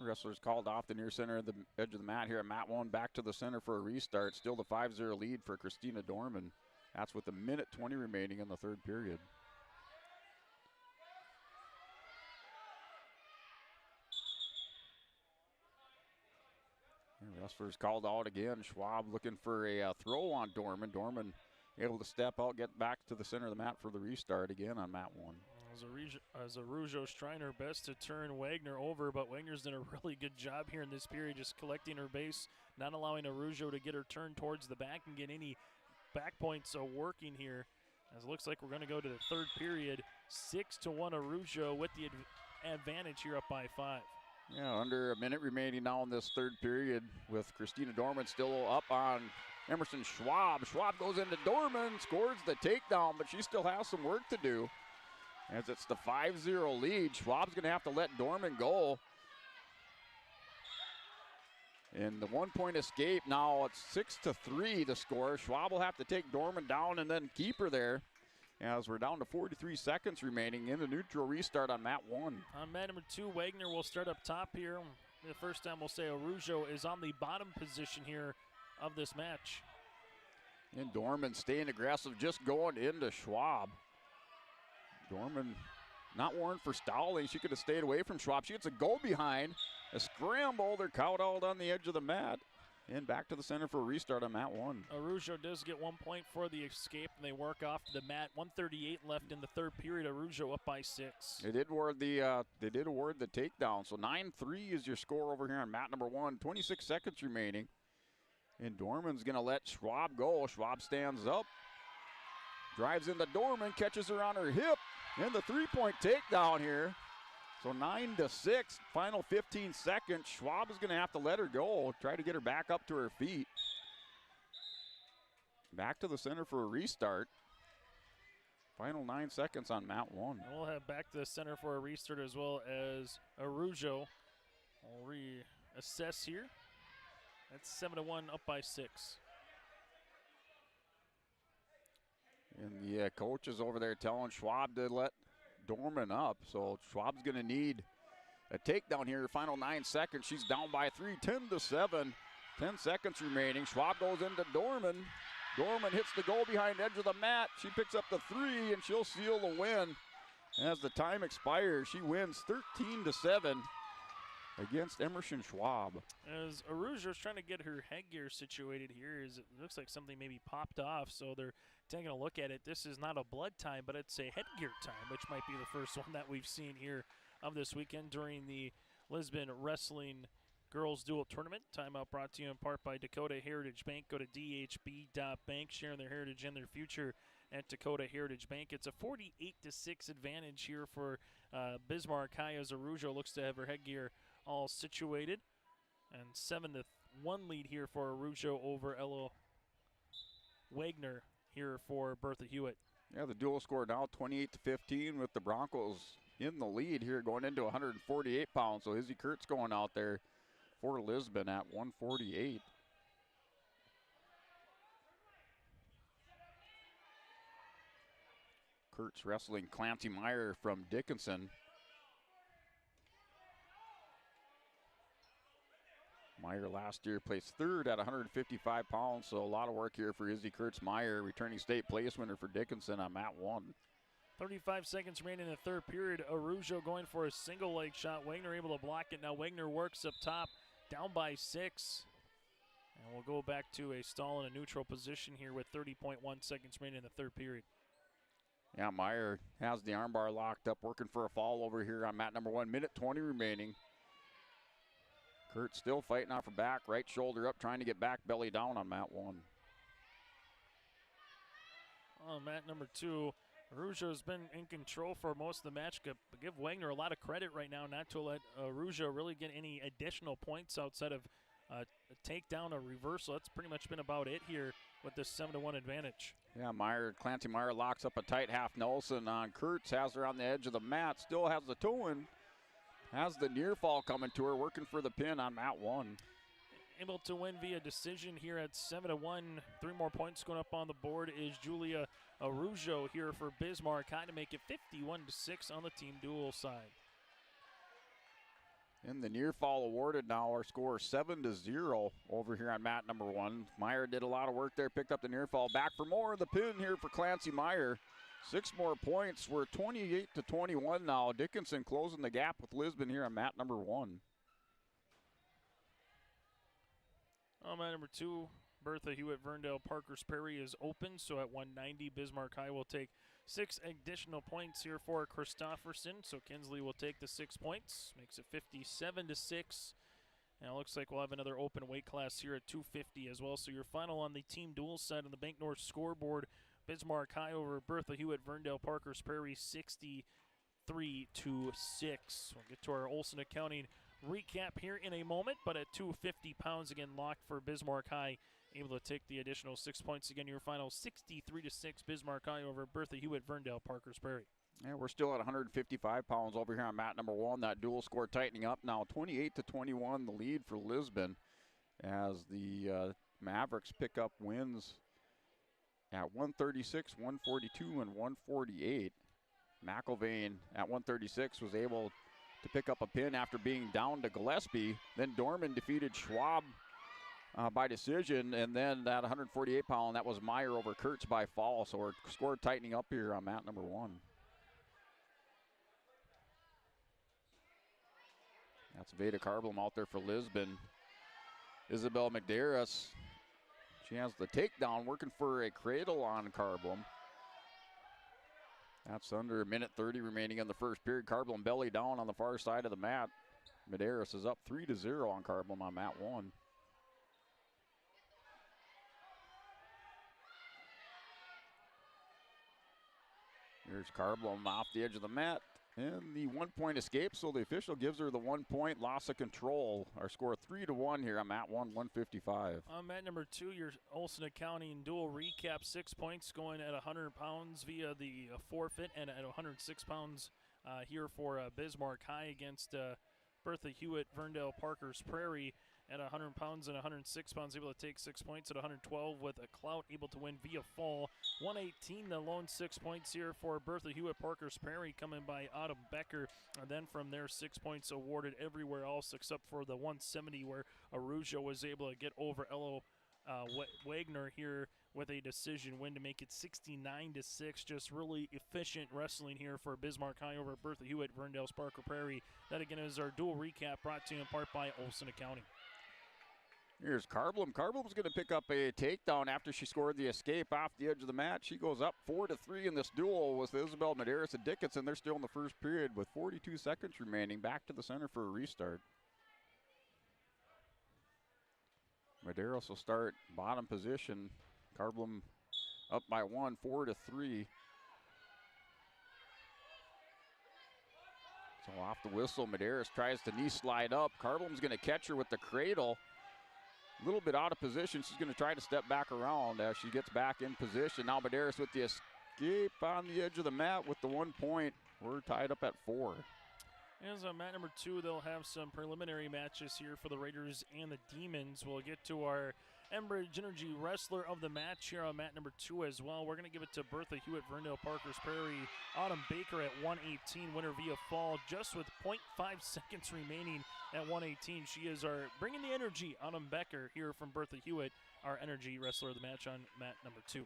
Wrestlers called off the near center of the edge of the mat here at mat 1, back to the center for a restart. Still the 5-0 lead for Christina Dorman. That's with a minute 20 remaining in the third period. Wrestlers called out again. Schwab looking for a throw on Dorman. Dorman able to step out, get back to the center of the mat for the restart again on mat 1.
As Arujo's trying her best to turn Wagner over, but Wagner's done a really good job here in this period, just collecting her base, not allowing Arujo to get her turned towards the back and get any back points are working here. As it looks like we're going to go to the third period. 6-1 Arujo with the advantage here, up by 5.
Yeah, under a minute remaining now in this third period with Christina Dorman still up on Emerson Schwab. Schwab goes into Dorman, scores the takedown, but she still has some work to do. As it's the 5-0 lead, Schwab's going to have to let Dorman go. And the 1-point escape now, it's 6-3 the score. Schwab will have to take Dorman down and then keep her there. As we're down to 43 seconds remaining in the neutral restart on mat 1.
On mat number 2, Wagner will start up top here. The first time we'll say Arujo is on the bottom position here of this match.
And Dorman staying aggressive, just going into Schwab. Dorman not warned for stalling. She could have stayed away from Schwab. She gets a go behind, a scramble. They're cowed on the edge of the mat. And back to the center for a restart on mat 1.
Arujo does get 1 point for the escape, and they work off the mat. 1:38 left in the third period. Arujo up by 6.
They did award the takedown. So 9-3 is your score over here on mat number 1. 26 seconds remaining. And Dorman's going to let Schwab go. Schwab stands up, drives into Dorman, catches her on her hip, and the 3-point takedown here. So 9-6, final 15 seconds. Schwab is going to have to let her go, try to get her back up to her feet. Back to the center for a restart. Final 9 seconds on mat 1.
And we'll have back to the center for a restart as well as Arujo. We'll reassess here. That's 7-1, up by 6.
And the coach is over there telling Schwab to let Dorman up. So Schwab's going to need a takedown here. Final 9 seconds. She's down by 3, 10-7. 10 seconds remaining. Schwab goes into Dorman. Dorman hits the goal behind edge of the mat. She picks up the 3, and she'll seal the win. As the time expires, she wins 13-7 against Emerson Schwab.
As Arujo's trying to get her headgear situated here, it looks like something maybe popped off, so they're taking a look at it. This is not a blood time, but it's a headgear time, which might be the first one that we've seen here of this weekend during the Lisbon Wrestling Girls Dual Tournament. Timeout brought to you in part by Dakota Heritage Bank. Go to dhb.bank, sharing their heritage and their future at Dakota Heritage Bank. It's a 48-6 advantage here for Bismarck High, as Arujo looks to have her headgear all situated. And 7-1 lead here for Arujo over Ella Wagner here for Bertha Hewitt.
Yeah, the dual score now 28-15 with the Broncos in the lead here going into 148 pounds. So Izzy Kurtz going out there for Lisbon at 148. Kurtz wrestling Clancy Meyer from Dickinson. Meyer last year placed third at 155 pounds, so a lot of work here for Izzy Kurtz Meyer, returning state place winner for Dickinson on mat 1.
35 seconds remaining in the third period. Arujo going for a single leg shot. Wagner able to block it. Now Wagner works up top, down by 6. And we'll go back to a stall in a neutral position here with 30.1 seconds remaining in the third period.
Yeah, Meyer has the armbar locked up, working for a fall over here on mat number 1. Minute 20 remaining. Kurt still fighting off her back, right shoulder up, trying to get back belly down on mat 1.
On mat number 2, Arujo's been in control for most of the match. But give Wagner a lot of credit right now not to let Arujo really get any additional points outside of a takedown, a reversal. That's pretty much been about it here with this 7-1 advantage.
Yeah, Clancy Meyer locks up a tight half Nelson on Kurtz, has her on the edge of the mat, still has the toe in. Has the near fall coming to her, working for the pin on mat 1.
Able to win via decision here at 7-1. 3 more points going up on the board is Julia Arujo here for Bismarck High to make it 51-6 on the team dual side.
And the near fall awarded now. Our score 7-0 over here on mat number 1. Meyer did a lot of work there, picked up the near fall. Back for more. The pin here for Clancy Meyer. 6 more points. We're 28-21 now. Dickinson closing the gap with Lisbon here on mat number 1.
On mat number 2, Bertha Hewitt Verndale Parker's Prairie is open, so at 190, Bismarck High will take 6 additional points here for Christofferson. So Kinsley will take the 6 points, makes it 57-6. And it looks like we'll have another open weight class here at 250 as well. So your final on the team dual side on the Bank North scoreboard, Bismarck High over Bertha Hewitt, Verndale Parkers Prairie 63-6. We'll get to our Olson Accounting recap here in a moment, but at 250 pounds again locked for Bismarck High, able to take the additional 6 points. Again, your final 63-6 Bismarck High over Bertha Hewitt, Verndale Parkers Prairie.
Yeah, we're still at 155 pounds over here on mat number 1. That dual score tightening up now, 28-21, the lead for Lisbon, as the Mavericks pick up wins at 136, 142, and 148. McIlvain at 136 was able to pick up a pin after being down to Gillespie. Then Dorman defeated Schwab by decision, and then that 148-pound, that was Meyer over Kurtz by fall. So we're score tightening up here on mat number 1. That's Veda Carblum out there for Lisbon. Isabel McDarris, she has the takedown, working for a cradle on Carblum. That's under a minute 30 remaining in the first period. Carblum belly down on the far side of the mat. Medeiros is up 3-0 on Carblum on mat 1. Here's Carblum off the edge of the mat. And the 1 point escape, so the official gives her the 1 point, loss of control. Our score 3-1 here on mat 1, 155.
On mat number 2, your Olson Accounting dual recap, 6 points going at 100 pounds via the forfeit, and at 106 pounds here for Bismarck High against Bertha Hewitt, Verndale Parkers Prairie. At 100 pounds and 106 pounds, able to take 6 points. At 112 with a clout, able to win via fall. 118, the lone 6 points here for Bertha Hewitt, Parkers Prairie, coming by Autumn Becker. And then from there, 6 points awarded everywhere else except for the 170, where Arujo was able to get over Elo Wagner here with a decision win to make it 69-6. Just really efficient wrestling here for Bismarck High over Bertha Hewitt, Verndale Parker Prairie. That again is our dual recap, brought to you in part by Olson Accounting.
Here's Carblum. Carblum's going to pick up a takedown after she scored the escape off the edge of the mat. She goes up 4-3 in this duel with Isabel Medeiros and Dickinson. They're still in the first period with 42 seconds remaining. Back to the center for a restart. Medeiros will start bottom position. Carblum up by 1, 4-3. So off the whistle, Medeiros tries to knee slide up. Carblum's going to catch her with the cradle. A little bit out of position. She's going to try to step back around as she gets back in position. Now Medeiros with the escape on the edge of the mat with the 1 point. We're tied up at 4.
As on mat number 2, they'll have some preliminary matches here for the Raiders and the Demons. We'll get to our Enbridge Energy Wrestler of the match here on mat number 2 as well. We're going to give it to Bertha Hewitt, Verndale Parkers Prairie. Autumn Baker at 118, winner via fall, just with 0.5 seconds remaining at 118. She is our bringing the energy. Autumn Becker here from Bertha Hewitt, our Energy Wrestler of the match on mat number 2.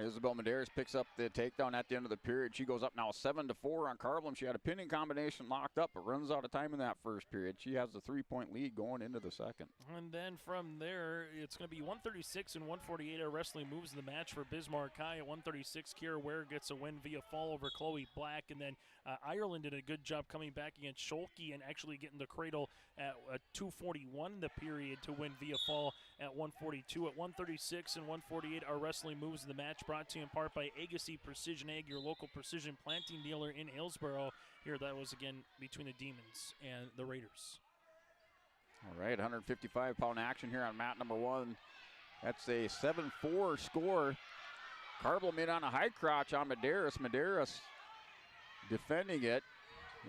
Isabel Medeiros picks up the takedown at the end of the period. She goes up now 7-4 on Carblum. She had a pinning combination locked up, but runs out of time in that first period. She has the 3-point lead going into the second.
And then from there, it's going to be 136 and 148. Our wrestling moves in the match for Bismarck High. At 136, Kira Ware gets a win via fall over Chloe Black. And then Ireland did a good job coming back against Scholke and actually getting the cradle at 241 in the period to win via fall at 142. At 136 and 148, our wrestling moves in the match, brought to you in part by Agassi Precision Ag, your local precision planting dealer in Hillsboro. Here, that was again between the Demons and the Raiders.
All right, 155-pound action here on mat number 1. That's a 7-4 score. Carblum in on a high crotch on Medeiros. Medeiros defending it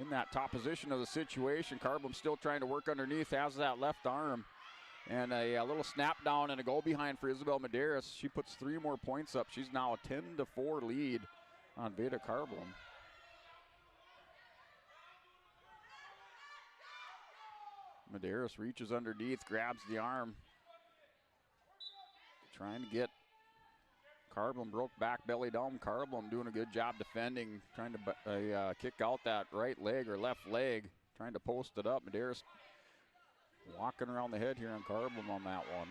in that top position of the situation. Carblum still trying to work underneath, has that left arm. And a little snap down and a goal behind for Isabel Medeiros. She puts 3 more points up. She's now a 10-4 lead on Veda Carblum. Medeiros reaches underneath, grabs the arm. Trying to get Carblum, broke back belly down. Carblum doing a good job defending, trying to kick out that right leg or left leg, trying to post it up. Medeiros walking around the head here on Carblum on that one.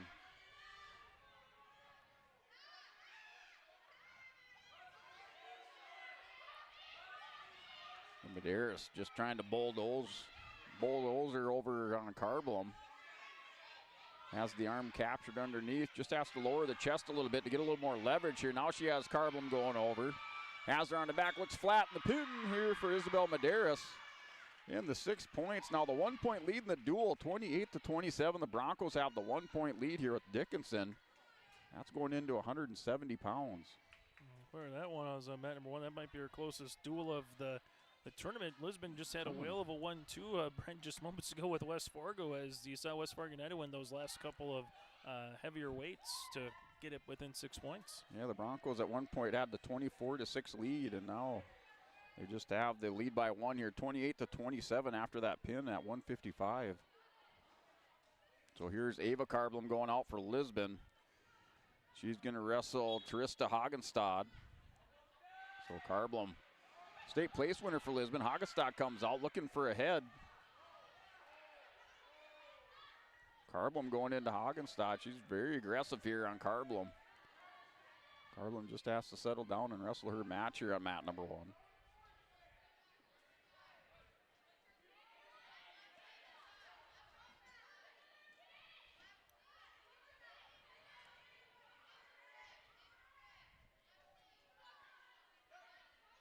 And Medeiros just trying to bulldoze her over on Carblum. Has the arm captured underneath. Just has to lower the chest a little bit to get a little more leverage here. Now she has Carblum going over. Has her on the back. Looks flat in the pin here for Isabel Medeiros. And the 6 points. Now the 1 point lead in the duel, 28-27. The Broncos have the 1 point lead here with Dickinson. That's going into 170 pounds.
Where that one was mat number 1. That might be her closest duel of the tournament. Lisbon just had a whale of a 1-2, Brent, just moments ago with West Fargo, as you saw West Fargo United win those last couple of heavier weights to get it within 6 points.
Yeah, the Broncos at one point had the 24-6 lead, and now they just have the lead by 1 here, 28-27 after that pin at 155. So here's Ava Carblum going out for Lisbon. She's going to wrestle Trista Hagenstad. So Carblum, state place winner for Lisbon. Hagenstad comes out looking for a head. Carblum going into Hagenstad. She's very aggressive here on Carblum. Carblum just has to settle down and wrestle her match here on mat number 1.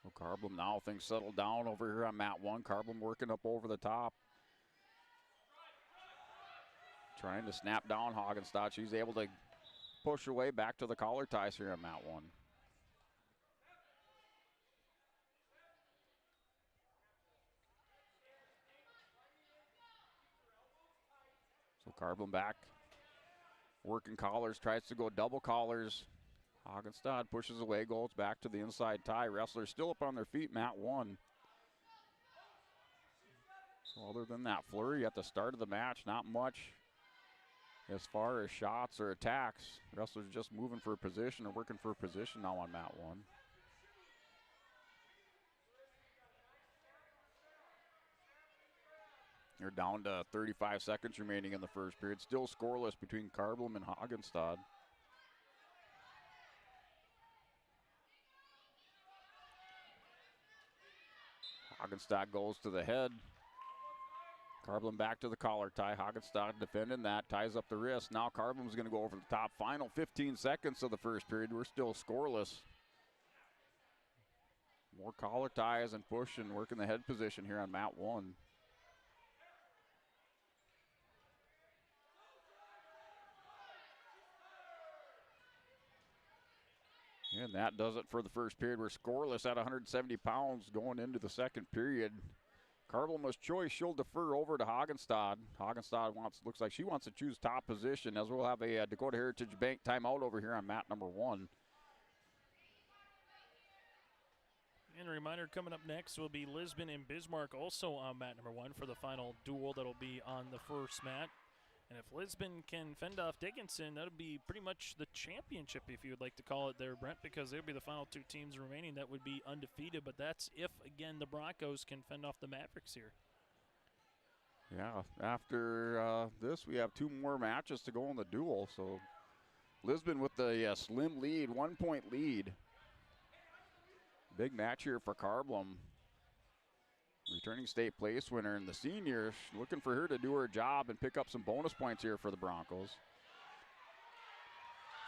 Well, Carblum now, things settle down over here on mat 1. Carblum working up over the top. Trying to snap down Hagenstad. She's able to push her way back to the collar ties here on mat 1. So Carblum back. Working collars, tries to go double collars. Hagenstad pushes away, goes back to the inside tie. Wrestlers still up on their feet, mat 1. So other than that flurry at the start of the match, not much as far as shots or attacks. Wrestlers just moving for a position or working for a position now on mat 1. They're down to 35 seconds remaining in the first period. Still scoreless between Carblum and Hagenstad. Hagenstad goes to the head. Carblum back to the collar tie. Hagenstad defending that, ties up the wrist. Now Carblum's going to go over the top. Final 15 seconds of the first period. We're still scoreless. More collar ties and push and working the head position here on mat 1. And that does it for the first period. We're scoreless at 170 pounds going into the second period. Carblum was choice. She'll defer over to Hagenstad. Hagenstad looks like she wants to choose top position, as we'll have a Dakota Heritage Bank timeout over here on mat number 1.
And a reminder, coming up next will be Lisbon and Bismarck also on mat number 1 for the final duel that'll be on the first mat. And if Lisbon can fend off Dickinson, that'll be pretty much the championship, if you would like to call it there, Brent, because they'll be the final 2 teams remaining that would be undefeated. But that's if, again, the Broncos can fend off the Mavericks here.
Yeah, after this, we have 2 more matches to go in the duel. So Lisbon with the slim lead, 1 point lead. Big match here for Carblum. Returning state place winner and the senior, looking for her to do her job and pick up some bonus points here for the Broncos.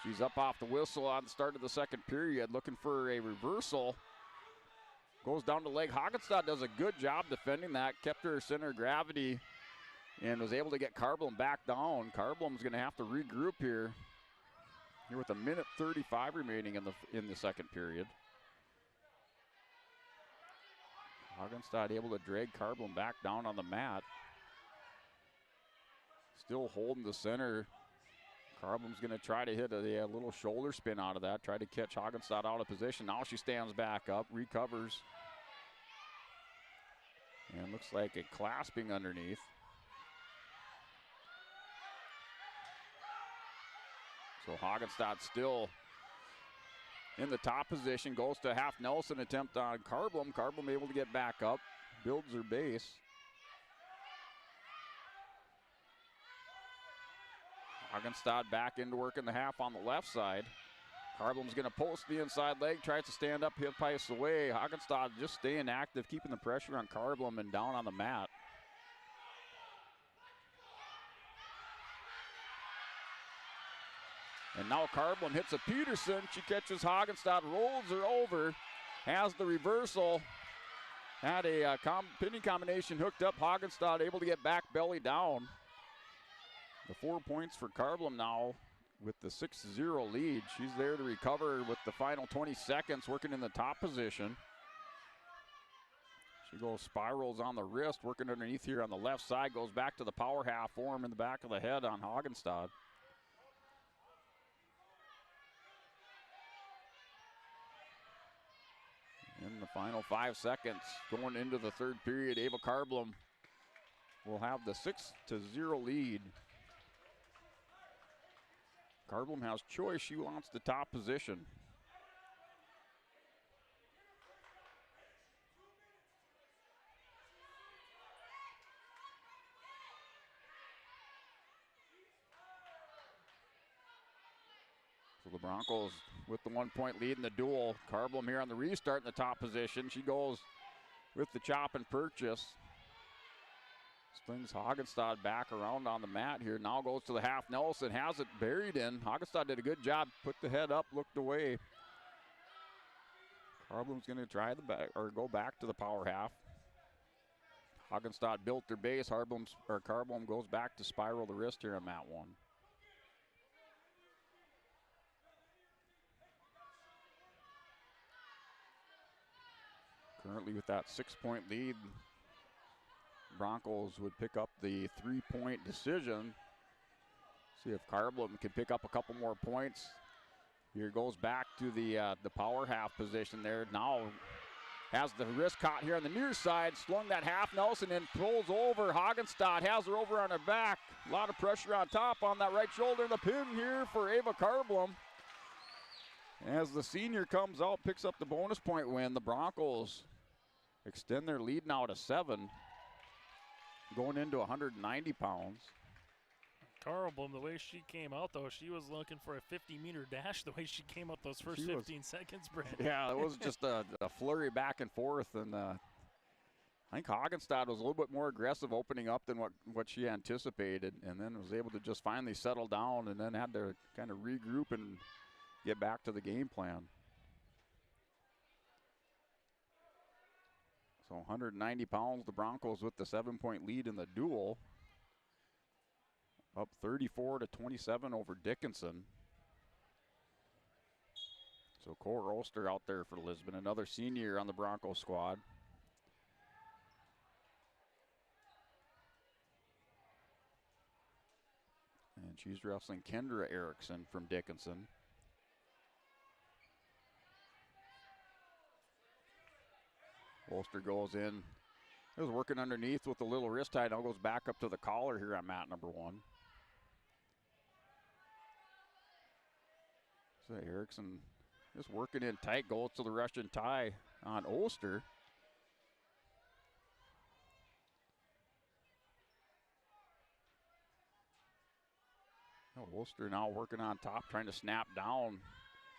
She's up off the whistle on the start of the second period, looking for a reversal. Goes down the leg. Hagenstad does a good job defending that, kept her center of gravity, and was able to get Carblum back down. Carblum's going to have to regroup here with 1:35 remaining in the second period. Hagenstad able to drag Carblum back down on the mat. Still holding the center. Carblum's going to try to hit a little shoulder spin out of that, try to catch Hagenstad out of position. Now she stands back up, recovers. And looks like a clasping underneath. So Hagenstad still in the top position, goes to half Nelson attempt on Carblum. Carblum able to get back up, builds her base. Hagenstad back into work in the half on the left side. Carblum's going to post the inside leg, tries to stand up, hip ice away. Hagenstad just staying active, keeping the pressure on Carblum and down on the mat. And now Carblum hits a Peterson. She catches Hagenstadt, rolls her over, has the reversal. Had a pinning combination hooked up. Hagenstadt able to get back belly down. The 4 points for Carblum now with the 6-0 lead. She's there to recover with the final 20 seconds, working in the top position. She goes spirals on the wrist, working underneath here on the left side, goes back to the power half form in the back of the head on Hagenstadt. In the final 5 seconds, going into the third period, Ava Carblum will have the 6-0 lead. Carblum has choice. She wants the top position. So the Broncos with the 1 point lead in the duel. Carblum here on the restart in the top position. She goes with the chop and purchase. Slings Hagenstadt back around on the mat here. Now goes to the half Nelson, has it buried in. Hagenstadt did a good job, put the head up, looked away. Carblum's going to try the back or go back to the power half. Hagenstadt built their base. Carblum goes back to spiral the wrist here on mat 1. Currently with that 6 point lead, Broncos would pick up the 3 point decision. See if Carblum can pick up a couple more points. Here goes back to the power half position there. Now has the wrist caught here on the near side. Slung that half Nelson and pulls over. Hagenstadt has her over on her back. A lot of pressure on top on that right shoulder. The pin here for Ava Carblum. As the senior comes out, picks up the bonus point win. The Broncos extend their lead now to 7. Going into 190 pounds.
Carblum, the way she came out, though, she was looking for a 50-meter dash the way she came out those first 15 seconds, Brent.
Yeah, it was just a flurry back and forth. And I think Hagenstadt was a little bit more aggressive opening up than what she anticipated, and then was able to just finally settle down and then had to kind of regroup and get back to the game plan. So 190 pounds, the Broncos with the 7 point lead in the duel. Up 34-27 over Dickinson. So Cora Oster out there for Lisbon, another senior on the Broncos squad. And she's wrestling Kendra Erickson from Dickinson. Oster goes in. It was working underneath with the little wrist tie. Now goes back up to the collar here on mat number 1. So Erickson just working in tight, goes to the Russian tie on Oster. Oster now working on top, trying to snap down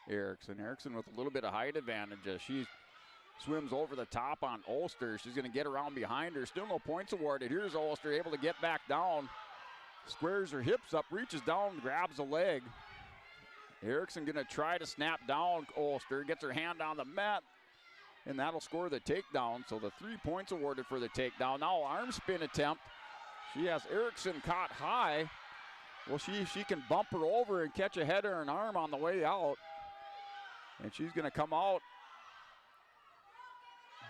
Erickson. Erickson with a little bit of height advantage as she swims over the top on Ulster. She's going to get around behind her. Still no points awarded. Here's Ulster able to get back down. Squares her hips up, reaches down, grabs a leg. Erickson going to try to snap down Ulster. Gets her hand on the mat, and that'll score the takedown. So the 3 points awarded for the takedown. Now arm spin attempt. She has Erickson caught high. Well, she can bump her over and catch a head or an arm on the way out. And she's going to come out.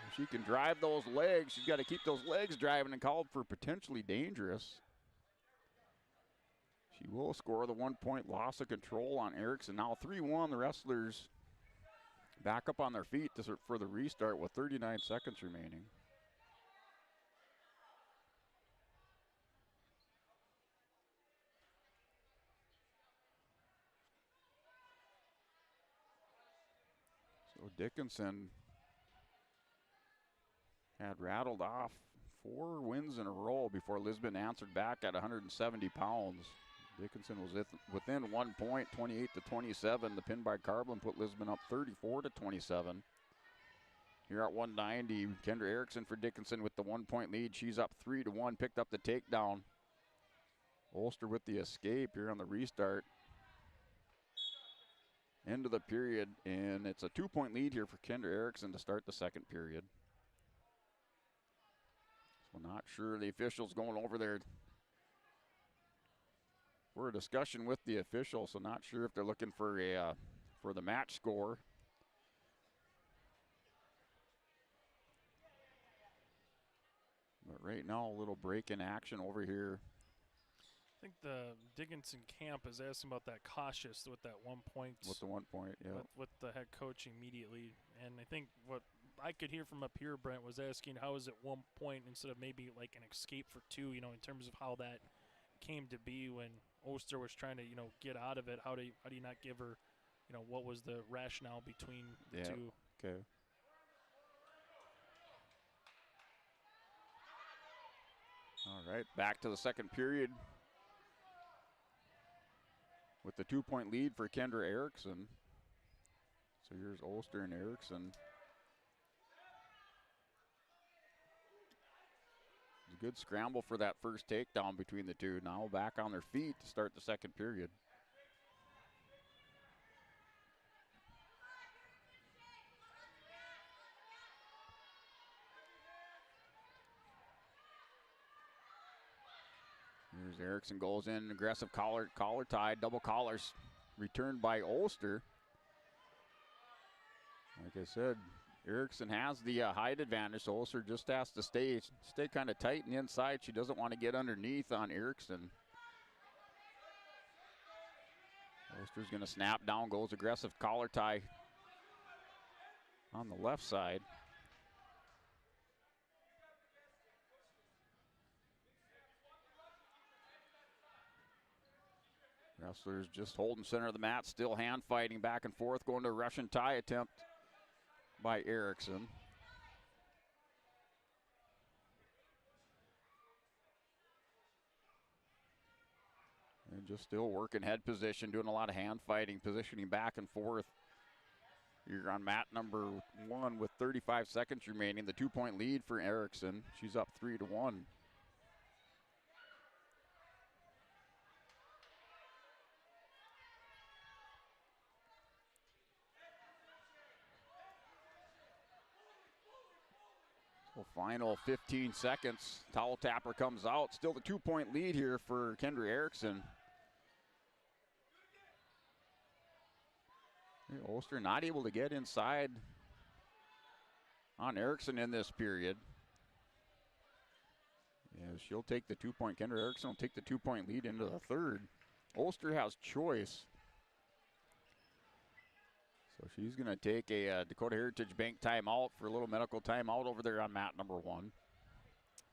If she can drive those legs, she's got to keep those legs driving and called for potentially dangerous. She will score the 1 point loss of control on Erickson. Now 3-1, the wrestlers back up on their feet for the restart with 39 seconds remaining. So Dickinson had rattled off 4 wins in a row before Lisbon answered back at 170 pounds. Dickinson was within 1 point, 28-27. The pin by Carblum put Lisbon up 34-27. Here at 190, Kendra Erickson for Dickinson with the 1 point lead. She's up 3-1, picked up the takedown. Ulster with the escape here on the restart. End of the period, and it's a 2-point lead here for Kendra Erickson to start the second period. So not sure the officials going over there for a discussion with the official, so not sure if they're looking for a for the match score. But right now, a little break in action over here.
I think the Dickinson camp is asking about that cautious with that 1 point.
With the 1 point, yeah.
With the head coach immediately. And I think what I could hear from up here, Brent, was asking how is it 1 point instead of maybe like an escape for 2, in terms of how that came to be when Oster was trying to, get out of it. How do you not give her, what was the rationale between the two?
Okay. All right, back to the second period with the 2-point lead for Kendra Erickson. So here's Oster and Erickson. A good scramble for that first takedown between the two. Now back on their feet to start the second period. Here's Erickson, goes in, aggressive collar tie, double collars, returned by Oster. Like I said, Erickson has the height advantage, so Oster just has to stay kind of tight and inside. She doesn't want to get underneath on Erickson. Oster's going to snap down, goes aggressive collar tie on the left side. Wrestlers just holding center of the mat, still hand fighting back and forth, going to a Russian tie attempt by Erickson. And just still working head position, doing a lot of hand fighting, positioning back and forth. You're on mat number 1 with 35 seconds remaining. The 2-point lead for Erickson. She's up 3-1. So final 15 seconds. Towel tapper comes out. Still the 2-point lead here for Kendra Erickson. Oster not able to get inside on Erickson in this period. Yeah, she'll take the 2-point. Kendra Erickson will take the 2-point lead into the third. Oster has choice. So she's going to take a Dakota Heritage Bank timeout for a little medical timeout over there on mat number 1.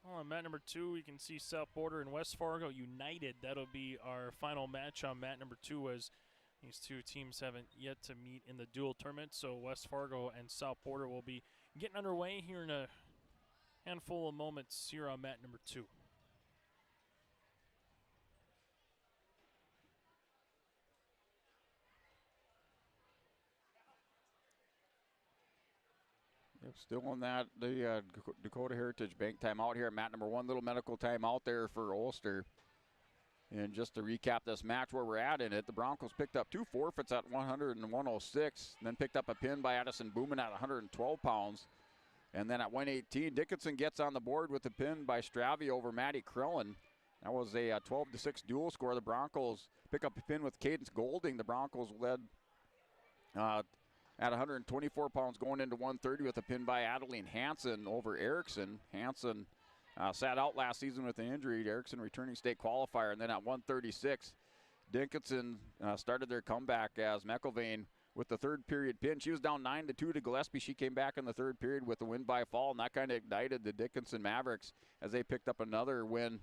Well, on mat number 2, you can see South Border and West Fargo United. That'll be our final match on mat number 2, as these two teams haven't yet to meet in the dual tournament. So West Fargo and South Border will be getting underway here in a handful of moments here on mat number 2.
Yep, still on that, the Dakota Heritage Bank timeout here at mat number 1. Little medical timeout there for Ulster. And just to recap this match where we're at in it, the Broncos picked up 2 forfeits at 100 and 106, then picked up a pin by Addison Booman at 112 pounds. And then at 118, Dickinson gets on the board with a pin by Stravy over Maddie Krellen. That was a 12-6 dual score. The Broncos pick up a pin with Cadence Golding. The Broncos led at 124 pounds going into 130 with a pin by Adeline Hansen over Erickson. Hansen sat out last season with an injury. Erickson returning state qualifier. And then at 136, Dickinson started their comeback as McElvain with the third period pin. She was down 9-2 to Gillespie. She came back in the third period with the win by fall, and that kind of ignited the Dickinson Mavericks as they picked up another win.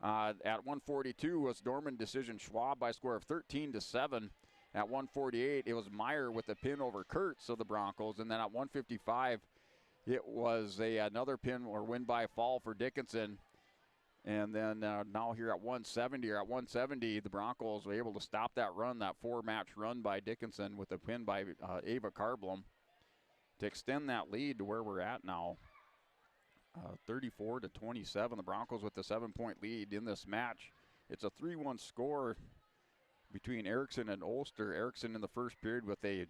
At 142 was Dorman decision Schwab by a score of 13-7. At 148, it was Meyer with a pin over Kurtz of the Broncos. And then at 155, it was another pin or win by fall for Dickinson. And then now here at 170, the Broncos were able to stop that run, that 4-match run by Dickinson with a pin by Ava Carblum to extend that lead to where we're at now. 34-27, the Broncos with the 7-point lead in this match. It's a 3-1 score between Erickson and Ulster. Erickson in the first period with a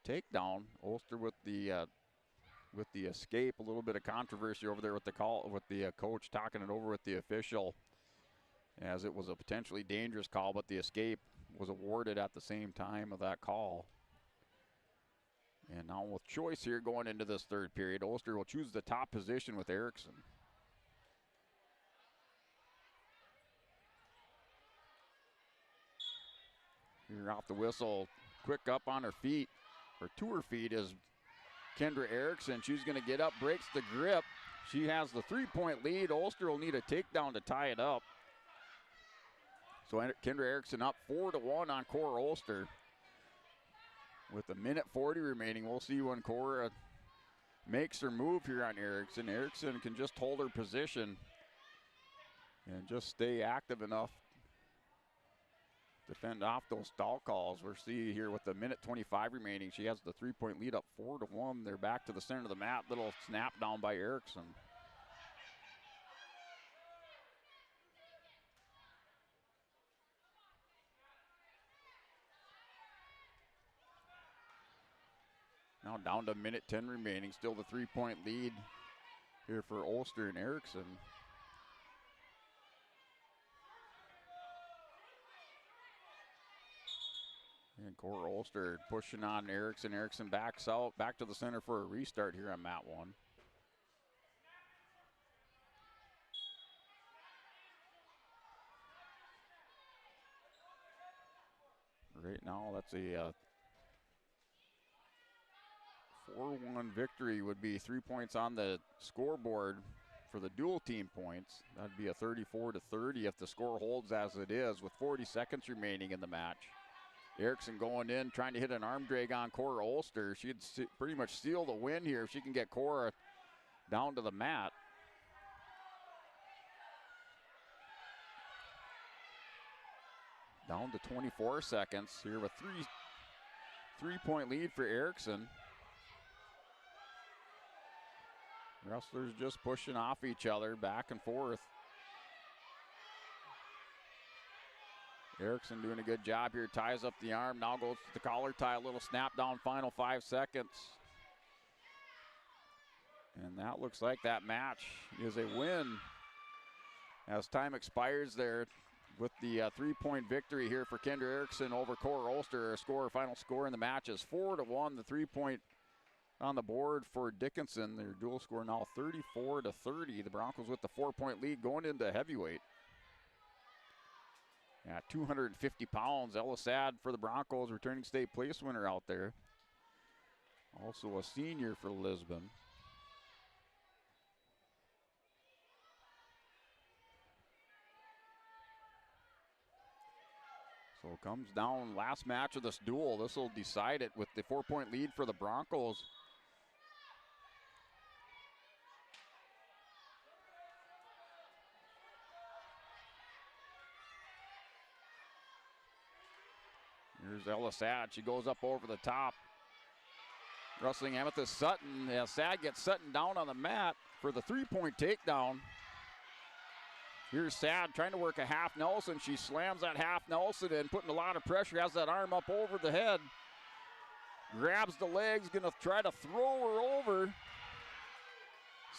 takedown. Ulster with the escape. A little bit of controversy over there with the call, with the coach talking it over with the official, as it was a potentially dangerous call, but the escape was awarded at the same time of that call. And now with choice here going into this third period, Ulster will choose the top position with Erickson. Here off the whistle, quick up on her feet, or to her feet, is Kendra Erickson. She's going to get up, breaks the grip. She has the 3-point lead. Ulster will need a takedown to tie it up. So Kendra Erickson up 4-1 on Cora Ulster. With a minute 40 remaining, we'll see when Cora makes her move here on Erickson. Erickson can just hold her position and just stay active enough to fend off those stall calls. We'll see here with the minute 25 remaining, she has the 3-point lead up 4-1. They're back to the center of the mat. Little snap down by Erickson. Now down to minute 10 remaining, still the 3-point lead here for Ulster and Erickson. And Cora Ulster pushing on Erickson. Erickson backs out, back to the center for a restart here on mat 1. Right now, that's a 4-1 victory. Would be 3 points on the scoreboard for the dual team points. That'd be a 34-30 if the score holds as it is with 40 seconds remaining in the match. Erickson going in, trying to hit an arm drag on Cora Ulster. She'd pretty much seal the win here if she can get Cora down to the mat. Down to 24 seconds here with three-point lead for Erickson. Wrestlers just pushing off each other back and forth. Erickson doing a good job here, ties up the arm, now goes to the collar tie, a little snap down, final 5 seconds. And that looks like that match is a win as time expires there with the 3-point victory here for Kendra Erickson over Cora Ulster. Final score in the match is 4-1. The 3-point on the board for Dickinson. Their dual score now 34-30. The Broncos with the 4-point lead going into heavyweight. At 250 pounds, Ella Sad for the Broncos, returning state place winner out there. Also a senior for Lisbon. So it comes down, last match of this duel. This will decide it with the 4-point lead for the Broncos. Here's Ella Sad. She goes up over the top. Wrestling Amethyst Sutton. Yeah, Sad gets Sutton down on the mat for the 3-point takedown. Here's Sad trying to work a half Nelson. She slams that half Nelson in, putting a lot of pressure, has that arm up over the head. Grabs the legs, gonna try to throw her over.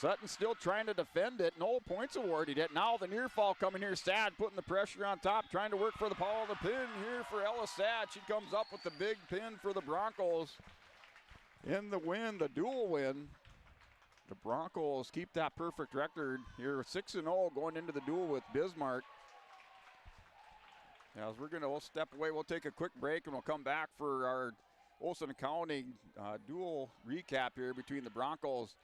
Sutton still trying to defend it. No points awarded yet. Now the near fall coming here. Sad putting the pressure on top, trying to work for the power of the pin here for Ella Sad. She comes up with the big pin for the Broncos. In the win, the dual win. The Broncos keep that perfect record here, 6-0 going into the duel with Bismarck. As we'll step away, we'll take a quick break and we'll come back for our Olson County duel recap here between the Broncos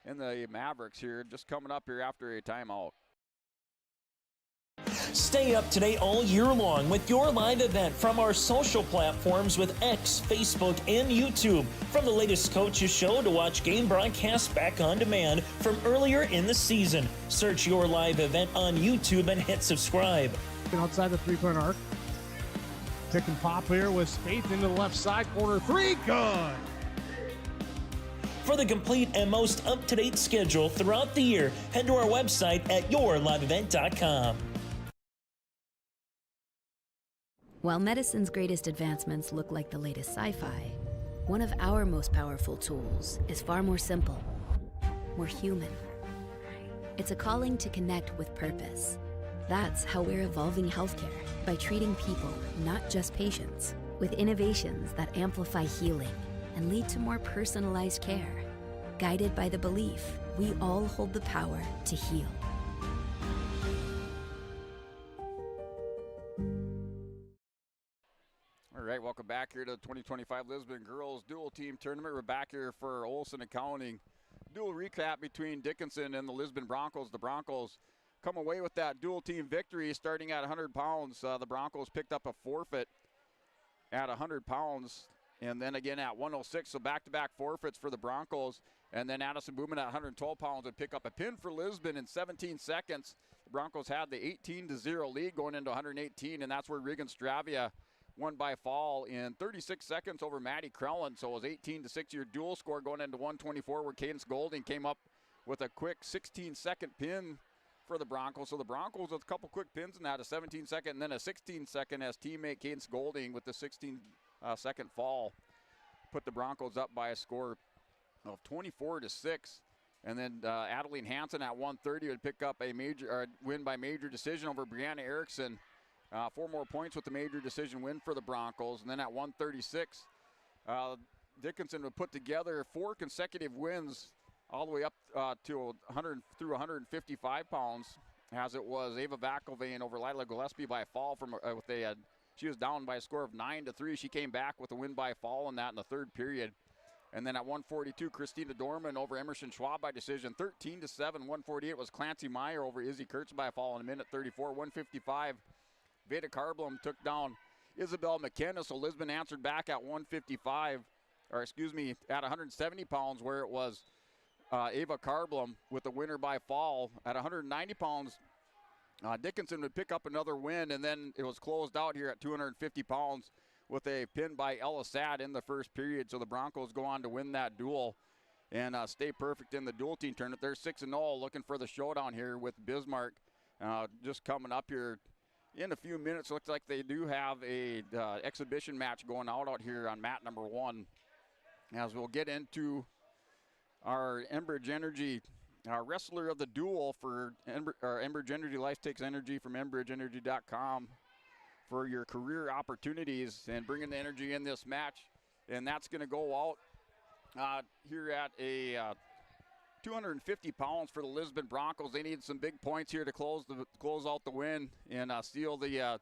and the Mavericks here, just coming up here after a timeout.
Stay up to date all year long with your live event from our social platforms with X, Facebook, and YouTube. From the latest coaches show to watch game broadcasts back on demand from earlier in the season. Search your live event on YouTube and hit subscribe.
Outside the three-point arc. Pick and pop here with Spaeth into the left side corner. 3, good.
For the complete and most up-to-date schedule throughout the year, head to our website at yourliveevent.com.
While medicine's greatest advancements look like the latest sci-fi, one of our most powerful tools is far more simple, more human. It's a calling to connect with purpose. That's how we're evolving healthcare, by treating people, not just patients, with innovations that amplify healing and lead to more personalized care, guided by the belief we all hold the power to heal.
All right, welcome back here to the 2025 Lisbon Girls Dual Team Tournament. We're back here for Olson Accounting. Dual recap between Dickinson and the Lisbon Broncos. The Broncos come away with that dual team victory starting at 100 pounds. The Broncos picked up a forfeit at 100 pounds and then again at 106. So back-to-back forfeits for the Broncos. And then Addison Booman at 112 pounds would pick up a pin for Lisbon in 17 seconds. The Broncos had the 18-0 lead going into 118, and that's where Regan Stravia won by fall in 36 seconds over Maddie Krellen. So it was 18-6 your dual score going into 124, where Cadence Golding came up with a quick 16-second pin for the Broncos. So the Broncos with a couple quick pins in that, a 17-second and then a 16-second as teammate Cadence Golding with the 16-second fall put the Broncos up by a score of 24-6. And then Adeline Hansen at 130 would pick up a win by major decision over Brianna Erickson. 4 more points with the major decision win for the Broncos. And then at 136, Dickinson would put together 4 consecutive wins all the way up to 100 through 155 pounds, as it was Ava Vakelveen over Lila Gillespie by a fall from she was down by a score of 9-3. She came back with a win by fall in that in the third period. And then at 142, Christina Dorman over Emerson Schwab by decision, 13-7. 148 was Clancy Meyer over Izzy Kurtz by a fall in a minute 34. 155, Veda Carblum took down Isabel McKenna, so Lisbon answered back at 155, at 170 pounds, where it was Ava Carblum with the winner by fall. At 190 pounds, Dickinson would pick up another win, and then it was closed out here at 250 pounds with a pin by Ella Sad in the first period. So the Broncos go on to win that duel and stay perfect in the dual team tournament. They're 6-0, looking for the showdown here with Bismarck just coming up here in a few minutes. Looks like they do have a exhibition match going out here on mat number 1, as we'll get into our Enbridge Energy wrestler of the duel for Enbridge Energy. Life takes energy from EnbridgeEnergy.com for your career opportunities and bringing the energy in this match. And that's going to go out here at a 250 pounds for the Lisbon Broncos. They need some big points here to close out the win and seal the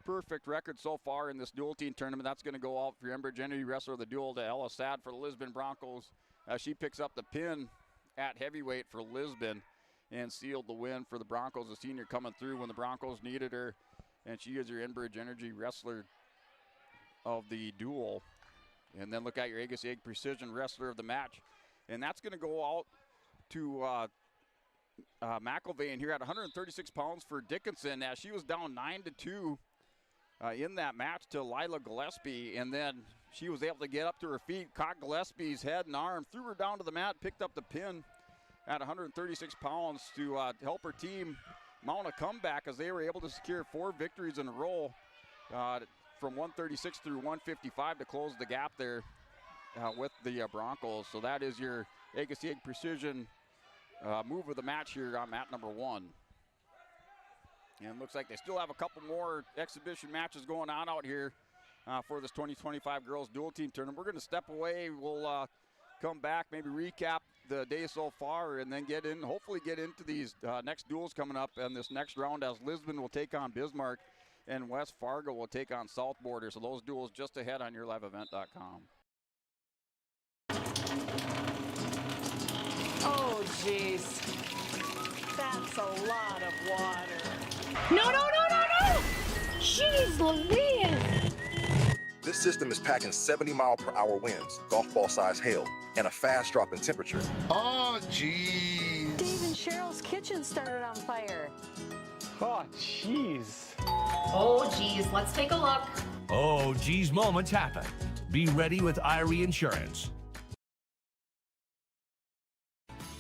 perfect record so far in this dual team tournament. That's going to go out for your Enbridge Energy wrestler of the duel to Ella Sad for the Lisbon Broncos. She picks up the pin at heavyweight for Lisbon and sealed the win for the Broncos. A senior coming through when the Broncos needed her, and she is your Enbridge Energy wrestler of the duel. And then look at your Agassi Egg Precision wrestler of the match. And that's going to go out to McElvain here at 136 pounds for Dickinson, as she was down 9-2 in that match to Lila Gillespie, and then she was able to get up to her feet, caught Gillespie's head and arm, threw her down to the mat, picked up the pin at 136 pounds to help her team mount a comeback, as they were able to secure 4 victories in a row from 136 through 155 to close the gap there with the Broncos. So that is your Agassi Egg Precision move of the match here on mat number 1. And looks like they still have a couple more exhibition matches going on out here for this 2025 girls dual team tournament. We're going to step away. We'll come back, maybe recap the day so far, and then hopefully get into these next duels coming up in this next round, as Lisbon will take on Bismarck and West Fargo will take on South Border. So those duels just ahead on yourliveevent.com.
Oh, jeez. That's a lot of water.
No! Jeez Louise!
This system is packing 70-mile-per-hour winds, golf ball-sized hail, and a fast drop in temperature.
Oh, jeez. Dave and Cheryl's kitchen started on fire.
Oh, jeez.
Oh, geez, let's take a look.
Oh, geez, moments happen. Be ready with Irie Insurance.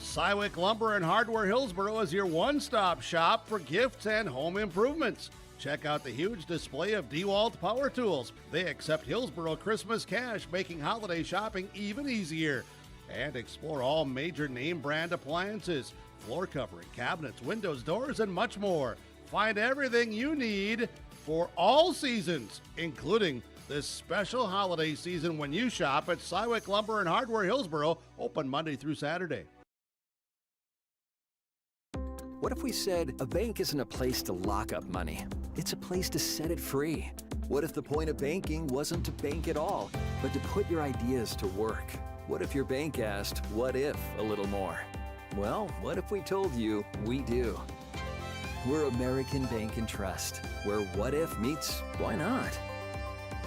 Cywick Lumber and Hardware Hillsboro is your one-stop shop for gifts and home improvements. Check out the huge display of DeWalt power tools. They accept Hillsboro Christmas cash, making holiday shopping even easier. And explore all major name brand appliances, floor covering, cabinets, windows, doors, and much more. Find everything you need for all seasons, including this special holiday season when you shop at Cywick Lumber and Hardware Hillsboro, open Monday through Saturday.
What if we said a bank isn't a place to lock up money? It's a place to set it free. What if the point of banking wasn't to bank at all, but to put your ideas to work? What if your bank asked, what if, a little more? Well, what if we told you we do? We're American Bank and Trust, where what if meets why not?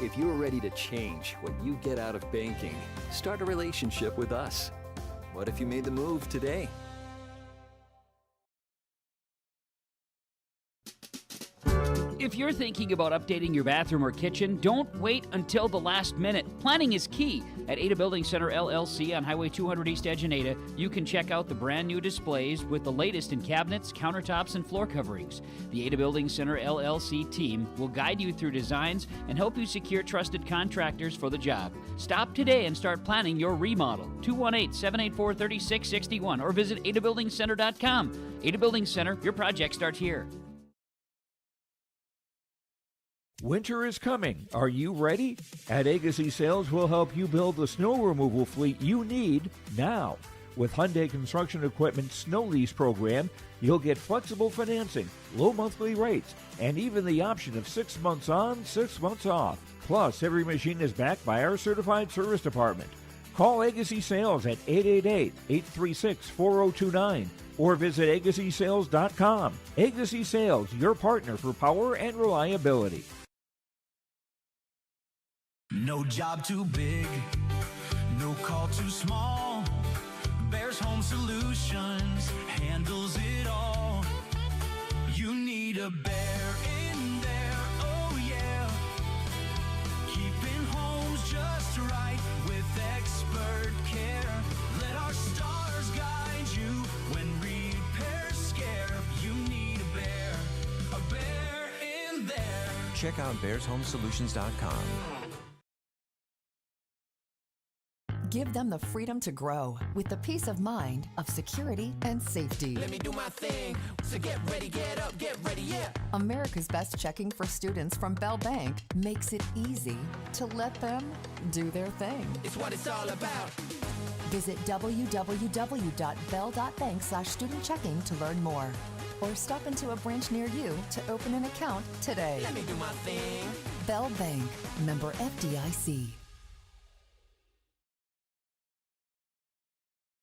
If you are ready to change what you get out of banking, start a relationship with us. What if you made the move today?
If you're thinking about updating your bathroom or kitchen, don't wait until the last minute. Planning is key. At Ada Building Center LLC on Highway 200 East Edge in Ada, you can check out the brand new displays with the latest in cabinets, countertops, and floor coverings. The Ada Building Center LLC team will guide you through designs and help you secure trusted contractors for the job. Stop today and start planning your remodel. 218-784-3661 or visit adabuildingcenter.com. Ada Building Center, your project starts here.
Winter is coming. Are you ready? At Agassi Sales, we'll help you build the snow removal fleet you need now. With Hyundai Construction Equipment Snow Lease Program, you'll get flexible financing, low monthly rates, and even the option of 6 months on, 6 months off. Plus, every machine is backed by our certified service department. Call Agassi Sales at 888-836-4029 or visit agassisales.com. Agassi Sales, your partner for power and reliability.
No job too big, no call too small. Bears Home Solutions handles it all. You need a bear in there, oh yeah. Keeping homes just right with expert care. Let our stars guide you when repairs scare. You need a bear in there.
Check out bearshomesolutions.com.
Give them the freedom to grow with the peace of mind of security and safety.
Let me do my thing. So get ready, get up, get ready, yeah.
America's Best Checking for students from Bell Bank makes it easy to let them do their thing.
It's what it's all about.
Visit www.bell.bank/student-checking to learn more. Or stop into a branch near you to open an account today.
Let me do my thing.
Bell Bank, member FDIC.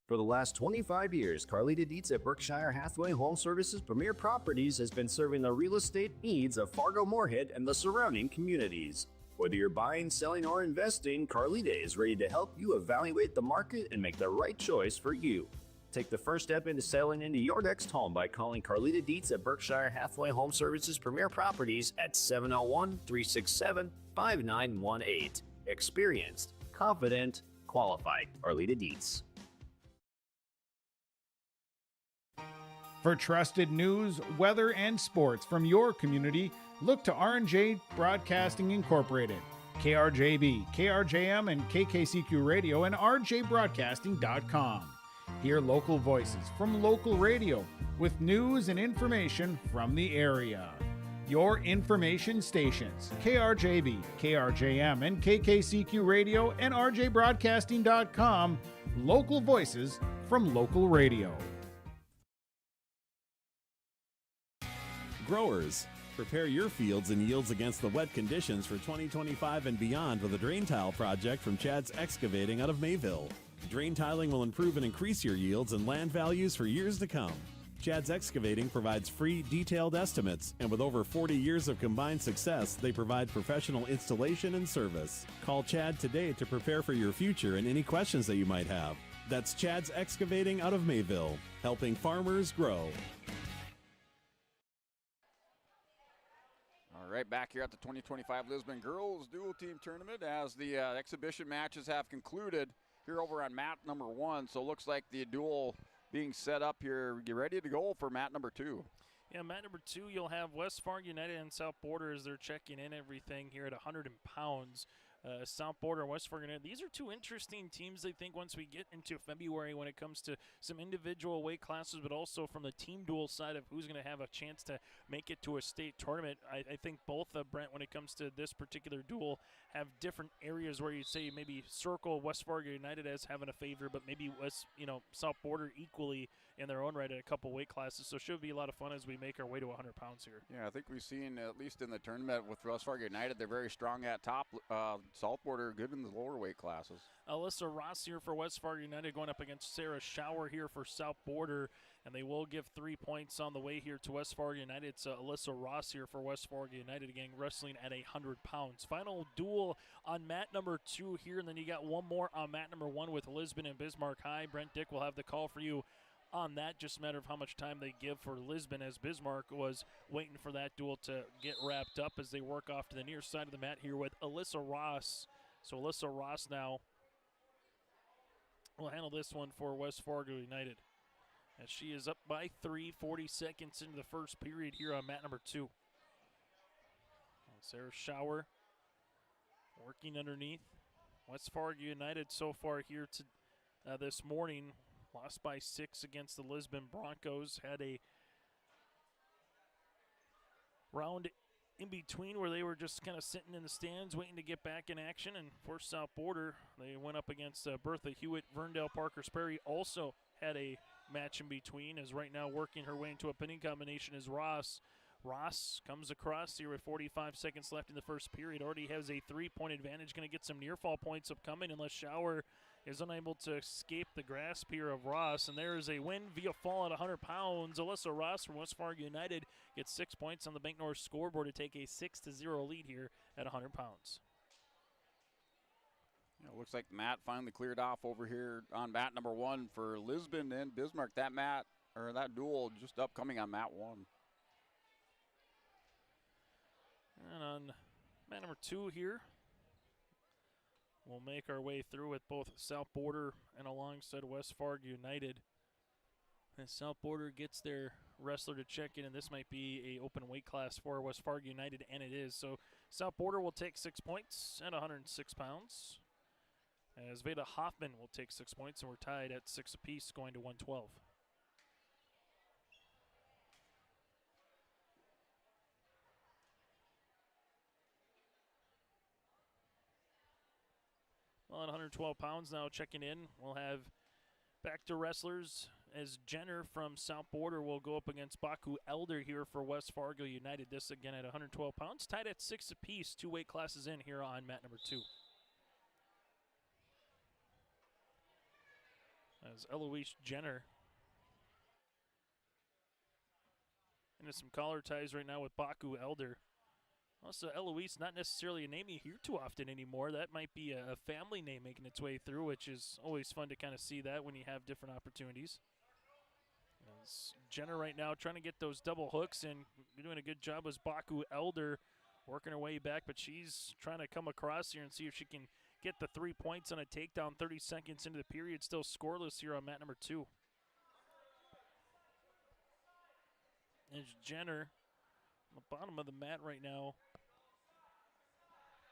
For the last 25 years, Carlita Dietz at Berkshire Hathaway Home Services Premier Properties has been serving the real estate needs of Fargo-Moorhead and the surrounding communities. Whether you're buying, selling, or investing, Carlita is ready to help you evaluate the market and make the right choice for you. Take the first step into selling into your next home by calling Carlita Dietz at Berkshire Hathaway Home Services Premier Properties at 701-367-5918. Experienced, confident, qualified. Carlita Dietz.
For trusted news, weather, and sports from your community, look to R&J Broadcasting Incorporated, KRJB, KRJM, and KKCQ Radio, and rjbroadcasting.com. Hear local voices from local radio with news and information from the area. Your information stations, KRJB, KRJM, and KKCQ Radio, and rjbroadcasting.com. Local voices from local radio.
Growers, prepare your fields and yields against the wet conditions for 2025 and beyond with a drain tile project from Chad's Excavating out of Mayville. Drain tiling will improve and increase your yields and land values for years to come. Chad's Excavating provides free, detailed estimates, and with over 40 years of combined success, they provide professional installation and service. Call Chad today to prepare for your future and any questions that you might have. That's Chad's Excavating out of Mayville, helping farmers grow.
All right, back here at the 2025 Lisbon Girls Dual Team Tournament as the exhibition matches have concluded here over on mat number 1. So it looks like the duel being set up here. Get ready to go for mat number 2.
Yeah, mat number 2, you'll have West Fargo United and South Border as they're checking in everything here at 100 pounds. South Border and West Fargo United. These are two interesting teams, I think, once we get into February when it comes to some individual weight classes, but also from the team duel side of who's going to have a chance to make it to a state tournament. I think both, Brent, when it comes to this particular duel, have different areas where you say maybe circle West Fargo United as having a favor, but maybe South Border equally in their own right at a couple weight classes. So it should be a lot of fun as we make our way to 100 pounds here.
Yeah, I think we've seen, at least in the tournament with West Fargo United, they're very strong at top. South Border good in the lower weight classes.
Alyssa Ross here for West Fargo United going up against Sarah Schauer here for South Border, and they will give 3 points on the way here to West Fargo United. It's Alyssa Ross here for West Fargo United, again wrestling at 100 pounds. Final duel on mat number 2 here, and then you got one more on mat number 1 with Lisbon and Bismarck High. Brent Dick will have the call for you on that. Just a matter of how much time they give for Lisbon, as Bismarck was waiting for that duel to get wrapped up as they work off to the near side of the mat here with Alyssa Ross. So Alyssa Ross now will handle this one for West Fargo United, as she is up by 3, 40 seconds into the first period here on mat number 2. Sarah Schauer working underneath. West Fargo United so far here to this morning lost by 6 against the Lisbon Broncos. Had a round in between where they were just kind of sitting in the stands waiting to get back in action. And for South Border, they went up against Bertha Hewitt. Verndale Parker Sperry also had a match in between, as right now working her way into a pinning combination is Ross. Ross comes across here with 45 seconds left in the first period. Already has a 3-point advantage. Going to get some near fall points upcoming unless Schauer is unable to escape the grasp here of Ross. And there is a win via fall at 100 pounds. Alyssa Ross from West Fargo United gets 6 points on the Bank North scoreboard to take a 6-0 lead here at 100 pounds.
Yeah, it looks like Matt finally cleared off over here on mat number 1 for Lisbon and Bismarck. That duel just upcoming on mat 1.
And on mat number 2 here, we'll make our way through with both South Border and alongside West Fargo United. As South Border gets their wrestler to check in, and this might be a open weight class for West Fargo United, and it is. So South Border will take 6 points at 106 pounds. As Veda Hoffman will take 6 points, and we're tied at 6 apiece going to 112. Well, at 112 pounds now checking in, we'll have back to wrestlers as Jenner from South Border will go up against Baku Elder here for West Fargo United. This again at 112 pounds, tied at 6 apiece, 2 weight classes in here on mat number 2. As Eloise Jenner into some collar ties right now with Baku Elder. Also, Eloise, not necessarily a name you hear too often anymore. That might be a family name making its way through, which is always fun to kind of see that when you have different opportunities. As Jenner right now trying to get those double hooks, and doing a good job as Baku Elder working her way back, but she's trying to come across here and see if she can get the 3 points on a takedown 30 seconds into the period. Still scoreless here on mat number 2. As Jenner on the bottom of the mat right now,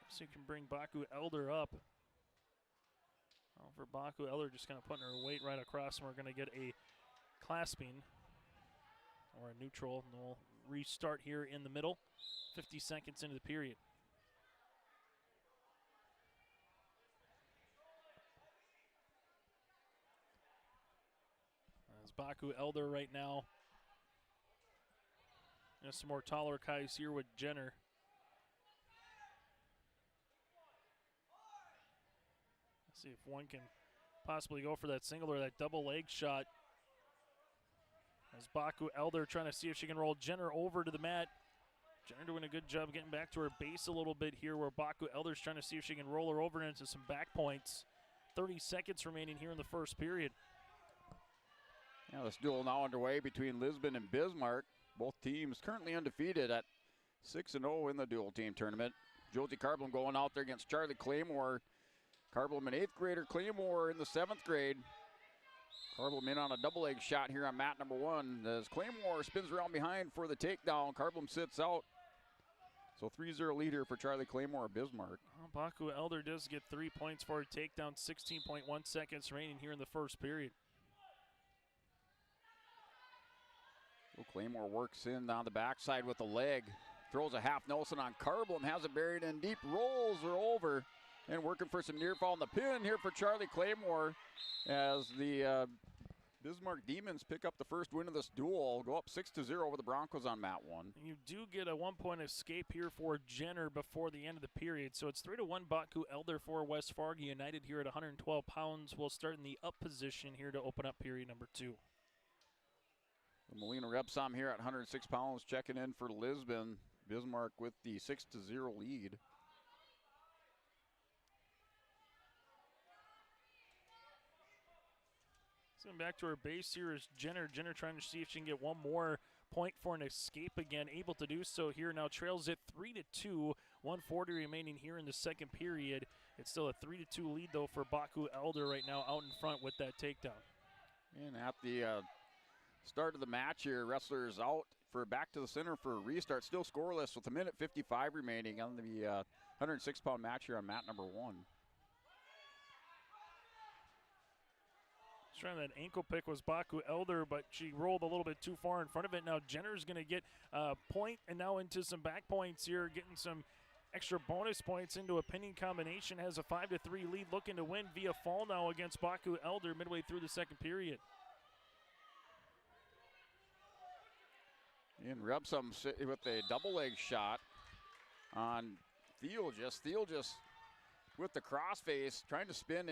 so you can bring Baku Elder up. Well, for Baku Elder, just kind of putting her weight right across, and we're going to get a clasping or a neutral, and we'll restart here in the middle, 50 seconds into the period. As Baku Elder right now, and some more taller guys here with Jenner. Let's see if one can possibly go for that single or that double leg shot. As Baku Elder trying to see if she can roll Jenner over to the mat. Jenner doing a good job getting back to her base a little bit here, where Baku Elder's trying to see if she can roll her over into some back points. 30 seconds remaining here in the first period.
Yeah, this duel now underway between Lisbon and Bismarck. Both teams currently undefeated at 6-0 in the dual team tournament. Josie Carblum going out there against Charlie Claymore. Carblum, an 8th grader, Claymore in the 7th grade. Carblam in on a double leg shot here on mat number 1 as Claymore spins around behind for the takedown. Carblam sits out. So 3-0 lead here for Charlie Claymore of Bismarck.
Well, Baku Elder does get 3 points for a takedown, 16.1 seconds remaining here in the first period.
So Claymore works in on the backside with the leg. Throws a half Nelson on Carblam, has it buried in deep, rolls her over. And working for some near fall in the pin here for Charlie Claymore as the Bismarck Demons pick up the first win of this duel, go up 6-0 over the Broncos on mat 1.
You do get a 1-point escape here for Jenner before the end of the period. So it's 3-1 Baku Elder for West Fargo United here at 112 pounds. We'll start in the up position here to open up period number 2.
Melina Repsom here at 106 pounds checking in for Lisbon. Bismarck with the 6-0 lead.
So back to her base here is Jenner. Jenner trying to see if she can get one more point for an escape again. Able to do so here. Now trails it 3-2. 1:40 remaining here in the second period. It's still a 3-2 lead though for Baku Elder right now out in front with that takedown.
And at the start of the match here, wrestlers out for back to the center for a restart. Still scoreless with 1:55 remaining on the 106-pound match here on mat number 1.
Trying that ankle pick was Baku Elder, but she rolled a little bit too far in front of it. Now Jenner's going to get a point and now into some back points here, getting some extra bonus points into a pinning combination. Has a 5-3 lead, looking to win via fall now against Baku Elder midway through the second period.
And Repsom with a double leg shot on Theoljus. Theoljus with the crossface, trying to spin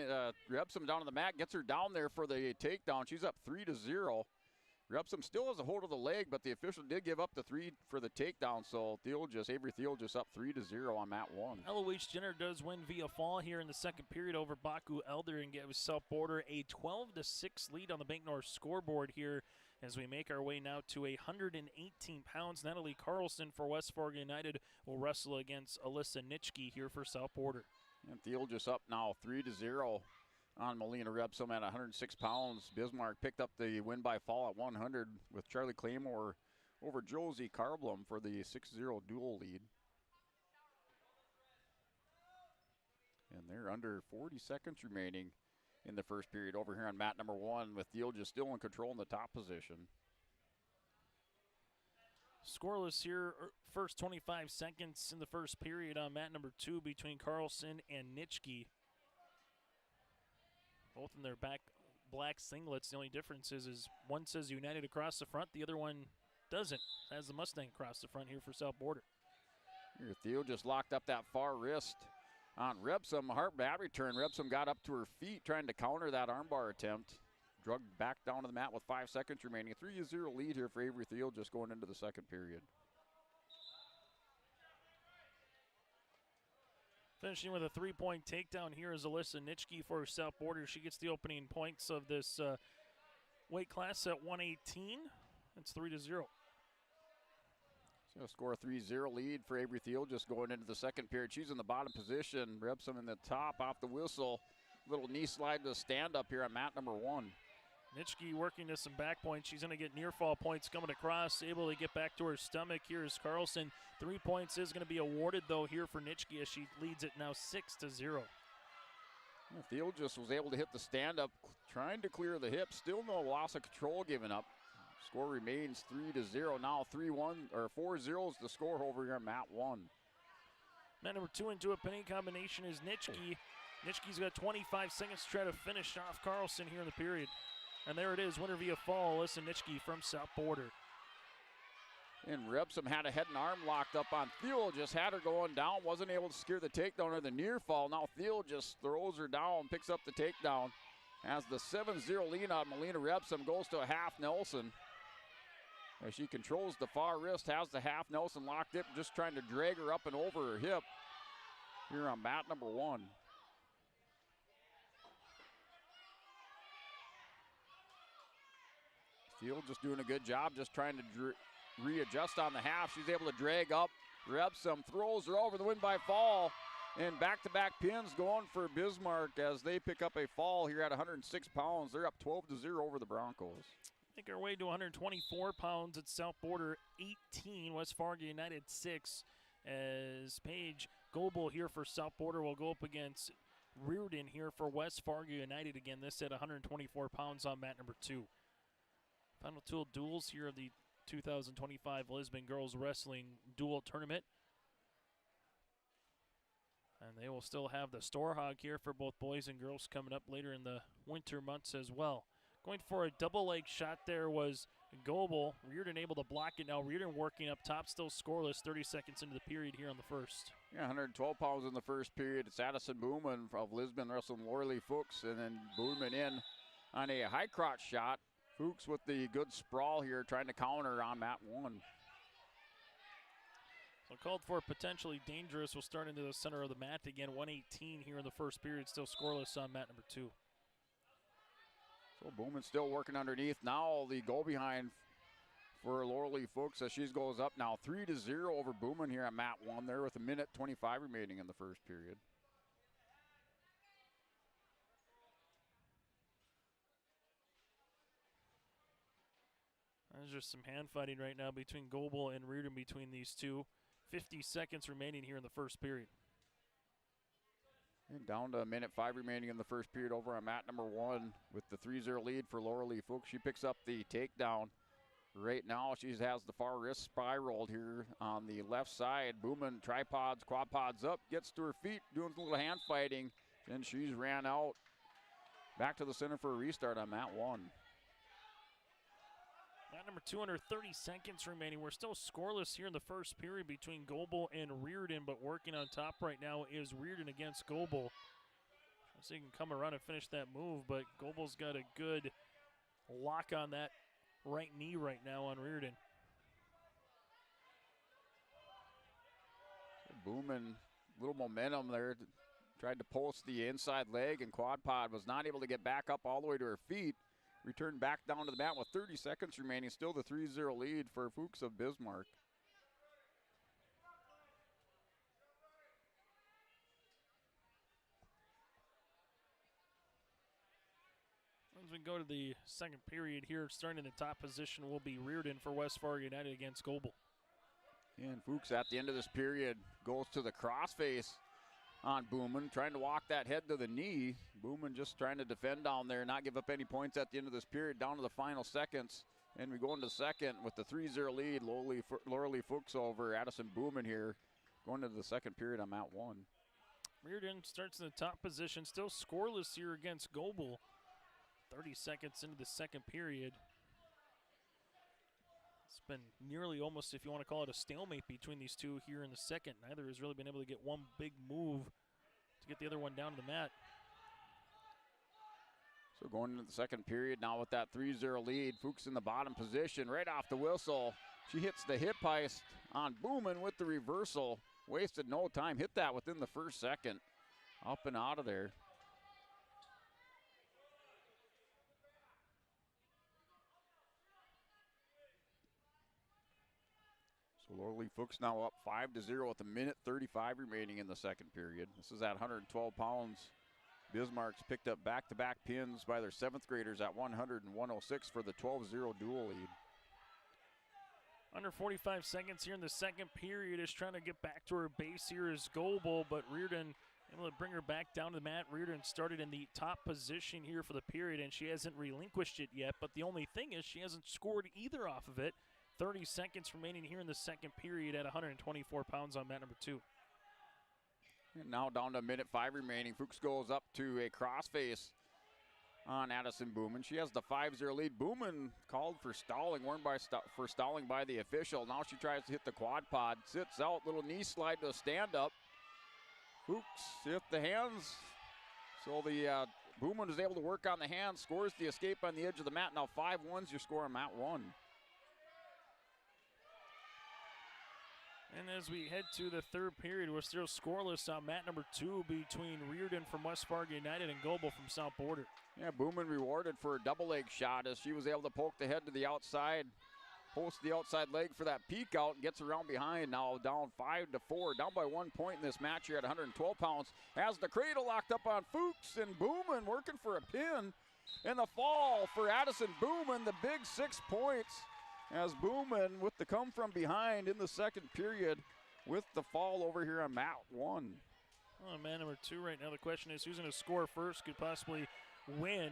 Repsom down on the mat, gets her down there for the takedown. She's up 3-0. Repsom still has a hold of the leg, but the official did give up the 3 for the takedown, so Avery Theoljus up 3-0 on mat 1.
Eloise Jenner does win via fall here in the second period over Baku Elder and gives South Border a 12-6 lead on the Bank North scoreboard here as we make our way now to 118 pounds. Natalie Carlson for West Fargo United will wrestle against Alyssa Nitschke here for South Border.
And Theoljus up now 3-0 on Melina Repsom at 106 pounds. Bismarck picked up the win by fall at 100 with Charlie Claymore over Josie Carblam for the 6-0 dual lead. And they're under 40 seconds remaining in the first period over here on mat number 1 with Theoljus still in control in the top position.
Scoreless here, first 25 seconds in the first period on mat number 2 between Carlson and Nitschke. Both in their black singlets. The only difference is one says United across the front, the other one doesn't. Has the Mustang across the front here for South Border.
Here, Theoljus locked up that far wrist on Repsom. Hard bat return. Repsom got up to her feet trying to counter that armbar attempt. Drugged back down to the mat with 5 seconds remaining. A 3-0 lead here for Avery Theoljus going into the second period.
Finishing with a 3-point takedown here is Alyssa Nitschke for South Border. She gets the opening points of this weight class at 118. It's 3-0.
So score a 3-0 lead for Avery Theoljus going into the second period. She's in the bottom position. Repsom in the top off the whistle. Little knee slide to stand up here on mat number 1.
Nitschke working to some back points. She's going to get near fall points coming across, able to get back to her stomach. Here is Carlson. 3 points is going to be awarded, though, here for Nitschke as she leads it now 6-0.
Theoljus was able to hit the stand-up, trying to clear the hip. Still no loss of control given up. Score remains 3-0. Now 3-1 or 4-0 is the score over here on mat 1.
Mat number 2 into a pinning combination is Nitschke. Nitschke's got 25 seconds to try to finish off Carlson here in the period. And there it is, winner via fall, Alyssa Nitschke from South Border.
And Repsom had a head and arm locked up on Theoljus, had her going down, wasn't able to secure the takedown or the near fall. Now Theoljus throws her down, picks up the takedown. As the 7-0 lead on Melina Repsom goes to a half Nelson. As she controls the far wrist, has the half Nelson locked up, just trying to drag her up and over her hip here on mat number 1. Steele just doing a good job, just trying to readjust on the half. She's able to drag up. Repsom throws her over the win by fall And back-to-back pins going for Bismarck as they pick up a fall here at 106 pounds. They're up 12-0 over the Broncos.
Make our way to 124 pounds at South Border 18, West Fargo United 6. As Paige Goebel here for South Border will go up against Reardon here for West Fargo United again. This at 124 pounds on mat number 2. Final two duels here of the 2025 Lisbon Girls Wrestling Dual Tournament. And they will still have the Store Hog here for both boys and girls coming up later in the winter months as well. Going for a double leg shot there was Goebel. Reardon able to block it now. Reardon working up top, still scoreless 30 seconds into the period here on the first.
Yeah, 112 pounds in the first period. It's Addison Booman of Lisbon wrestling Lorley Fuchs, and then Booman in on a high crotch shot. Fuchs with the good sprawl here, trying to counter on mat 1.
So called for potentially dangerous. We'll start into the center of the mat again. 118 here in the first period, still scoreless on mat number 2.
So Booman still working underneath. Now the goal behind for Lorley Fuchs as she goes up now 3-0 over Booman here at mat 1 there with 1:25 remaining in the first period.
There's just some hand fighting right now between Goebel and Reardon between these two. 50 seconds remaining here in the first period.
And down to 1:05 remaining in the first period over on mat number 1 with the 3-0 lead for Lorley Fuchs. She picks up the takedown. Right now she has the far wrist spiraled here on the left side. Booman tripods, quad pods up, gets to her feet, doing a little hand fighting, and she's ran out. Back to the center for a restart on mat 1.
Mat number 2 under 30 seconds remaining. We're still scoreless here in the first period between Goebel and Reardon, but working on top right now is Reardon against Goebel. So he can come around and finish that move, but Goebel's got a good lock on that right knee right now on Reardon.
Booman, little momentum there. Tried to post the inside leg, and quad pod was not able to get back up all the way to her feet. Returned back down to the mat with 30 seconds remaining. Still the 3-0 lead for Fuchs of Bismarck.
As we go to the second period here, starting in the top position will be Reardon for West Fargo United against Goebel.
And Fuchs at the end of this period goes to the crossface on Booman, trying to walk that head to the knee. Booman just trying to defend down there, not give up any points at the end of this period, down to the final seconds. And we go into the second with the 3-0 lead. Lorley Fuchs over Addison Booman here, going into the second period on mat 1.
Reardon starts in the top position, still scoreless here against Goebel. 30 seconds into the second period. It's been nearly almost, if you want to call it, a stalemate between these two here in the second. Neither has really been able to get one big move to get the other one down to the mat.
So going into the second period now with that 3-0 lead. Fuchs in the bottom position right off the whistle. She hits the hip heist on Booman with the reversal. Wasted no time. Hit that within the first second. Up and out of there. So Lorley Fuchs now up 5-0 with 1:35 remaining in the second period. This is at 112 pounds. Bismarck's picked up back-to-back pins by their 7th graders at 100 and 106 for the 12-0 dual lead.
Under 45 seconds here in the second period is trying to get back to her base here is Goebel, but Reardon able to bring her back down to the mat. Reardon started in the top position here for the period, and she hasn't relinquished it yet, but the only thing is she hasn't scored either off of it. 30 seconds remaining here in the second period at 124 pounds on mat number 2.
And now down to 1:05 remaining. Fuchs goes up to a crossface on Addison Booman. She has the 5-0 lead. Booman called for stalling, warned for stalling by the official. Now she tries to hit the quad pod, sits out, little knee slide to a stand-up. Fuchs hit the hands. So the Booman is able to work on the hands, scores the escape on the edge of the mat. Now 5-1's your score on mat 1.
And as we head to the third period, we're still scoreless on mat number 2 between Reardon from West Fargo United and Goebel from South Border.
Yeah, Booman rewarded for a double leg shot as she was able to poke the head to the outside Posts the outside leg for that peek out and gets around behind. Now down 5-4, down by 1 point in this match here at 112 pounds. Has the cradle locked up on Fuchs, and Booman working for a pin. And the fall for Addison Booman, the big 6 points. As Booman with the come from behind in the second period with the fall over here on mat 1.
Oh, man, number 2 right now. The question is who's going to score first, could possibly win,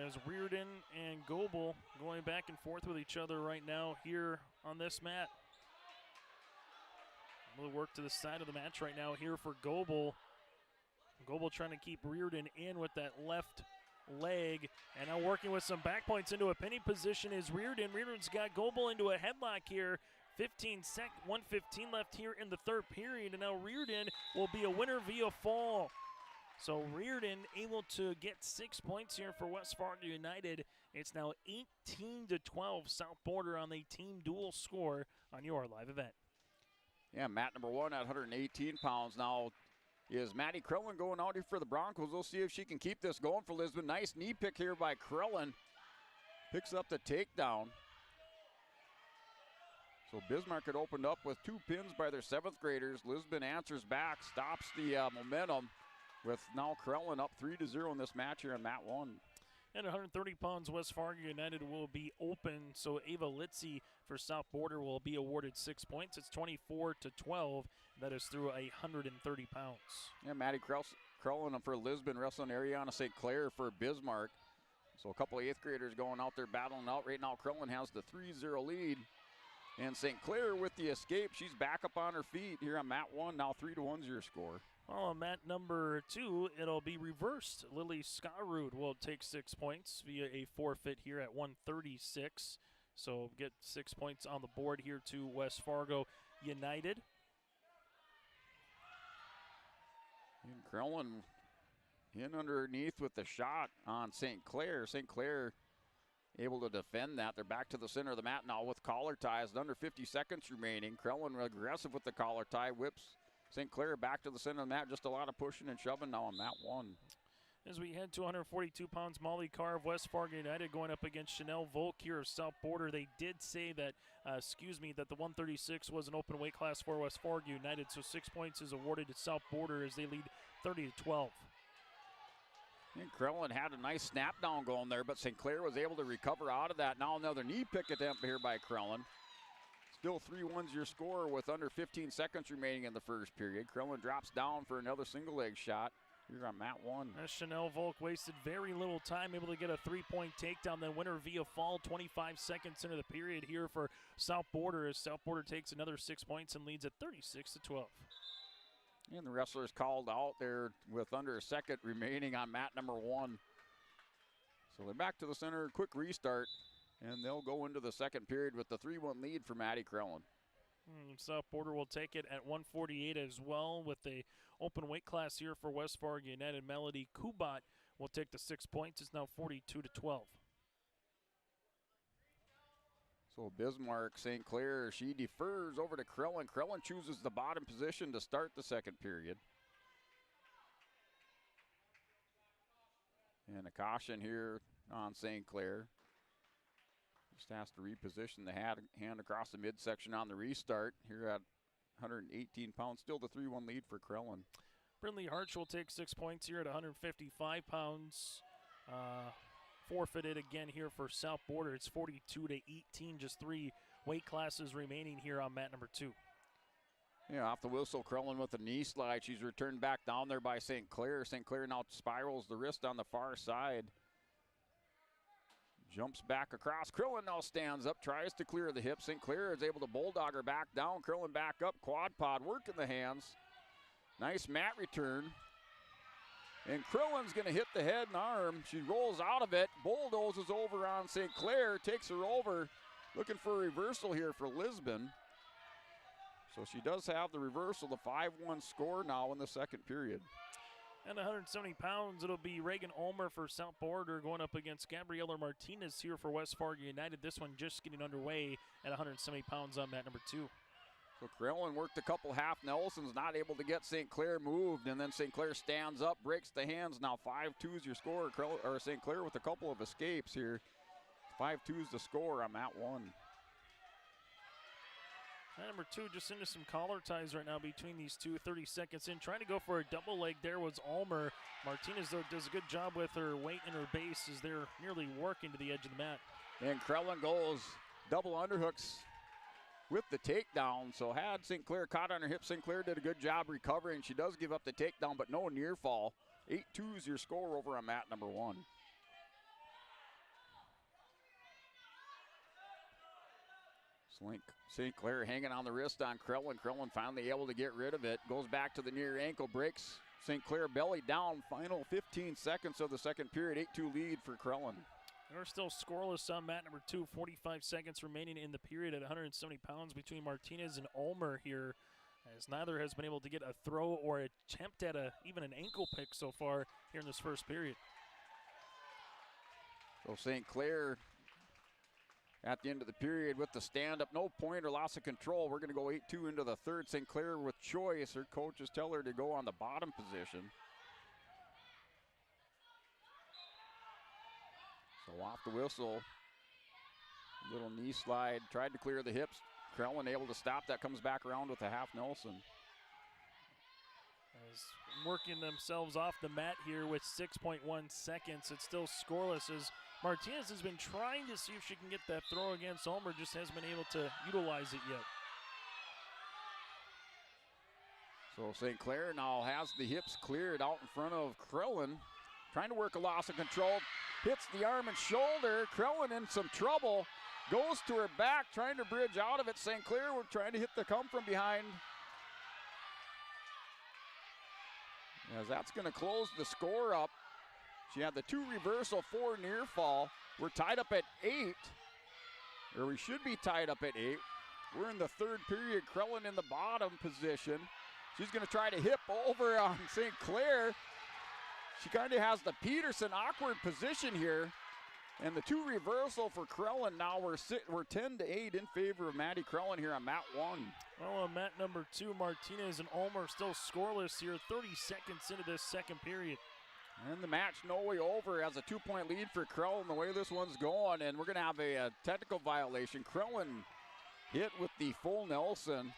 as Reardon and Goebel going back and forth with each other right now here on this mat. A little work to the side of the match right now here for Goebel. Goebel trying to keep Reardon in with that left leg, and now working with some back points into a pinning position is Reardon. Reardon's got Goebel into a headlock here. 1:15 left here in the third period, and now Reardon will be a winner via fall. So Reardon able to get 6 points here for West Fargo United. It's now 18-12 South Border on the team dual score on your live event.
Yeah, mat number 1 at 118 pounds now is Maddie Krellin going out here for the Broncos. We'll see if she can keep this going for Lisbon. Nice knee pick here by Krellin. Picks up the takedown. So Bismarck had opened up with 2 pins by their 7th graders. Lisbon answers back, stops the momentum with now Krellin up 3-0 in this match here on mat 1.
At 130 pounds, West Fargo United will be open, so Ava Litzy for South Border will be awarded 6 points. It's 24-12. That is through 130 pounds.
Yeah, Maddie Krellin for Lisbon, wrestling Ariana St. Clair for Bismarck. So a couple of 8th graders going out there battling out. Right now, Krellin has the 3-0 lead. And St. Clair with the escape, she's back up on her feet here on mat 1. Now 3-1's your score.
Well, on mat number 2, it'll be reversed. Lily Skarud will take 6 points via a forfeit here at 136. So get 6 points on the board here to West Fargo United.
And Krellin in underneath with the shot on St. Clair. St. Clair able to defend that. They're back to the center of the mat now with collar ties. Under 50 seconds remaining. Krellin aggressive with the collar tie. Whips St. Clair back to the center of the mat. Just a lot of pushing and shoving now on mat 1.
As we head to 142 pounds, Molly Carr of West Fargo United going up against Chanel Volk here of South Border. They did say that, that the 136 was an open weight class for West Fargo United, so 6 points is awarded to South Border as they lead 30-12.
And Krellin had a nice snap down going there, but St. Clair was able to recover out of that. Now another knee pick attempt here by Krellin. Still 3-1's your score with under 15 seconds remaining in the first period. Krellin drops down for another single leg shot. Here on mat 1.
As Chanel Volk wasted very little time, able to get a 3-point takedown, then winner via fall 25 seconds into the period here for South Border as South Border takes another 6 points and leads at 36-12.
And the wrestlers called out there with under a second remaining on mat number 1. So they're back to the center, quick restart, and they'll go into the second period with the 3-1 lead for Maddie Krellin.
South Border will take it at 148 as well with the open weight class here for West Fargo United. Melody Kubat will take the 6 points. It's now 42-12.
So Bismarck St. Clair, she defers over to Krellin. Krellin chooses the bottom position to start the second period. And a caution here on St. Clair. Just has to reposition the hand across the midsection on the restart here at 118 pounds. Still the 3-1 lead for Krellin.
Brindley Harch will take 6 points here at 155 pounds. Forfeited again here for South Border. It's 42-18, just 3 weight classes remaining here on mat number 2.
Yeah, off the whistle, Krellin with a knee slide. She's returned back down there by St. Clair. St. Clair now spirals the wrist on the far side. Jumps back across. Krellin now stands up, tries to clear the hip. St. Clair is able to bulldog her back down. Krellin back up, quad pod, working the hands. Nice mat return. And Krillin's going to hit the head and arm. She rolls out of it, bulldozes over on St. Clair, takes her over. Looking for a reversal here for Lisbon. So she does have the reversal, the 5-1 score now in the second period.
And 170 pounds, it'll be Reagan Ulmer for South Border going up against Gabriela Martinez here for West Fargo United. This one just getting underway at 170 pounds on mat number 2.
So Krellin worked a couple half Nelsons, not able to get St. Clair moved, and then St. Clair stands up, breaks the hands. Now 5-2's your score. St. Clair with a couple of escapes here. 5-2's the score on mat 1.
Number 2 just into some collar ties right now between these two. 30 seconds in. Trying to go for a double leg there was Ulmer. Martinez, though, does a good job with her weight and her base as they're nearly working to the edge of the mat.
And Krellin goes double underhooks with the takedown. So had St. Clair caught on her hip, St. Clair did a good job recovering. She does give up the takedown, but no near fall. 8-2 is your score over on mat number 1. St. Clair hanging on the wrist on Krellin. Krellin finally able to get rid of it. Goes back to the near ankle, breaks St. Clair belly down. Final 15 seconds of the second period. 8-2 lead for Krellin.
We're still scoreless on mat number 2. 45 seconds remaining in the period at 170 pounds between Martinez and Ulmer here, as neither has been able to get a throw or attempt at even an ankle pick so far here in this first period.
So St. Clair at the end of the period with the stand-up, no point or loss of control. We're going to go 8-2 into the third. St. Clair with choice. Her coaches tell her to go on the bottom position. So off the whistle, little knee slide, tried to clear the hips. Krellin able to stop that, comes back around with a half Nelson.
As working themselves off the mat here with 6.1 seconds. It's still scoreless as Martinez has been trying to see if she can get that throw against Ulmer, just hasn't been able to utilize it yet.
So St. Clair now has the hips cleared out in front of Krellin. Trying to work a loss of control. Hits the arm and shoulder. Krellin in some trouble. Goes to her back, trying to bridge out of it. St. Clair were trying to hit the come from behind. As that's going to close the score up. She had the 2 reversal, 4 near fall. We're tied up at 8. Or we should be tied up at 8. We're in the third period. Krellin in the bottom position. She's going to try to hip over on St. Clair. She kind of has the Peterson awkward position here. And the 2 reversal for Krellin. Now we're 10-8 in favor of Maddie Krellin here on mat 1.
Well, on mat number 2, Martinez and Ulmer still scoreless here, 30 seconds into this second period.
And the match no way over as a 2-point lead for Krellin the way this one's going. And we're going to have a technical violation. Krellin hit with the full Nelson.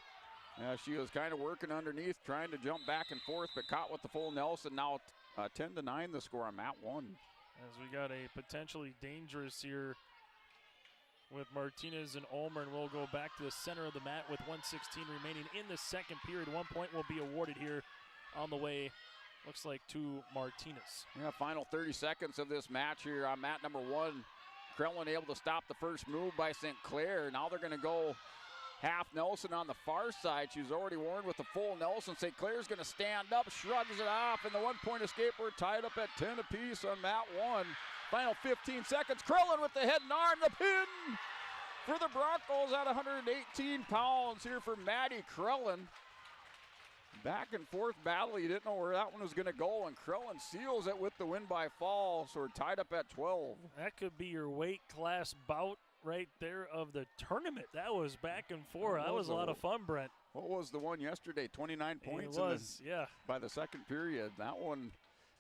She was kind of working underneath, trying to jump back and forth, but caught with the full Nelson. Now 10-9 the score on mat 1.
As we got a potentially dangerous here with Martinez and Ulmer, and we'll go back to the center of the mat with 1:16 remaining in the second period. 1 point will be awarded here on the way, looks like, to Martinez.
Yeah, final 30 seconds of this match here on mat number 1. Krellin able to stop the first move by St. Clair. Now they're going to go half Nelson on the far side. She's already warned with the full Nelson. St. Clair's going to stand up, shrugs it off, and the 1-point escape. We're tied up at 10 apiece on mat 1. Final 15 seconds. Krellin with the head and arm, the pin for the Broncos at 118 pounds here for Maddie Krellin. Back and forth battle. You didn't know where that one was going to go, and Krellin seals it with the win by fall. So we're tied up at 12.
That could be your weight class bout right there of the tournament. That was back and forth. That was a lot of fun, Brent.
What was the one yesterday? 29 points.
It was, yeah.
By the second period. That one,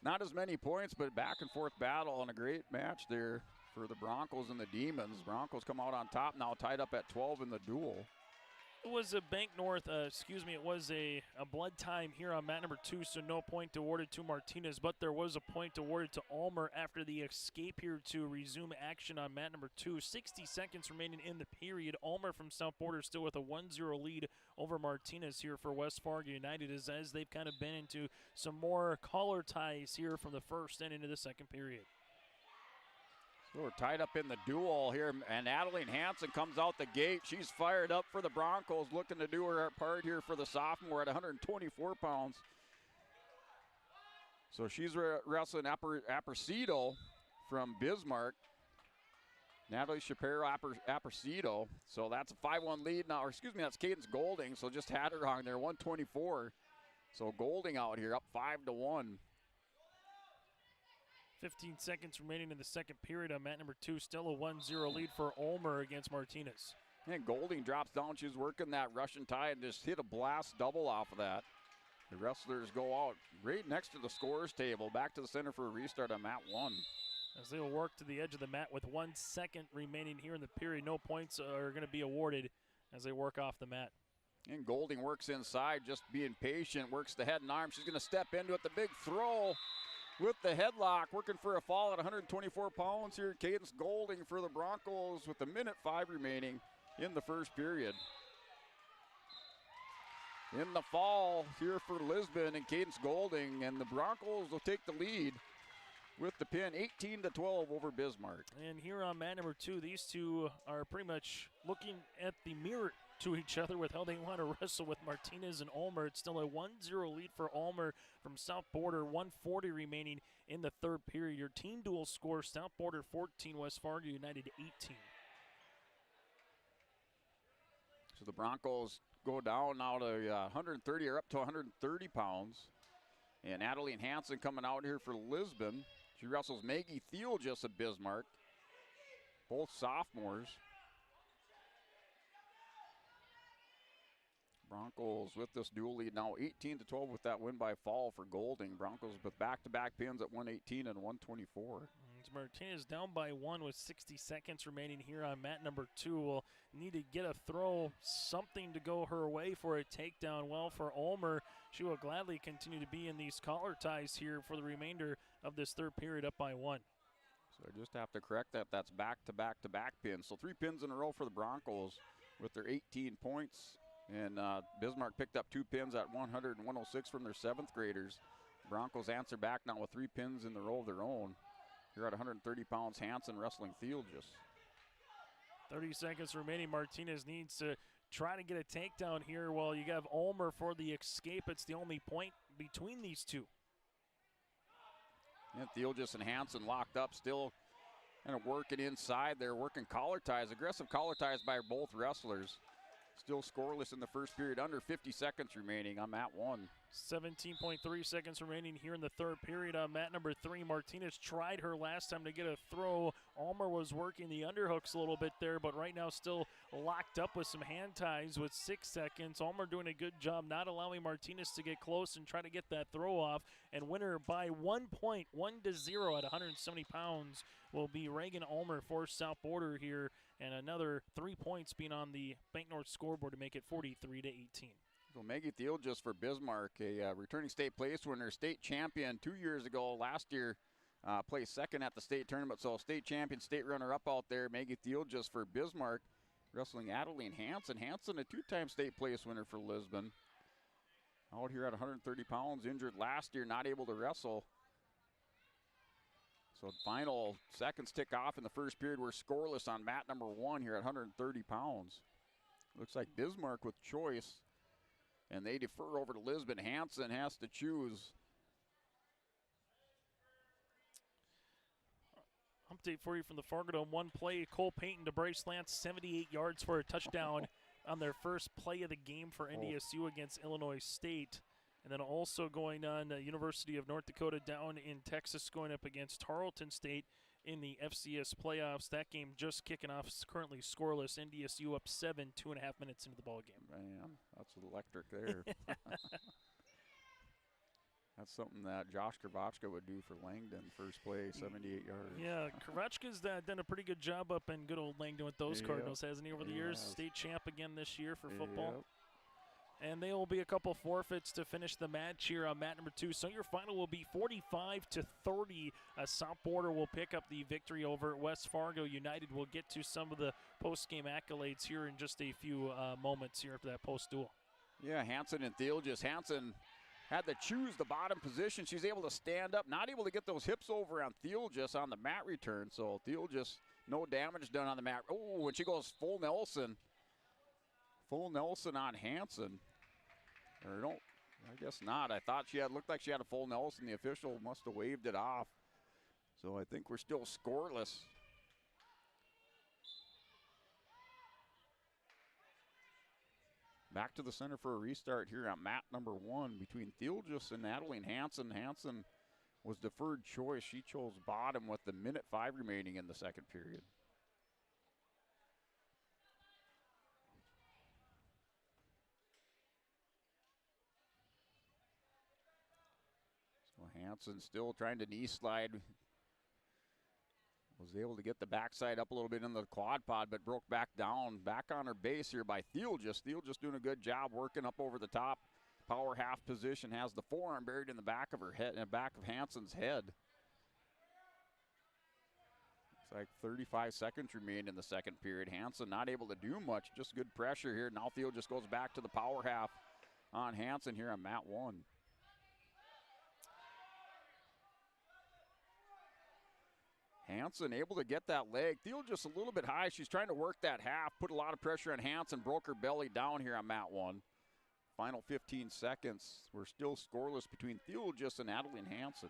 not as many points, but back and forth battle and a great match there for the Broncos and the Demons. Broncos come out on top now, tied up at 12 in the duel.
It was a Bank North, it was a blood time here on mat number 2, so no point awarded to Martinez, but there was a point awarded to Ulmer after the escape here to resume action on mat number 2. 60 seconds remaining in the period. Ulmer from South Border still with a 1-0 lead over Martinez here for West Fargo United as they've kind of been into some more collar ties here from the first and into the second period.
So we're tied up in the duel here, and Adeline Hansen comes out the gate. She's fired up for the Broncos, looking to do her part here for the sophomore at 124 pounds. So she's wrestling Apercito from Bismarck. Natalie Shapiro Apercito. So that's a 5-1 lead now. Or excuse me, that's Cadence Golding. So just had her on there, 124. So Golding out here up 5-1.
15 seconds remaining in the second period on mat number 2. Still a 1-0 lead for Ulmer against Martinez.
And Golding drops down. She's working that Russian tie and just hit a blast double off of that. The wrestlers go out right next to the scores table. Back to the center for a restart on mat 1.
As they'll work to the edge of the mat with 1 second remaining here in the period. No points are going to be awarded as they work off the mat.
And Golding works inside, just being patient, works the head and arm. She's going to step into it, the big throw with the headlock, working for a fall at 124 pounds here. Cadence Golding for the Broncos with 1:05 remaining in the first period. In the fall here for Lisbon and Cadence Golding, and the Broncos will take the lead with the pin 18-12 over Bismarck.
And here on mat number 2, these two are pretty much looking at the mirror to each other with how they want to wrestle with Martinez and Ulmer. It's still a 1-0 lead for Ulmer from South Border, 1:40 remaining in the third period. Your team duel score, South Border 14, West Fargo United 18.
So the Broncos go down now to 130, or up to 130 pounds. And Adeline Hansen coming out here for Lisbon. She wrestles Maggie Thielgis of Bismarck, both sophomores. Broncos with this dual lead now 18-12 with that win by fall for Golding. Broncos with back-to-back pins at 118 and 124.
Martinez down by 1 with 60 seconds remaining here on mat number 2. Will need to get a throw, something to go her way for a takedown. Well, for Ulmer, she will gladly continue to be in these collar ties here for the remainder of this third period, up by 1.
So I just have to correct that. That's back-to-back-to-back pins. So 3 pins in a row for the Broncos with their 18 points. And Bismarck picked up 2 pins at 100 and 106 from their 7th graders. Broncos answer back now with 3 pins in the row of their own. Here at 130 pounds, Hansen wrestling Thielgis.
30 seconds remaining. Martinez needs to try to get a takedown here while you have Ulmer for the escape. It's the only point between these two.
And Thielgis and Hansen locked up, still kind of working inside there, working collar ties. Aggressive collar ties by both wrestlers. Still scoreless in the first period, under 50 seconds remaining on mat 1.
17.3 seconds remaining here in the third period on mat number 3. Martinez tried her last time to get a throw. Ulmer was working the underhooks a little bit there, but right now still locked up with some hand ties with 6 seconds. Ulmer doing a good job not allowing Martinez to get close and try to get that throw off. And winner by 1 point, 1-0 at 170 pounds will be Reagan Ulmer for South Border here. And another 3 points being on the Bank North scoreboard to make it 43-18.
So Maggie Thielgis for Bismarck, a returning state place winner, state champion 2 years ago. Last year, placed second at the state tournament. So state champion, state runner-up out there. Maggie Thielgis for Bismarck, wrestling Adeline Hansen. Hansen, a 2-time state place winner for Lisbon. Out here at 130 pounds, injured last year, not able to wrestle. So final seconds tick off in the first period. We're scoreless on mat number 1 here at 130 pounds. Looks like Bismarck with choice. And they defer over to Lisbon. Hansen has to choose.
Update for you from the Fargo Dome. One play, Cole Payton to Bryce Lance, 78 yards for a touchdown on their first play of the game for NDSU against Illinois State. And then also going on, University of North Dakota down in Texas going up against Tarleton State in the FCS playoffs. That game just kicking off, currently scoreless. NDSU up 7, 2.5 minutes into the ball game.
Man, that's electric there. That's something that Josh Kravachka would do for Langdon. First play, 78 yards.
Yeah, Kravachka's done a pretty good job up in good old Langdon with those Cardinals, hasn't he, over the years? State champ again this year for football.
Yep.
And there will be a couple forfeits to finish the match here on mat number 2. So your final will be 45-30. South Border will pick up the victory over West Fargo United. We'll get to some of the post-game accolades here in just a few moments here after that post-duel.
Yeah, Hansen and Thielgis. Hansen had to choose the bottom position. She's able to stand up, not able to get those hips over on Thielgis on the mat return. So Thielgis, no damage done on the mat. Oh, and she goes full Nelson. Full Nelson on Hansen. Or no, I guess not. I thought looked like she had a full Nelson. The official must have waved it off. So I think we're still scoreless. Back to the center for a restart here on mat number 1 between Thielgis and Adeline Hansen. Hansen was deferred choice. She chose bottom with the 1:05 remaining in the second period. So Hansen still trying to knee slide. Was able to get the backside up a little bit in the quad pod, but broke back down, back on her base here by Theelgis. Theelgis doing a good job working up over the top. Power half position, has the forearm buried in the back of her head, in the back of Hansen's head. It's like 35 seconds remain in the second period. Hansen not able to do much, just good pressure here. Now Theelgis goes back to the power half on Hansen here on mat 1. Hansen able to get that leg. Thiel just a little bit high. She's trying to work that half, put a lot of pressure on Hansen, broke her belly down here on mat 1. Final 15 seconds. We're still scoreless between Theelgis and Adeline Hansen.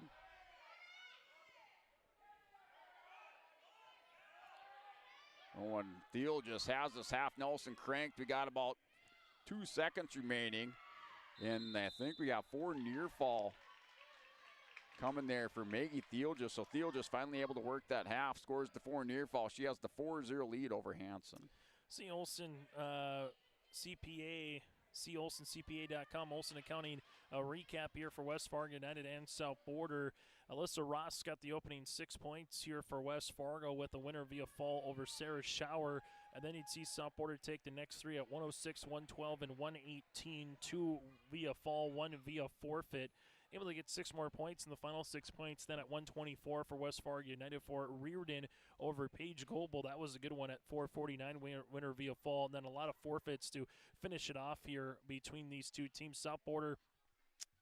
Oh, and Theelgis has this half Nelson cranked. We got about 2 seconds remaining. And I think we got 4 near fall coming there for Maggie Theelgis. So Theelgis finally able to work that half, scores the 4 near fall. She has the 4-0 lead over Hansen.
See Olson CPA, see OlsonCPA.com. Olson Accounting recap here for West Fargo United and South Border. Alyssa Ross got the opening 6 points here for West Fargo with a winner via fall over Sarah Schauer. And then you'd see South Border take the next 3 at 106, 112, and 118. 2 via fall, 1 via forfeit. Able to get 6 more points in the final 6 points. Then at 124 for West Fargo United for Reardon over Paige Goebel. That was a good one at 449, winner via fall. And then a lot of forfeits to finish it off here between these two teams. South Border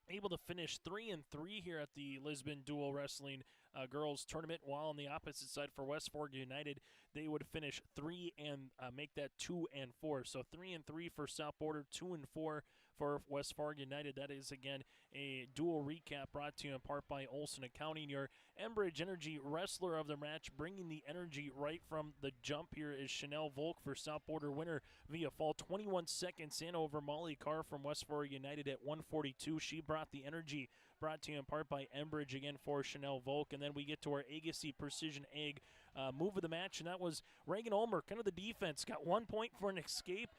able to finish 3-3 here at the Lisbon Dual Wrestling girls tournament, while on the opposite side for West Fargo United, they would finish 3 and make that 2-4. So 3-3 for South Border, 2-4 for West Fargo United. That is, again, a dual recap brought to you in part by Olson Accounting. Your Enbridge Energy wrestler of the match, bringing the energy right from the jump here, is Chanel Volk for South Border, winner via fall. 21 seconds in over Molly Carr from West Fargo United at 142. She brought the energy, brought to you in part by Enbridge again for Chanel Volk. And then we get to our Agassi Precision Egg move of the match, and that was Reagan Ulmer, kind of the defense. Got 1 point for an escape.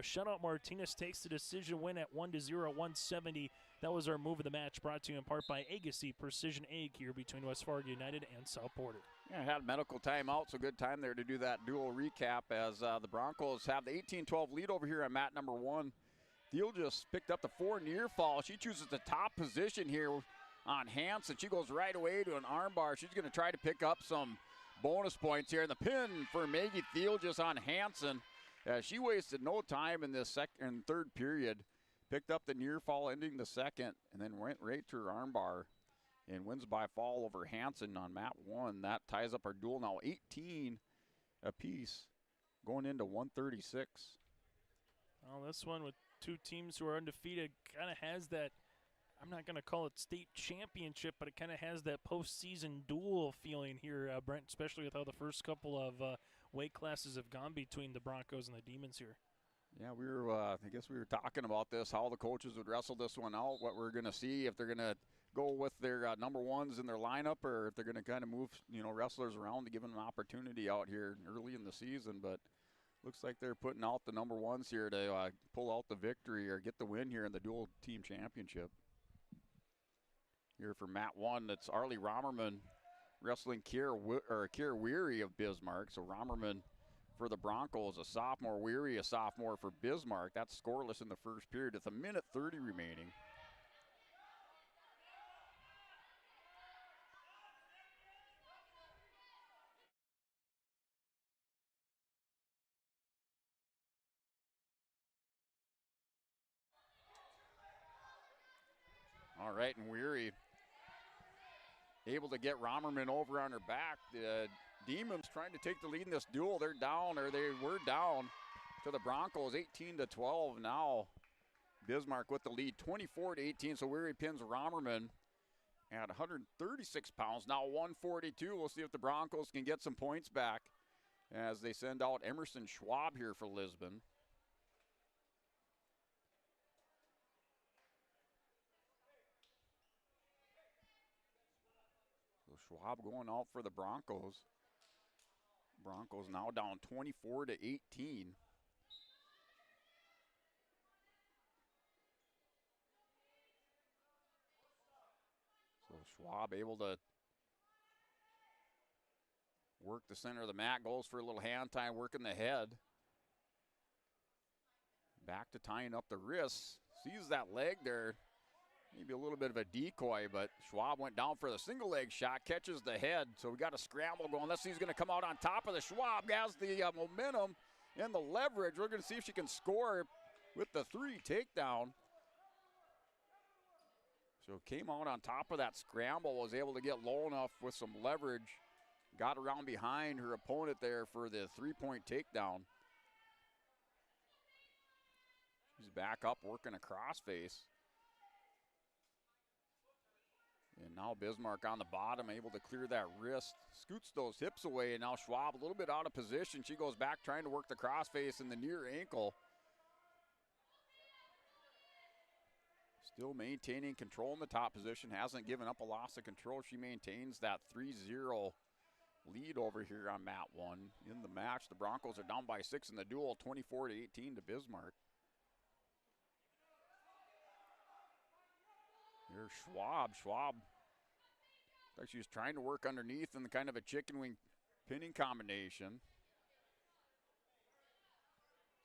Shutout Martinez takes the decision win at 1-0 at 170. That was our move of the match, brought to you in part by Agassi Precision Egg here between West Fargo United and South Border.
Yeah, had a medical timeout, so good time there to do that dual recap as the Broncos have the 18-12 lead over here on mat number 1. Thiel just picked up the 4 near fall. She chooses the top position here on Hansen. She goes right away to an armbar. She's going to try to pick up some bonus points here. And the pin for Maggie Thiel just on Hansen. She wasted no time in this second and third period. Picked up the near fall ending the second, and then went right to her armbar and wins by fall over Hansen on mat 1. That ties up our duel now 18 apiece going into 136.
Well, this one with two teams who are undefeated kind of has that, I'm not going to call it state championship, but it kind of has that postseason duel feeling here, Brent, especially with how the first couple of weight classes have gone between the Broncos and the Demons here.
Yeah, we were. I guess we were talking about this, how the coaches would wrestle this one out, what we're going to see, if they're going to go with their number ones in their lineup, or if they're going to kind of move, wrestlers around to give them an opportunity out here early in the season. But looks like they're putting out the number ones here to pull out the victory or get the win here in the dual team championship. Here for mat 1, that's Arlie Romerman wrestling Kier Weary of Bismarck. So Romerman for the Broncos, a sophomore. Weary, a sophomore for Bismarck. That's scoreless in the first period with 1:30 remaining. All right, and Weary able to get Romerman over on her back. The Demons trying to take the lead in this duel. They're down, or they were down to the Broncos, 18-12 now. Bismarck with the lead, 24-18. So Weary pins Romerman at 136 pounds. Now 142. We'll see if the Broncos can get some points back as they send out Emerson Schwab here for Lisbon. So Schwab going out for the Broncos. Broncos now down 24-18. So Schwab able to work the center of the mat, goes for a little hand tie, working the head. Back to tying up the wrists. Sees that leg there. Maybe a little bit of a decoy, but Schwab went down for the single leg shot, catches the head. So we got a scramble going. Let's see who's going to come out on top of the Schwab. Has the momentum and the leverage. We're going to see if she can score with the 3 takedown. So came out on top of that scramble, was able to get low enough with some leverage. Got around behind her opponent there for the 3-point takedown. She's back up working a crossface. And now Bismarck on the bottom, able to clear that wrist. Scoots those hips away, and now Schwab a little bit out of position. She goes back trying to work the crossface in the near ankle. Still maintaining control in the top position. Hasn't given up a loss of control. She maintains that 3-0 lead over here on mat 1. In the match, the Broncos are down by 6 in the duel, 24-18 to Bismarck. Here's Schwab. Schwab, like she was trying to work underneath in the kind of a chicken wing pinning combination.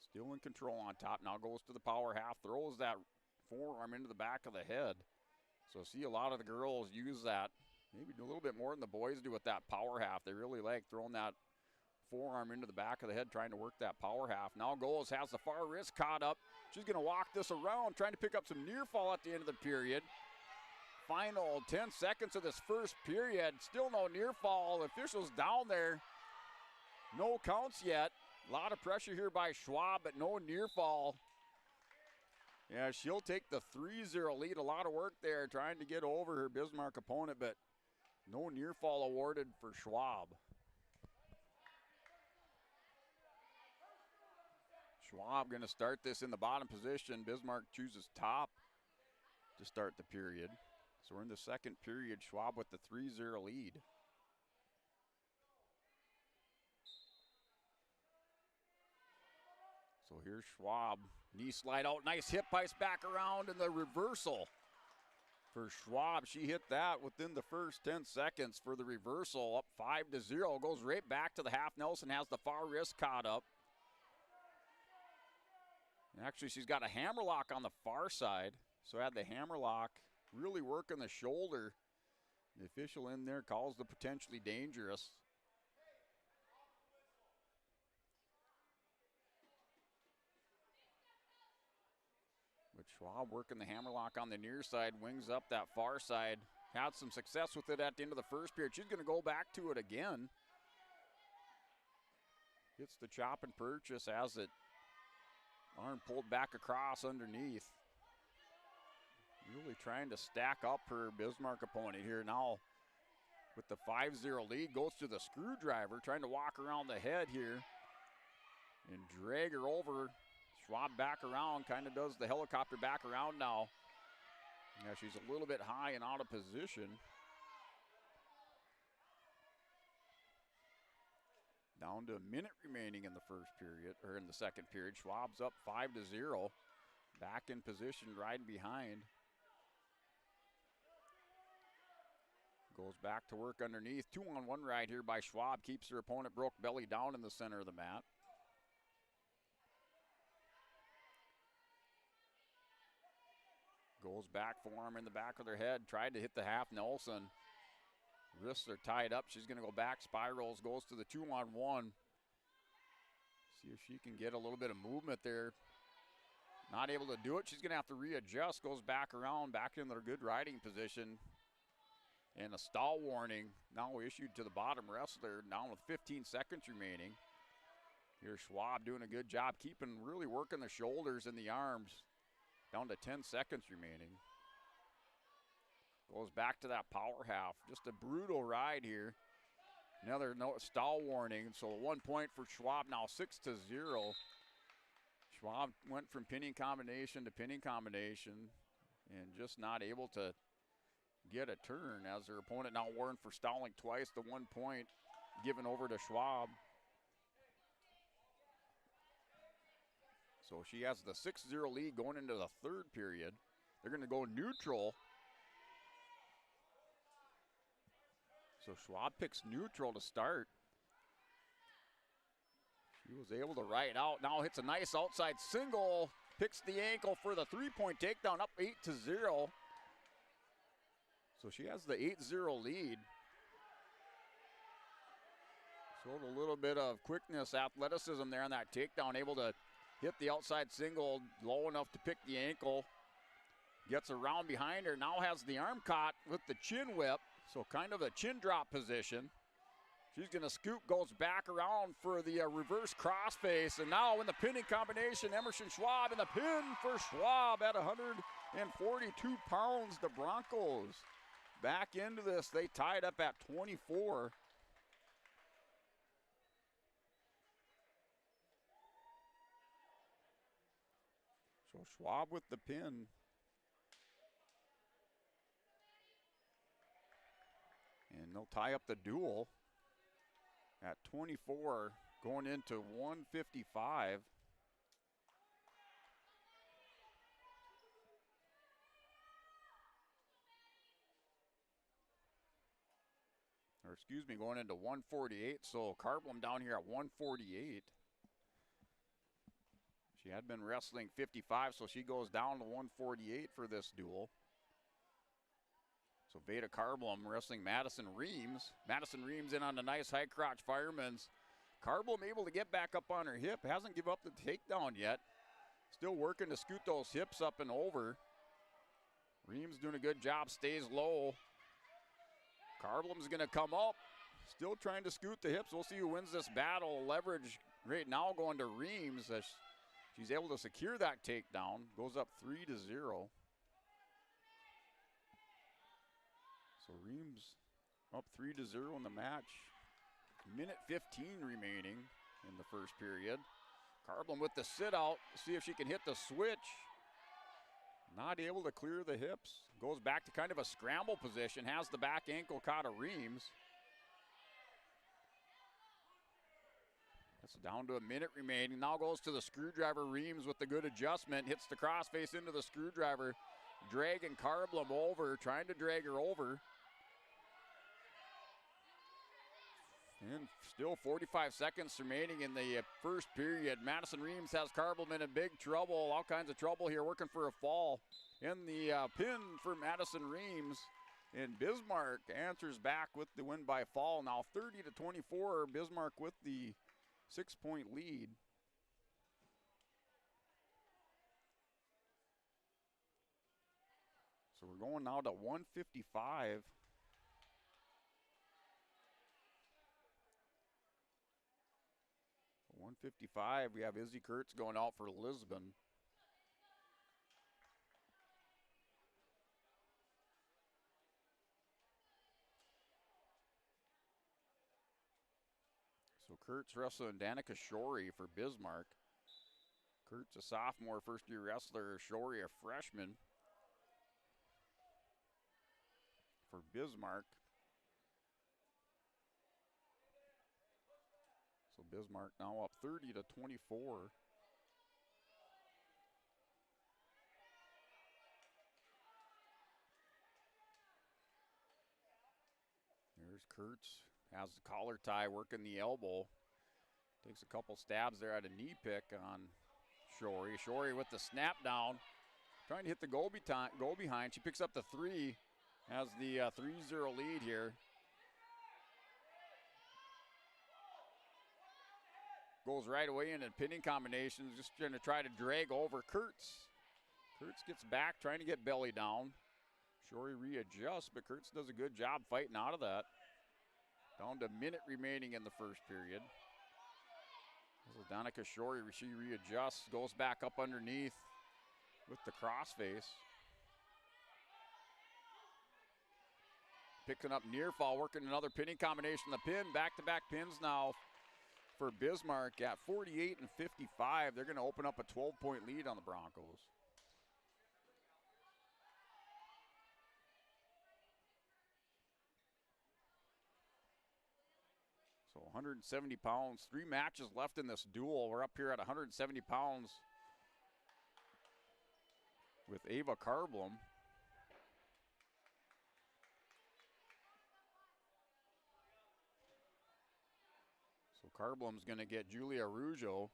Still in control on top. Now goes to the power half, throws that forearm into the back of the head. So see a lot of the girls use that, maybe a little bit more than the boys do with that power half. They really like throwing that forearm into the back of the head, trying to work that power half. Now goes, has the far wrist caught up. She's going to walk this around, trying to pick up some near fall at the end of the period. Final 10 seconds of this first period. Still no near fall. Officials down there. No counts yet. A lot of pressure here by Schwab, but no near fall. Yeah, she'll take the 3-0 lead. A lot of work there trying to get over her Bismarck opponent, but no near fall awarded for Schwab. Schwab going to start this in the bottom position. Bismarck chooses top to start the period. So we're in the second period. Schwab with the 3-0 lead. So here's Schwab. Knee slide out. Nice hip ice back around, and the reversal for Schwab. She hit that within the first 10 seconds for the reversal. Up 5-0. Goes right back to the half. Nelson has the far wrist caught up. And actually, she's got a hammerlock on the far side. So had the hammerlock really working the shoulder. The official in there calls the potentially dangerous. But Schwab working the hammerlock on the near side, wings up that far side. Had some success with it at the end of the first period. She's going to go back to it again. Hits the chop and purchase as it arm pulled back across underneath. Really trying to stack up her Bismarck opponent here now with the 5-0 lead. Goes to the screwdriver, trying to walk around the head here and drag her over. Schwab back around, kind of does the helicopter back around now. Yeah, she's a little bit high and out of position. Down to a minute remaining in the first period, or in the second period. Schwab's up 5-0. Back in position, riding behind. Goes back to work underneath. 2-on-1 ride here by Schwab. Keeps her opponent broke belly down in the center of the mat. Goes back, forearm in the back of their head. Tried to hit the half Nelson. Wrists are tied up. She's going to go back, spirals, goes to the 2-on-1. See if she can get a little bit of movement there. Not able to do it. She's going to have to readjust. Goes back around, back in their good riding position. And a stall warning now issued to the bottom wrestler, down with 15 seconds remaining. Here's Schwab doing a good job, really working the shoulders and the arms. Down to 10 seconds remaining. Goes back to that power half. Just a brutal ride here. Another stall warning, so 1 point for Schwab now, 6-0. Schwab went from pinning combination to pinning combination and just not able to get a turn as their opponent now warned for stalling twice. The 1 point given over to Schwab. So she has the 6-0 lead going into the third period. They're going to go neutral. So Schwab picks neutral to start. He was able to ride out. Now hits a nice outside single. Picks the ankle for the three-point takedown, up 8-0. So she has the 8-0 lead. Showed a little bit of quickness, athleticism there on that takedown. Able to hit the outside single low enough to pick the ankle. Gets around behind her. Now has the arm caught with the chin whip. So kind of a chin drop position. She's going to scoop, goes back around for the reverse crossface. And now in the pinning combination, Emerson Schwab in the pin for Schwab at 142 pounds. The Broncos back into this. They tied up at 24. So Schwab with the pin. And they'll tie up the duel at 24, going into 155. Or excuse me, going into 148. So Carblum down here at 148. She had been wrestling 55, so she goes down to 148 for this duel. So Veda Carblum wrestling Madison Reams. Madison Reams in on the nice high crotch fireman's. Carblum able to get back up on her hip. Hasn't given up the takedown yet. Still working to scoot those hips up and over. Reams doing a good job, stays low. Carblum's going to come up. Still trying to scoot the hips. We'll see who wins this battle. Leverage right now going to Reams as she's able to secure that takedown. Goes up 3-0. So Reams up 3-0 in the match. Minute 15 remaining in the first period. Carblum with the sit out. See if she can hit the switch. Not able to clear the hips. Goes back to kind of a scramble position. Has the back ankle caught of Reams. That's down to a minute remaining. Now goes to the screwdriver. Reams with the good adjustment. Hits the crossface into the screwdriver. Dragging Carblum over. Trying to drag her over. And still 45 seconds remaining in the first period. Madison Reams has Carblum in big trouble. All kinds of trouble here, working for a fall. In the pin for Madison Reams. And Bismarck answers back with the win by fall. Now 30-24, Bismarck with the 6-point lead. So we're going now to 155. We have Izzy Kurtz going out for Lisbon. So Kurtz wrestling Danica Shorey for Bismarck. Kurtz a sophomore, first-year wrestler. Shorey a freshman for Bismarck. So Bismarck now up 30-24. There's Kurtz, has the collar tie, working the elbow. Takes a couple stabs there at a knee pick on Shorey. Shorey with the snap down, trying to hit the goal behind. She picks up the three, has the 3-0 lead here. Goes right away into pinning combinations, just trying to drag over Kurtz. Kurtz gets back, trying to get belly down. Shorey readjusts, but Kurtz does a good job fighting out of that. Down to a minute remaining in the first period. This is Danica Shorey, she readjusts, goes back up underneath with the crossface. Picking up near fall, working another pinning combination. The pin, back-to-back pins now for Bismarck at 48-55. They're going to open up a 12-point lead on the Broncos. So 170 pounds, 3 matches left in this duel. We're up here at 170 pounds with Ava Carblum. So Carblum's going to get Julia Rougeau.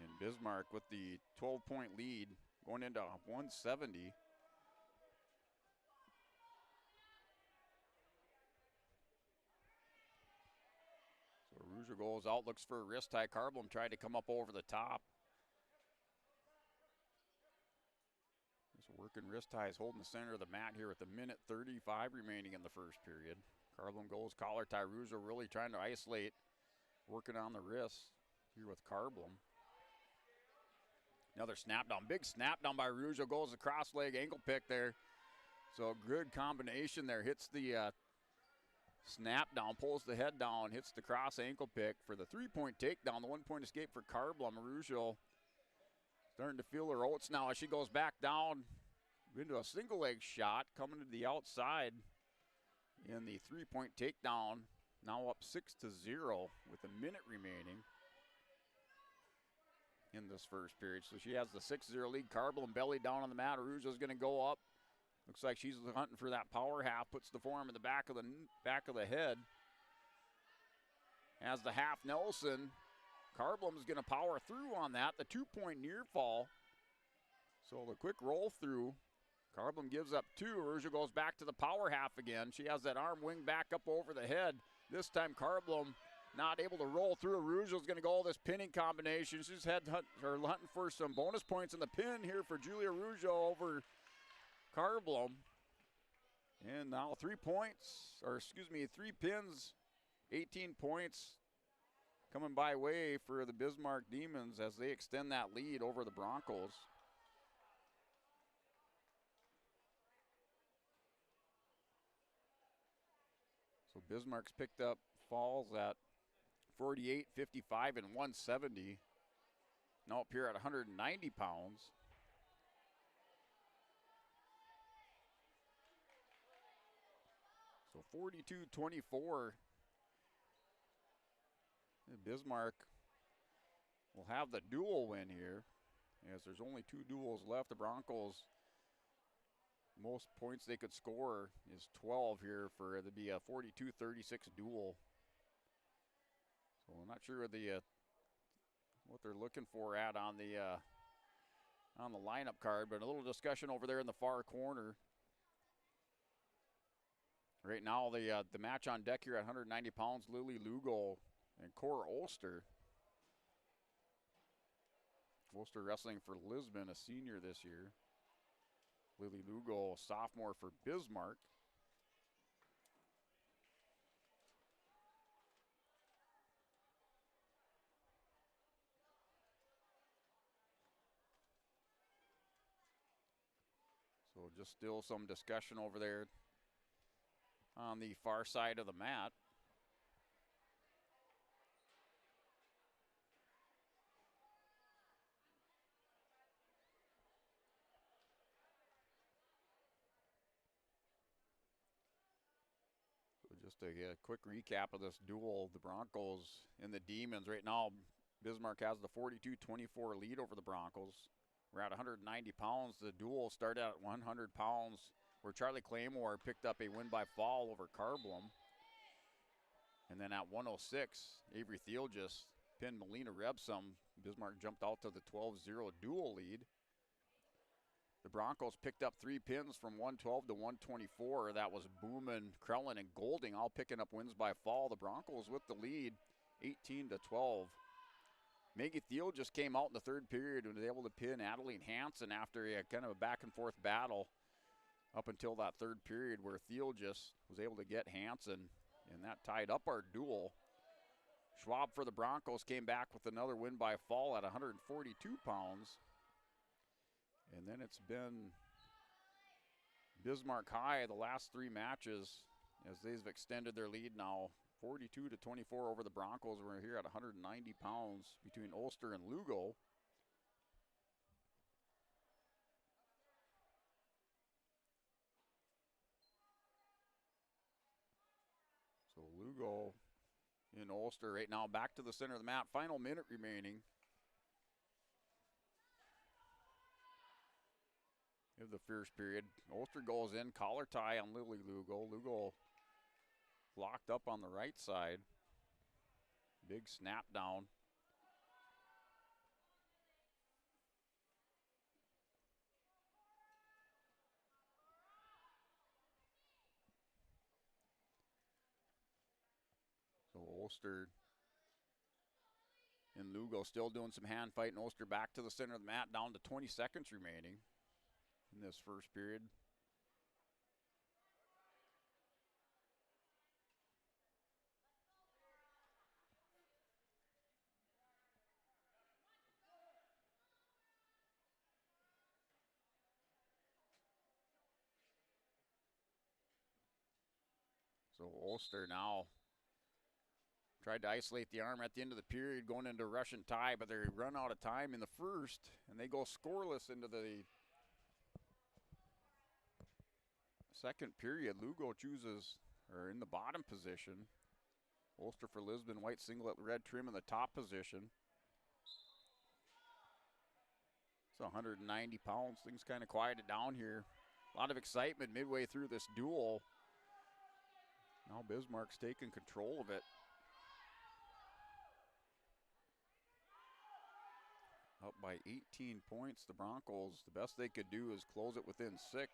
And Bismarck with the 12-point lead going into 170. So Rougeau goes out, looks for a wrist tie. Carblum tried to come up over the top. Just working wrist ties, holding the center of the mat here with a minute 35 remaining in the first period. Carblum goes collar tie. Rougeau really trying to isolate, working on the wrist here with Carblum. Another snap down, big snap down by Rougeau, goes across leg ankle pick there. So good combination there, hits the snap down, pulls the head down, hits the cross ankle pick for the 3-point takedown, the 1-point escape for Carblum. Rougeau starting to feel her oats now as she goes back down into a single leg shot, coming to the outside in the 3-point takedown. Now up 6-0 with a minute remaining in this first period. So she has the 6-0 lead. Carblum belly down on the mat. Rougeau's going to go up. Looks like she's hunting for that power half. Puts the forearm in the back of the head. Has the half Nelson. Carblum's going to power through on that. The 2-point near fall. So the quick roll through. Carblum gives up 2. Rougeau goes back to the power half again. She has that arm wing back up over the head. This time Carblum not able to roll through. Rougeau's going to go all this pinning combination. She's hunting for some bonus points in the pin here for Julia Rougeau over Carblum. And now 3 pins, 18 points coming by way for the Bismarck Demons as they extend that lead over the Broncos. So Bismarck's picked up falls at 48, 55, and 170. Now up here at 190 pounds. So 42-24. Bismarck will have the dual win here, as there's only 2 duels left. The Broncos, most points they could score is 12 here for it to be a 42-36 duel. So I'm not sure what they're looking for on the lineup card, but a little discussion over there in the far corner. Right now, the match on deck here at 190 pounds, Lily Lugo and Cora Ulster. Ulster wrestling for Lisbon, a senior this year. Lily Lugo, a sophomore for Bismarck. So just still some discussion over there on the far side of the mat. So just a quick recap of this duel, the Broncos and the Demons. Right now, Bismarck has the 42-24 lead over the Broncos. We're at 190 pounds. The duel started at 100 pounds, where Charlie Claymore picked up a win by fall over Carblum. And then at 106, Avery Thiel just pinned Melina Rebsum. Bismarck jumped out to the 12-0 duel lead. The Broncos picked up 3 pins from 112 to 124. That was Booman, Krellin, and Golding all picking up wins by fall. The Broncos with the lead, 18-12. Maggie Thiel just came out in the third period and was able to pin Adeline Hansen after a kind of a back-and-forth battle up until that third period, where Thiel just was able to get Hansen, and that tied up our duel. Schwab for the Broncos came back with another win by fall at 142 pounds. And then it's been Bismarck High the last 3 matches as they've extended their lead now 42-24 over the Broncos. We're here at 190 pounds between Ulster and Lugo. So Lugo in Ulster right now back to the center of the mat. Final minute remaining. of the first period. Ulster goes in, collar tie on Lily Lugo. Lugo locked up on the right side. Big snap down. So Ulster and Lugo still doing some hand fighting. Ulster back to the center of the mat, down to 20 seconds remaining in this first period. So Ulster now tried to isolate the arm at the end of the period, going into Russian tie, but they run out of time in the first, and they go scoreless into the second period. Lugo chooses, or in the bottom position. Ulster for Lisbon, white singlet, red trim in the top position. It's 190 pounds. Things kind of quieted down here. A lot of excitement midway through this duel. Now Bismarck's taking control of it. Up by 18 points, the Broncos. The best they could do is close it within 6.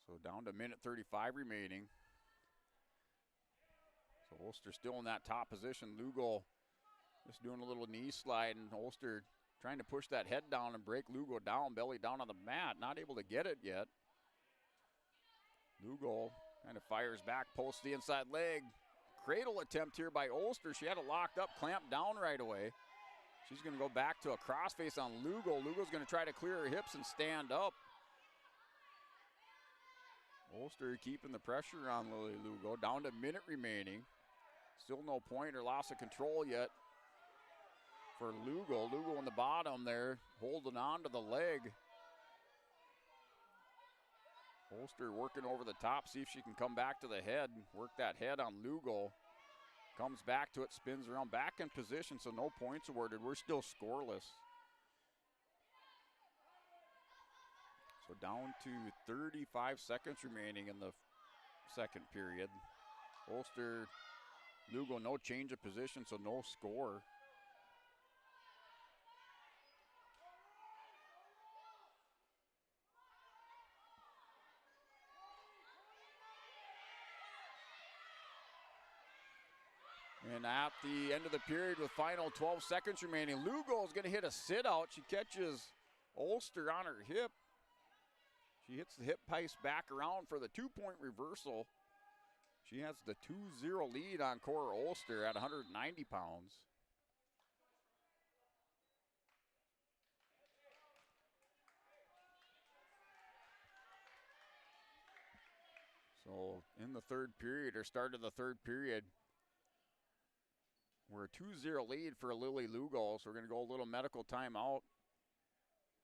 So down to minute 35 remaining. So Ulster still in that top position. Lugo just doing a little knee slide, and Ulster trying to push that head down and break Lugo down, belly down on the mat. Not able to get it yet. Lugo kind of fires back, posts the inside leg. Cradle attempt here by Ulster. She had it locked up, clamped down right away. She's going to go back to a crossface on Lugo. Lugo's going to try to clear her hips and stand up. Ulster keeping the pressure on Lily Lugo. Down to a minute remaining. Still no point or loss of control yet for Lugo. Lugo in the bottom there, holding on to the leg. Ulster working over the top, see if she can come back to the head. Work that head on Lugo. Comes back to it, spins around, back in position, so no points awarded. We're still scoreless. So down to 35 seconds remaining in the second period. Ulster, Lugo, no change of position, so no score. And at the end of the period with final 12 seconds remaining, Lugo is going to hit a sit out. She catches Ulster on her hip. She hits the hip pace back around for the 2-point reversal. She has the 2-0 lead on Cora Ulster at 190 pounds. So in the third period, or start of the third period, we're a 2-0 lead for Lily Lugo, so we're going to go a little medical timeout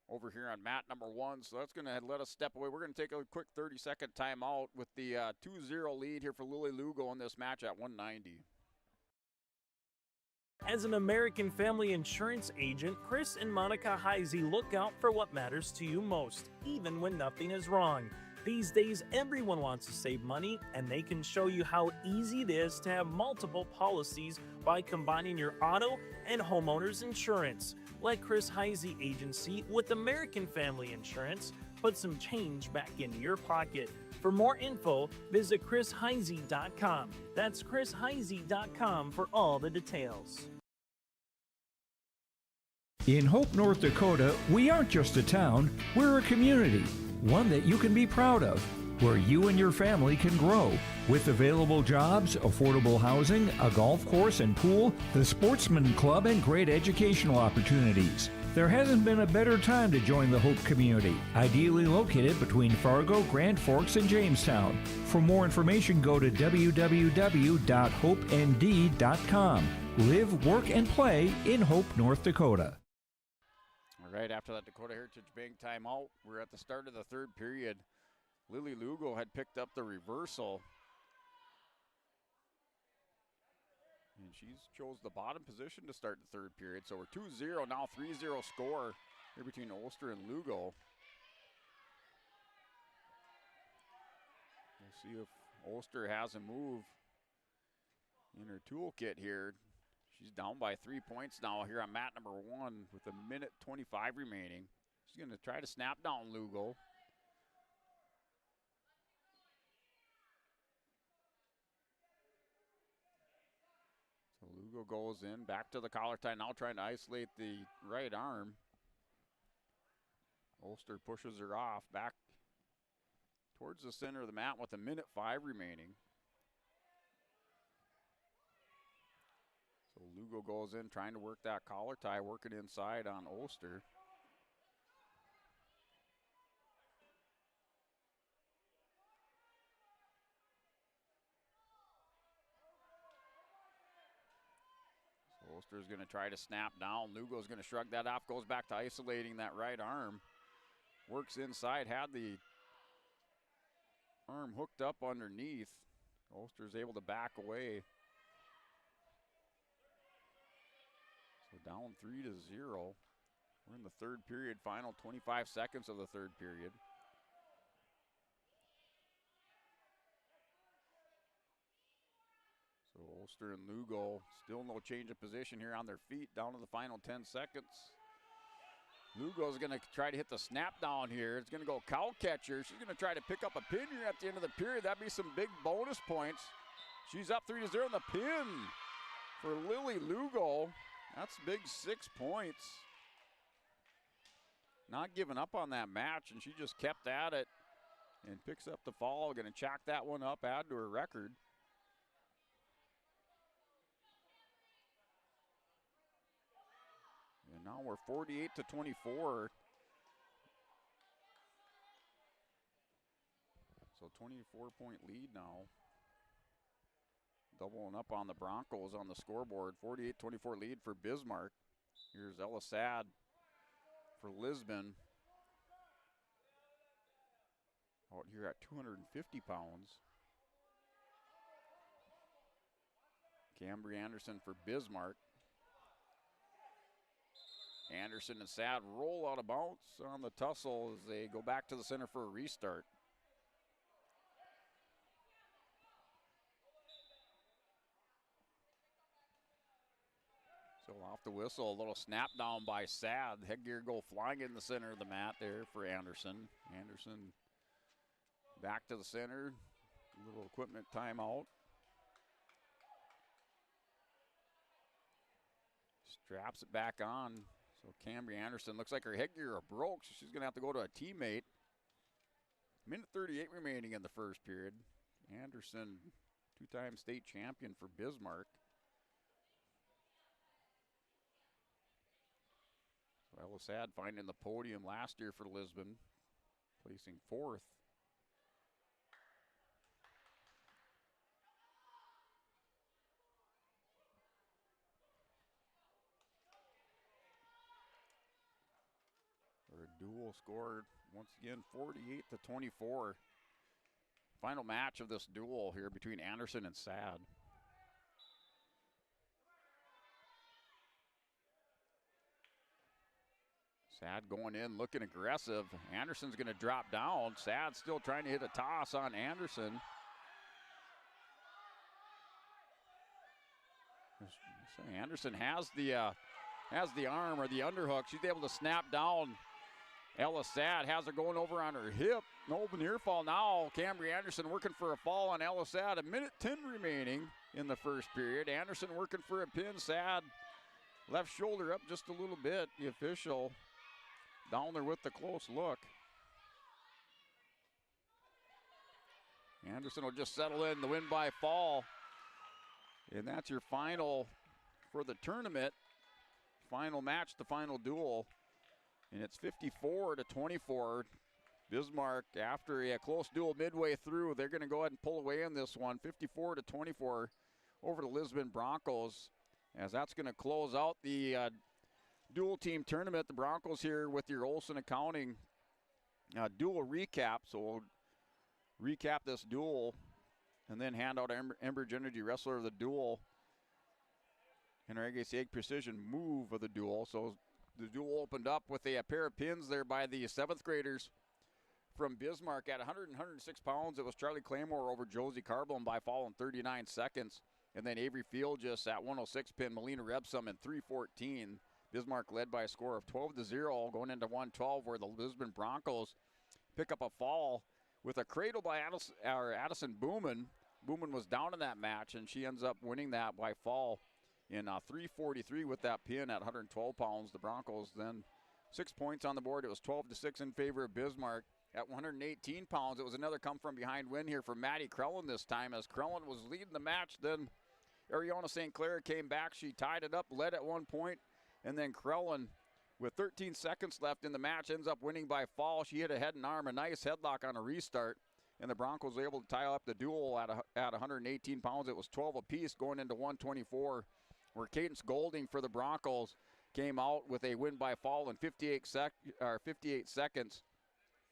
over here on mat number 1. So that's going to let us step away. We're going to take a quick 30-second timeout with the 2-0 lead here for Lily Lugo in this match at 190.
As an American Family Insurance agent, Chris and Monica Heisey look out for what matters to you most, even when nothing is wrong. These days, everyone wants to save money, and they can show you how easy it is to have multiple policies by combining your auto and homeowner's insurance. Let Chris Heisey Agency with American Family Insurance put some change back into your pocket. For more info, visit chrisheisey.com. That's chrisheisey.com for all the details.
In Hope, North Dakota, we aren't just a town, we're a community. One that you can be proud of, where you and your family can grow. With available jobs, affordable housing, a golf course and pool, the Sportsman Club, and great educational opportunities. There hasn't been a better time to join the Hope community, ideally located between Fargo, Grand Forks, and Jamestown. For more information, go to www.hopend.com. Live, work, and play in Hope, North Dakota.
All right, after that Dakota Heritage Bank timeout, we're at the start of the third period. Lily Lugo had picked up the reversal. And she's chose the bottom position to start the third period. So we're 2-0, now 3-0 score here between Ulster and Lugo. We'll see if Ulster has a move in her toolkit here. She's down by 3 points now here on mat number 1 with 1:25 remaining. She's going to try to snap down Lugo. So Lugo goes in, back to the collar tie, now trying to isolate the right arm. Ulster pushes her off, back towards the center of the mat with 1:05 remaining. So Lugo goes in, trying to work that collar tie, working inside on Ulster. So Ulster's going to try to snap down. Lugo's going to shrug that off, goes back to isolating that right arm. Works inside, had the arm hooked up underneath. Ulster's able to back away. So down 3-0. We're in the third period, final 25 seconds of the third period. So Ulster and Lugo, still no change of position here on their feet, down to the final 10 seconds. Lugo's going to try to hit the snap down here. It's going to go cow catcher. She's going to try to pick up a pin here at the end of the period. That'd be some big bonus points. She's up 3-0 in the pin for Lily Lugo. That's big 6 points. Not giving up on that match, and she just kept at it and picks up the fall. Going to chalk that one up, add to her record. And now we're 48-24. So 24-point lead now. Doubling up on the Broncos on the scoreboard. 48-24 lead for Bismarck. Here's Ella Sad for Lisbon. Out here at 250 pounds. Cambry Anderson for Bismarck. Anderson and Sad roll out of bounds on the tussle as they go back to the center for a restart. So off the whistle, a little snap down by Sad. Headgear go flying in the center of the mat there for Anderson. Anderson back to the center. A little equipment timeout. Straps it back on. So Cambry Anderson looks like her headgear broke, so she's going to have to go to a teammate. 1:38 remaining in the first period. Anderson, two-time state champion for Bismarck. So Ella Sad finding the podium last year for Lisbon, placing 4th. A duel scored once again 48-24. Final match of this duel here between Anderson and Sad. Sad going in, looking aggressive. Anderson's going to drop down. Sad still trying to hit a toss on Anderson. So Anderson has the arm or the underhook. She's able to snap down. Ella Sad has her going over on her hip. No near fall now. Cambry Anderson working for a fall on Ella Sad. 1:10 remaining in the first period. Anderson working for a pin. Sad left shoulder up just a little bit. The official down there with the close look. Anderson will just settle in the win by fall. And that's your final for the tournament. Final match, the final duel. And it's 54-24. Bismarck, after a close duel midway through, they're going to go ahead and pull away in this one. 54-24 over the Lisbon Broncos. As that's going to close out the dual team tournament. The Broncos here with your Olsen Accounting dual recap. So we'll recap this duel and then hand out Enbridge Energy Wrestler of the Duel and our Agassi Egg Precision move of the duel. So the duel opened up with a pair of pins there by the 7th graders from Bismarck at 100 and 106 pounds. It was Charlie Claymore over Josie Carblin by fall in 39 seconds. And then Avery Field just at 106 pin Melina Rebsum in 3:14. Bismarck led by a score of 12-0 going into 112, where the Lisbon Broncos pick up a fall with a cradle by Addison Booman. Booman was down in that match, and she ends up winning that by fall in 3:43 with that pin at 112 pounds. The Broncos then 6 points on the board. It was 12-6 in favor of Bismarck. At 118 pounds, it was another come-from-behind win here for Maddie Krellen this time, as Krellen was leading the match. Then Ariana St. Clair came back. She tied it up, led at one point, and then Krellen, with 13 seconds left in the match, ends up winning by fall. She hit a head and arm, a nice headlock on a restart, and the Broncos were able to tie up the duel at 118 pounds. It was 12 apiece going into 124, where Cadence Golding for the Broncos came out with a win by fall in 58 seconds.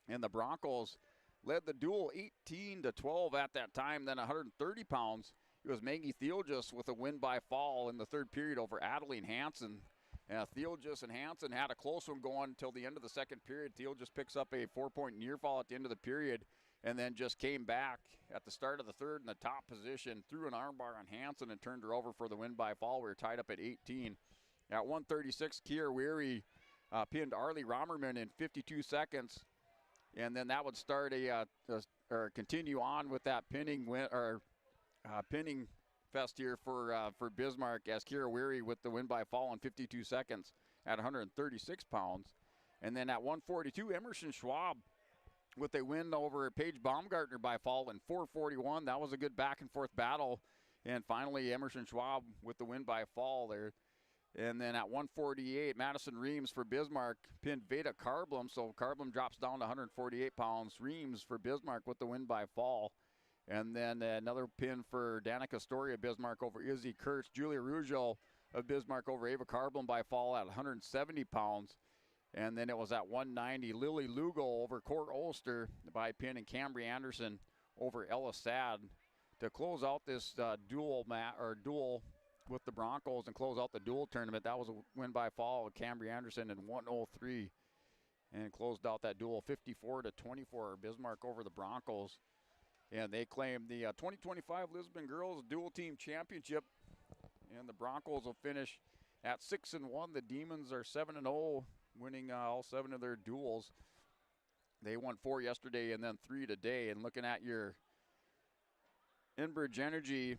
And the Broncos led the duel 18-12 at that time. Then 130 pounds, it was Maggie Theoljus with a win by fall in the third period over Adeline Hansen. Theoljus and Hansen had a close one going until the end of the second period. Theoljus picks up a 4-point near fall at the end of the period, and then just came back at the start of the third in the top position, threw an armbar on Hansen and turned her over for the win by fall. We were tied up at 18. At 136, Kier Weary pinned Arlie Romerman in 52 seconds. And then that would start or continue on with that pinning fest here for Bismarck, as Kira Weary with the win by fall in 52 seconds at 136 pounds. And then at 142, Emerson Schwab with a win over Paige Baumgartner by fall in 4:41. That was a good back and forth battle. And finally, Emerson Schwab with the win by fall there. And then at 148, Madison Reams for Bismarck pinned Veda Carblum. So Carblum drops down to 148 pounds. Reams for Bismarck with the win by fall. And then another pin for Danica Astoria, Bismarck over Izzy Kurtz. Julia Rougeau of Bismarck over Ava Carblum by fall at 170 pounds. And then it was at 190, Lily Lugo over Court Ulster by pin, and Cambry Anderson over Ella Sad to close out this duel with the Broncos and close out the dual tournament. That was a win by fall with Cambry Anderson in 103, and closed out that duel 54-24. Bismarck over the Broncos, and they claim the 2025 Lisbon Girls Dual Team Championship. And the Broncos will finish at 6-1. The Demons are 7-0, winning all 7 of their duels. They won 4 yesterday and then 3 today. And looking at your Enbridge Energy,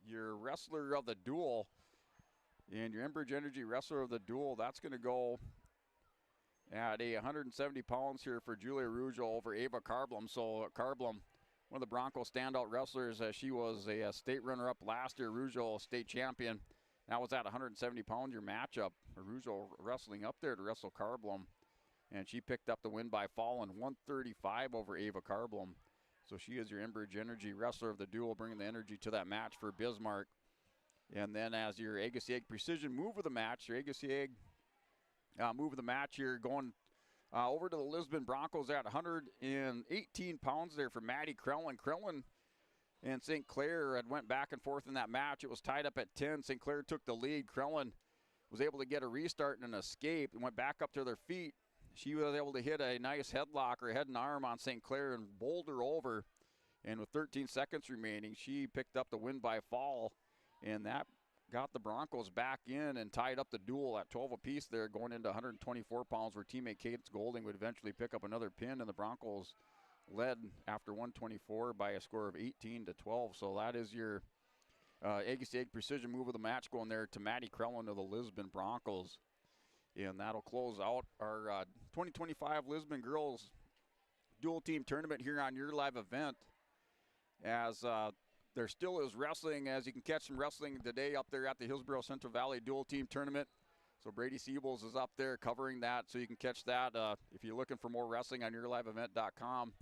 your wrestler of the duel, and your Enbridge Energy wrestler of the duel, that's going to go at 170 pounds here for Julia Rougeau over Ava Carblum. So Carblum, one of the Broncos standout wrestlers, as she was a state runner-up last year. Rougeau, state champion. That was at 170 pounds, your matchup. Rougeau wrestling up there to wrestle Carblum, and she picked up the win by fall in 135 over Ava Carblum. So she is your Enbridge Energy wrestler of the duel, bringing the energy to that match for Bismarck. And then as your Agassi Egg Precision move of the match, your Agassi Egg move of the match, you're going over to the Lisbon Broncos at 118 pounds there for Maddie Krellen. Krellen and St. Clair had went back and forth in that match. It was tied up at 10. St. Clair took the lead. Krellen was able to get a restart and an escape and went back up to their feet. She was able to hit a nice headlock or head and arm on St. Clair and bowled her over. And with 13 seconds remaining, she picked up the win by fall. And that got the Broncos back in and tied up the duel at 12 apiece there, going into 124 pounds, where teammate Cadence Golding would eventually pick up another pin. And the Broncos led after 124 by a score of 18-12. So that is your Agassi Egg Precision move of the match, going there to Maddie Krellen of the Lisbon Broncos. And that'll close out our 2025 Lisbon Girls Dual Team Tournament here on your live event. As there still is wrestling, as you can catch some wrestling today up there at the Hillsborough Central Valley Dual Team Tournament. So Brady Siebels is up there covering that, so you can catch that if you're looking for more wrestling on yourliveevent.com.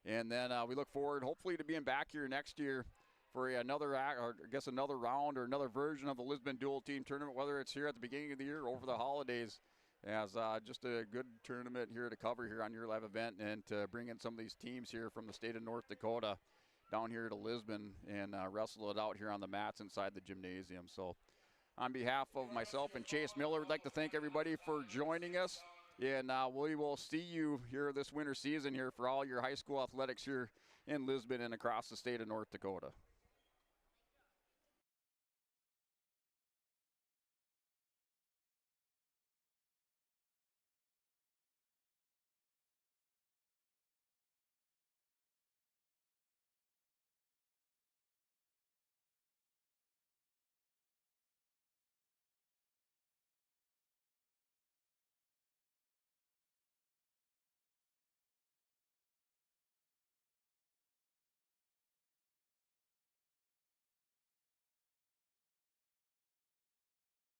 And then we look forward, hopefully, to being back here next year for another round or another version of the Lisbon Dual Team Tournament, whether it's here at the beginning of the year or over the holidays, as just a good tournament here to cover here on your live event, and to bring in some of these teams here from the state of North Dakota down here to Lisbon and wrestle it out here on the mats inside the gymnasium. So On behalf of myself and Chase Miller, we'd like to thank everybody for joining us. And we will see you here this winter season here for all your high school athletics here in Lisbon and across the state of North Dakota.